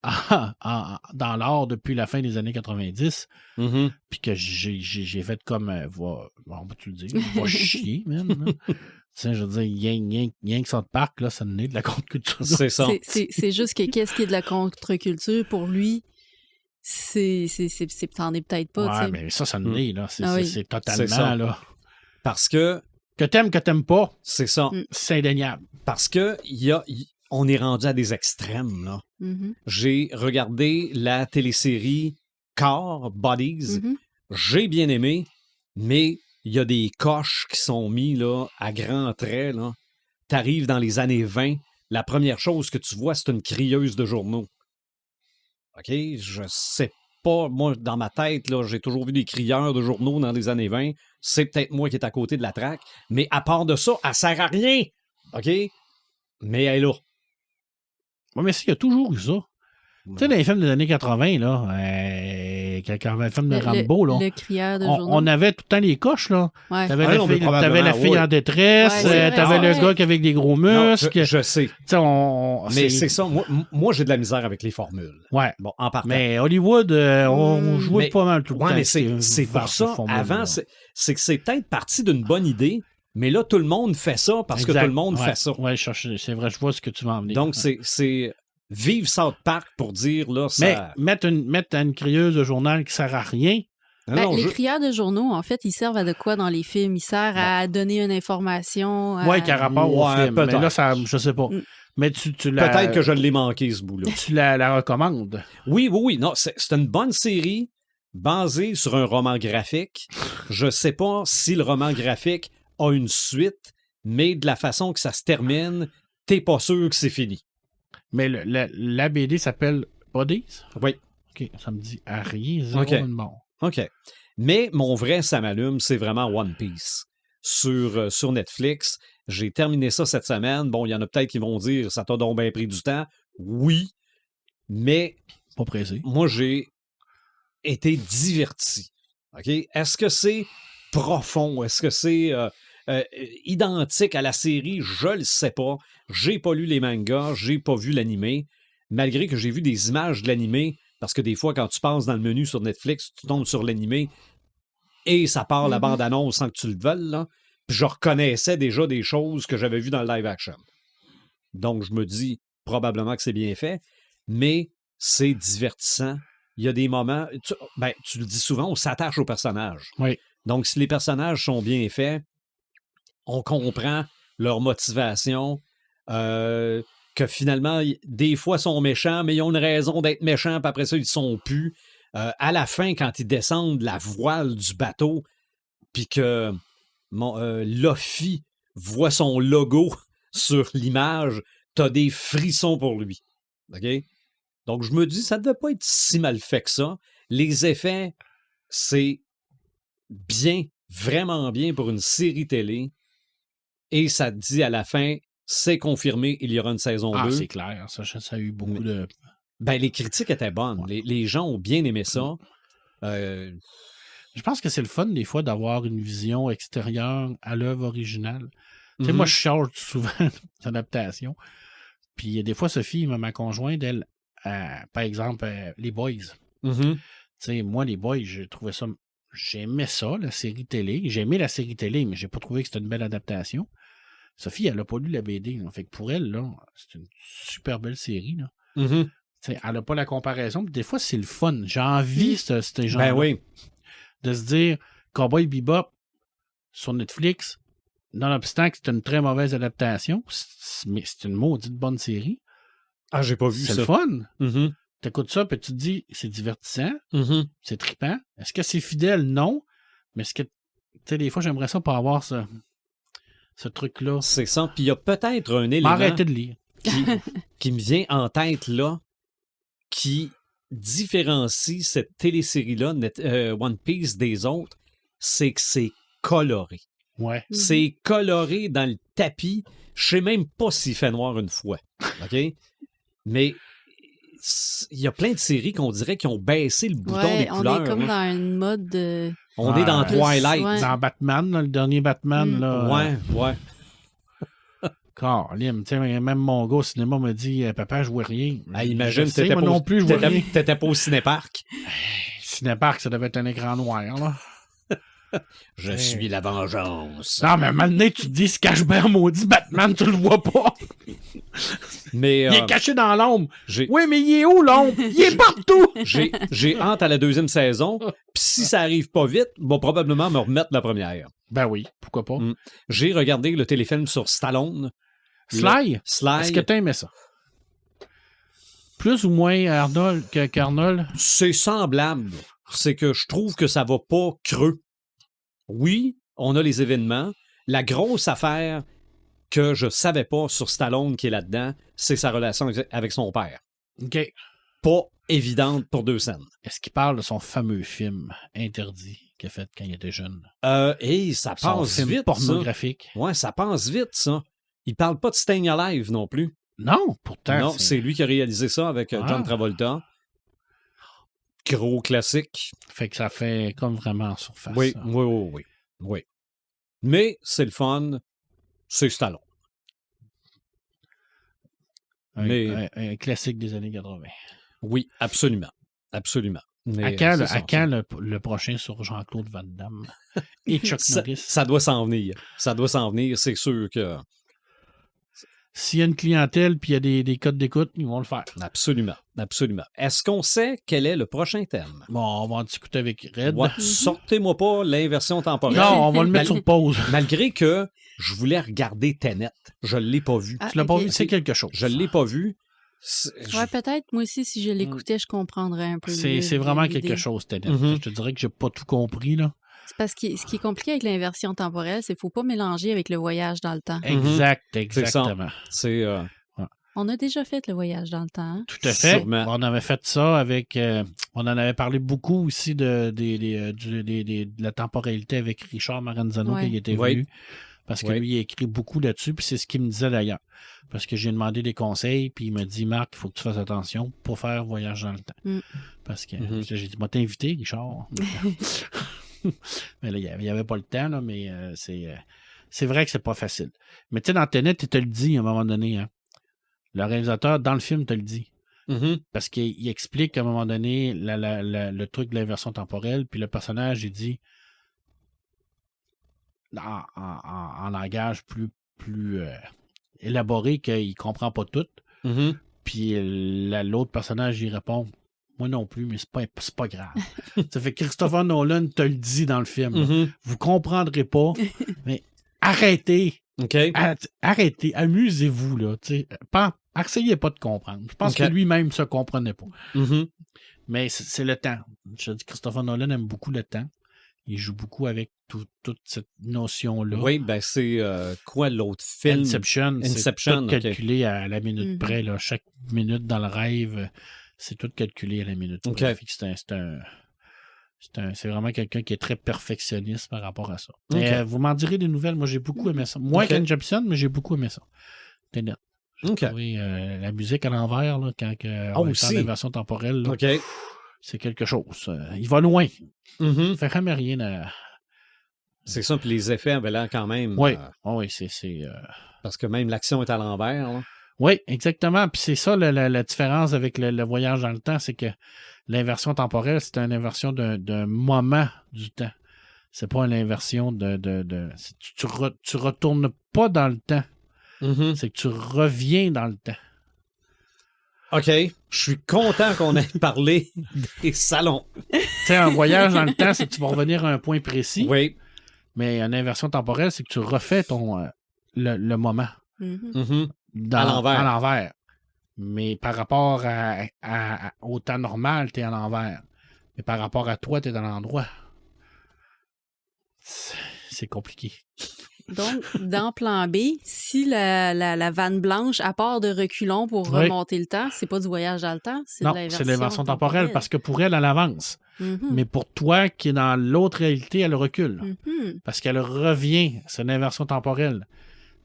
dans l'art depuis la fin des années 90, puis que j'ai fait comme on va-tu le dire, va chier, même. Tu sais, je veux dire, rien que South Park, là, ça naît de la contre-culture. C'est ça. C'est juste que qu'est-ce qui est de la contre-culture pour lui, c'en est peut-être pas. Ouais, mais ça naît, là. C'est totalement, ça. Là. Parce que que t'aimes pas, c'est ça. C'est indéniable. Parce que on est rendu à des extrêmes, là. J'ai regardé la télésérie Core, Bodies. J'ai bien aimé, mais il y a des coches qui sont mis là, à grands traits. T'arrives dans les années 20, la première chose que tu vois, c'est une crieuse de journaux. OK? Je sais pas, moi, dans ma tête, là, j'ai toujours vu des crieurs de journaux dans les années 20. C'est peut-être moi qui est à côté de la traque. Mais à part de ça, elle sert à rien. OK? Mais elle est là. Oui, mais il y a toujours eu ça. Tu sais, dans les films des années 80, là, quand le film de Rambo, là, le crieur de journaux. On avait tout le temps les coches, là. Ouais. T'avais la fille en détresse, t'avais le gars avec des gros muscles. Non, je sais. Mais c'est ça. Moi, j'ai de la misère avec les formules. Ouais. Bon, en partant. Mais Hollywood, on jouait pas mal tout le temps. Mais c'est pour ça. Avant, c'est que c'est peut-être parti d'une bonne idée, mais là, tout le monde fait ça parce que tout le monde fait ça. Oui, c'est vrai, je vois ce que tu vas en venir. Donc, c'est vive South Park pour dire, là, ça... Mais mettre une crieuse de journal qui sert à rien. Les crieurs de journaux, en fait, ils servent à de quoi dans les films? Ils servent à donner une information. Oui, qui a rapport au film. Mais là, je sais pas. Mais tu peut-être que je l'ai manqué, ce bout-là. Tu la recommandes? Oui. Non, c'est une bonne série basée sur un roman graphique. Je sais pas si le roman graphique a une suite, mais de la façon que ça se termine, t'es pas sûr que c'est fini. Mais la BD s'appelle Bodies? Oui. OK, ça me dit à rien, zéro mort. OK. Mais mon vrai ça m'allume, c'est vraiment One Piece. Sur Netflix, j'ai terminé ça cette semaine. Bon, il y en a peut-être qui vont dire « ça t'a donc bien pris du temps ». Oui, mais... Pas pressé. Moi, j'ai été diverti. OK? Est-ce que c'est profond? Est-ce que c'est... identique à la série, je le sais pas. J'ai pas lu les mangas, j'ai pas vu l'animé, malgré que j'ai vu des images de l'animé, parce que des fois, quand tu passes dans le menu sur Netflix, tu tombes sur l'animé et ça part la bande-annonce sans que tu le veuilles, là. Puis je reconnaissais déjà des choses que j'avais vues dans le live action. Donc, je me dis probablement que c'est bien fait, mais c'est divertissant. Il y a des moments... tu le dis souvent, on s'attache aux personnages. Oui. Donc, si les personnages sont bien faits, on comprend leur motivation, que finalement, des fois, ils sont méchants, mais ils ont une raison d'être méchants, puis après ça, ils ne sont plus. À la fin, quand ils descendent la voile du bateau, puis que Luffy voit son logo sur l'image, t'as des frissons pour lui. OK? Donc, je me dis, ça ne devait pas être si mal fait que ça. Les effets, c'est bien, vraiment bien pour une série télé. Et ça te dit à la fin, c'est confirmé, il y aura une saison 2. Ah, c'est clair. Ça a eu beaucoup de... Ben, les critiques étaient bonnes. Les gens ont bien aimé ça. Je pense que c'est le fun, des fois, d'avoir une vision extérieure à l'œuvre originale. Tu sais, moi, je charge souvent d'adaptation. Puis, des fois, Sophie, ma conjointe, elle, par exemple, les Boys. Tu sais, moi, les Boys, j'aimais ça, la série télé. J'ai aimé la série télé, mais j'ai pas trouvé que c'était une belle adaptation. Sophie, elle n'a pas lu la BD. Là. Fait que pour elle, là, c'est une super belle série. Là. Elle n'a pas la comparaison. Des fois, c'est le fun. J'ai envie, ces gens-là, de se dire Cowboy Bebop sur Netflix, nonobstant que c'est une très mauvaise adaptation, mais c'est une maudite bonne série. Ah, j'ai pas vu ça. C'est le fun. T'écoutes ça, puis tu te dis, c'est divertissant, c'est trippant. Est-ce que c'est fidèle? Non. Mais est-ce que, tu sais, des fois, j'aimerais ça pour avoir ce truc-là. C'est ça. Puis il y a peut-être un élément Arrêtez de lire. qui me vient en tête, là, qui différencie cette télésérie-là, One Piece, des autres, c'est que c'est coloré. Ouais. C'est coloré dans le tapis. Je sais même pas s'il fait noir une fois. OK? Mais il y a plein de séries qu'on dirait qui ont baissé le bouton des couleurs. On est comme dans une mode de... On est dans Twilight. Ouais. Dans Batman, là, le dernier Batman. Là, ouais. Caroline, même mon gars au cinéma m'a dit Papa, je vois rien. Imagine, t'étais pas, non plus, je vois rien. T'étais pas au cinéparc. Cinéparc, ça devait être un écran noir, là. Je suis la vengeance. Non, mais maintenant, tu te dis, se cache bien, maudit Batman, tu le vois pas. Mais, il est caché dans l'ombre. Oui, mais il est où, l'ombre? Il est partout. J'ai hâte à la deuxième saison. Puis si ça arrive pas vite, va probablement me remettre la première. Ben oui, pourquoi pas. J'ai regardé le téléfilm sur Stallone. Sly? Sly. Est-ce que t'as aimé ça? Plus ou moins qu'Arnold? C'est semblable. C'est que je trouve que ça va pas creux. Oui, on a les événements. La grosse affaire que je savais pas sur Stallone qui est là-dedans, c'est sa relation avec son père. OK. Pas évidente pour deux scènes. Est-ce qu'il parle de son fameux film interdit qu'il a fait quand il était jeune? Ça passe film vite, pornographique. Ça. Ouais, ça passe vite, ça. Il parle pas de Staying Alive non plus. Non, pourtant. Non, c'est lui qui a réalisé ça avec John Travolta. Gros classique. Fait que ça fait comme vraiment en surface. Oui. Mais c'est le fun. C'est Stallone. Un classique des années 80. Oui, absolument. Mais à quand le prochain sur Jean-Claude Van Damme et Chuck Norris? Ça doit s'en venir. C'est sûr que... S'il y a une clientèle puis il y a des codes d'écoute, ils vont le faire. Absolument. Est-ce qu'on sait quel est le prochain thème? Bon, on va en discuter avec Red. Ouais, sortez-moi pas l'inversion temporelle. Non, on va le mettre sur pause. Malgré que je voulais regarder Tenet. Je ne l'ai pas vu. Tu l'as pas vu? C'est quelque chose. Je ne l'ai pas vu. Ouais, peut-être, moi aussi, si je l'écoutais, je comprendrais un peu. C'est vraiment quelque chose, Tenet. Je te dirais que j'ai pas tout compris, là. C'est parce que ce qui est compliqué avec l'inversion temporelle, c'est qu'il ne faut pas mélanger avec le voyage dans le temps. Exactement. C'est On a déjà fait le voyage dans le temps. Hein? Tout à fait. Sûrement. On avait fait ça avec... on en avait parlé beaucoup aussi de la temporalité avec Richard Maranzano quand il était venu. Parce que lui, il a écrit beaucoup là-dessus, puis c'est ce qu'il me disait d'ailleurs. Parce que j'ai demandé des conseils, puis il m'a dit, Marc, il faut que tu fasses attention pour faire voyage dans le temps. Parce que j'ai dit, moi, t'invité, Richard. Mais là, il n'y avait pas le temps, là, mais c'est vrai que c'est pas facile. Mais tu sais, dans Tenet, il te le dit à un moment donné. Hein. Le réalisateur, dans le film, te le dit. Parce qu'il explique à un moment donné le truc de l'inversion temporelle, puis le personnage, il dit en langage plus élaboré qu'il ne comprend pas tout. Mm-hmm. Puis l'autre personnage, il répond moi non plus, mais c'est pas grave. Ça fait que Christopher Nolan te le dit dans le film. Mm-hmm. Vous comprendrez pas, mais arrêtez. Okay. Arrêtez, amusez-vous. Là, essayez pas de comprendre. Je pense que lui-même ne se comprenait pas. Mm-hmm. Mais c'est le temps. Je dis Christopher Nolan aime beaucoup le temps. Il joue beaucoup avec toute cette notion-là. Oui, ben c'est quoi l'autre film? Inception, c'est tout calculé à la minute près. Là. Chaque minute dans le rêve, c'est tout calculé à la minute près. C'est vraiment quelqu'un qui est très perfectionniste par rapport à ça. Mais, vous m'en direz des nouvelles. Moi, j'ai beaucoup aimé ça. Moins qu'Inception, mais j'ai beaucoup aimé ça. Tenet. Oui, la musique à l'envers, là, quand on est en inversion temporelle, là, c'est quelque chose. Il va loin. Mm-hmm. Il fait jamais rien à... C'est ça, puis les effets avaient l'air quand même... Oui, c'est... Parce que même l'action est à l'envers. Là. Oui, exactement. Puis c'est ça la différence avec le voyage dans le temps, c'est que l'inversion temporelle, c'est une inversion d'un moment du temps. C'est pas une inversion tu retournes pas dans le temps. Mm-hmm. C'est que tu reviens dans le temps. OK. Je suis content qu'on ait parlé des salons. Tu sais, un voyage dans le temps, c'est que tu vas revenir à un point précis. Oui. Mais une inversion temporelle, c'est que tu refais le moment. Mm-hmm. À l'envers. Mais par rapport au temps normal, tu es à l'envers. Mais par rapport à toi, tu es dans l'endroit. C'est compliqué. Donc, dans plan B, si la vanne blanche, à part de reculons pour remonter le temps, c'est pas du voyage dans le temps, c'est de l'inversion. C'est l'inversion temporelle parce que pour elle avance. Mm-hmm. Mais pour toi, qui est dans l'autre réalité, elle recule. Mm-hmm. Parce qu'elle revient. C'est une inversion temporelle.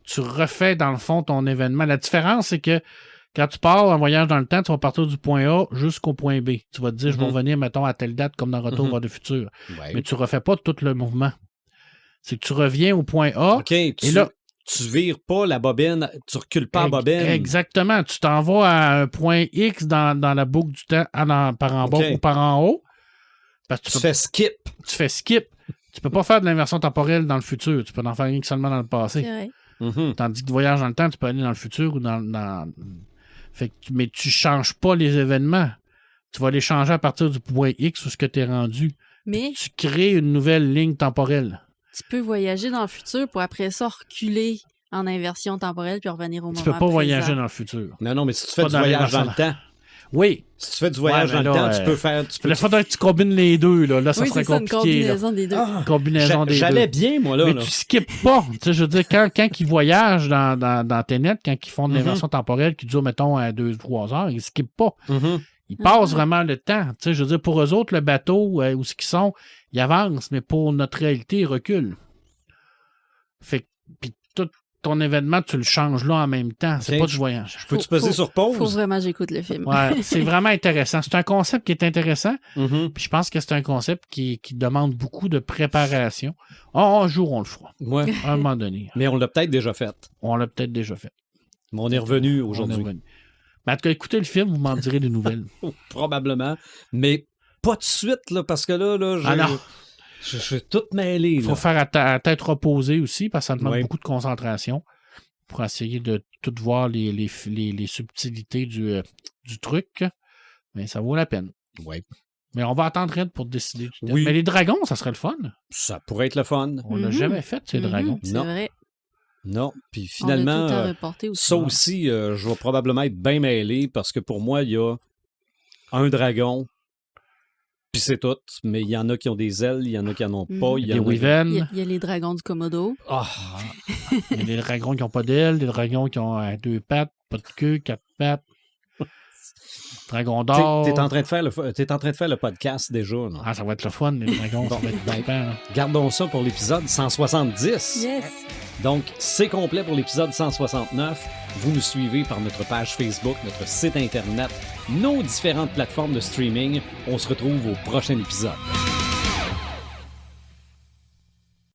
Tu refais, dans le fond, ton événement. La différence, c'est que quand tu pars en voyage dans le temps, tu vas partir du point A jusqu'au point B. Tu vas te dire, je vais revenir, mettons, à telle date, comme dans Retour vers le futur. Ouais. Mais tu refais pas tout le mouvement. C'est que tu reviens au point A. OK, et là, tu vires pas la bobine, tu recules pas la bobine. Exactement. Tu t'en vas à un point X dans la boucle du temps par en bas ou par en haut. Parce que tu fais skip. Tu fais skip. Tu peux pas faire de l'inversion temporelle dans le futur. Tu peux en faire une seulement dans le passé. C'est vrai. Mm-hmm. Tandis que voyage dans le temps, tu peux aller dans le futur ou mais tu changes pas les événements. Tu vas les changer à partir du point X où ce que tu es rendu. Mais tu crées une nouvelle ligne temporelle. Tu peux voyager dans le futur pour après ça reculer en inversion temporelle puis revenir au moment présent. Tu peux pas voyager dans le futur. Non, mais si tu fais du voyage dans le temps. Oui. Si tu fais du voyage dans le temps, tu peux faire... Il faudrait que tu combines les deux. Là, ça serait compliqué. Une combinaison des deux. Une combinaison des deux. J'allais bien, moi, là. Mais tu skippes pas. Je veux dire, quand ils voyagent dans Tenet, quand ils font de l'inversion temporelle qui dure, mettons, à 2-3 heures, ils skippent pas. Mm-hmm. Ils passent vraiment le temps. Je veux dire, pour eux autres, le bateau, où ce qu'ils sont, ils avancent, mais pour notre réalité, ils reculent. Fait que puis tout ton événement, tu le changes là en même temps. C'est pas du voyage. Peux-tu peser sur pause? Faut vraiment que j'écoute le film. Ouais, c'est vraiment intéressant. C'est un concept qui est intéressant. Mm-hmm. Puis je pense que c'est un concept qui demande beaucoup de préparation. Un jour, on le fera. Ouais. À un moment donné. Mais on l'a peut-être déjà fait. Mais on est revenu aujourd'hui. Mais en tout cas, écoutez le film, vous m'en direz des nouvelles. Probablement. Mais pas de suite, là, parce que là non. Je suis tout mêlé. Il faut faire à tête reposée aussi, parce que ça demande Oui. beaucoup de concentration pour essayer de tout voir les subtilités du truc. Mais ça vaut la peine. Oui. Mais on va attendre Red pour décider. Oui. Mais les dragons, ça serait le fun. Ça pourrait être le fun. On l'a jamais fait, ces dragons. C'est Non. vrai. Non. Puis On a tout finalement, le temps reporté aussi. ça aussi, je vais probablement être bien mêlé parce que pour moi, il y a un dragon. Puis c'est tout. Mais il y en a qui ont des ailes, il y en a qui n'en ont pas. Il y Des en a... Wyvern. Il y a les dragons du Komodo. Ah. Il y a des dragons qui n'ont pas d'ailes, des dragons qui ont 2 pattes, pas de queue, 4 pattes. Dragon d'or. T'es en train de faire le podcast déjà. Là. Ah, ça va être le fun, les dragons. Ça va être trippant, là. Gardons ça pour l'épisode 170. Yes! Donc, c'est complet pour l'épisode 169. Vous nous suivez par notre page Facebook, notre site Internet, nos différentes plateformes de streaming. On se retrouve au prochain épisode.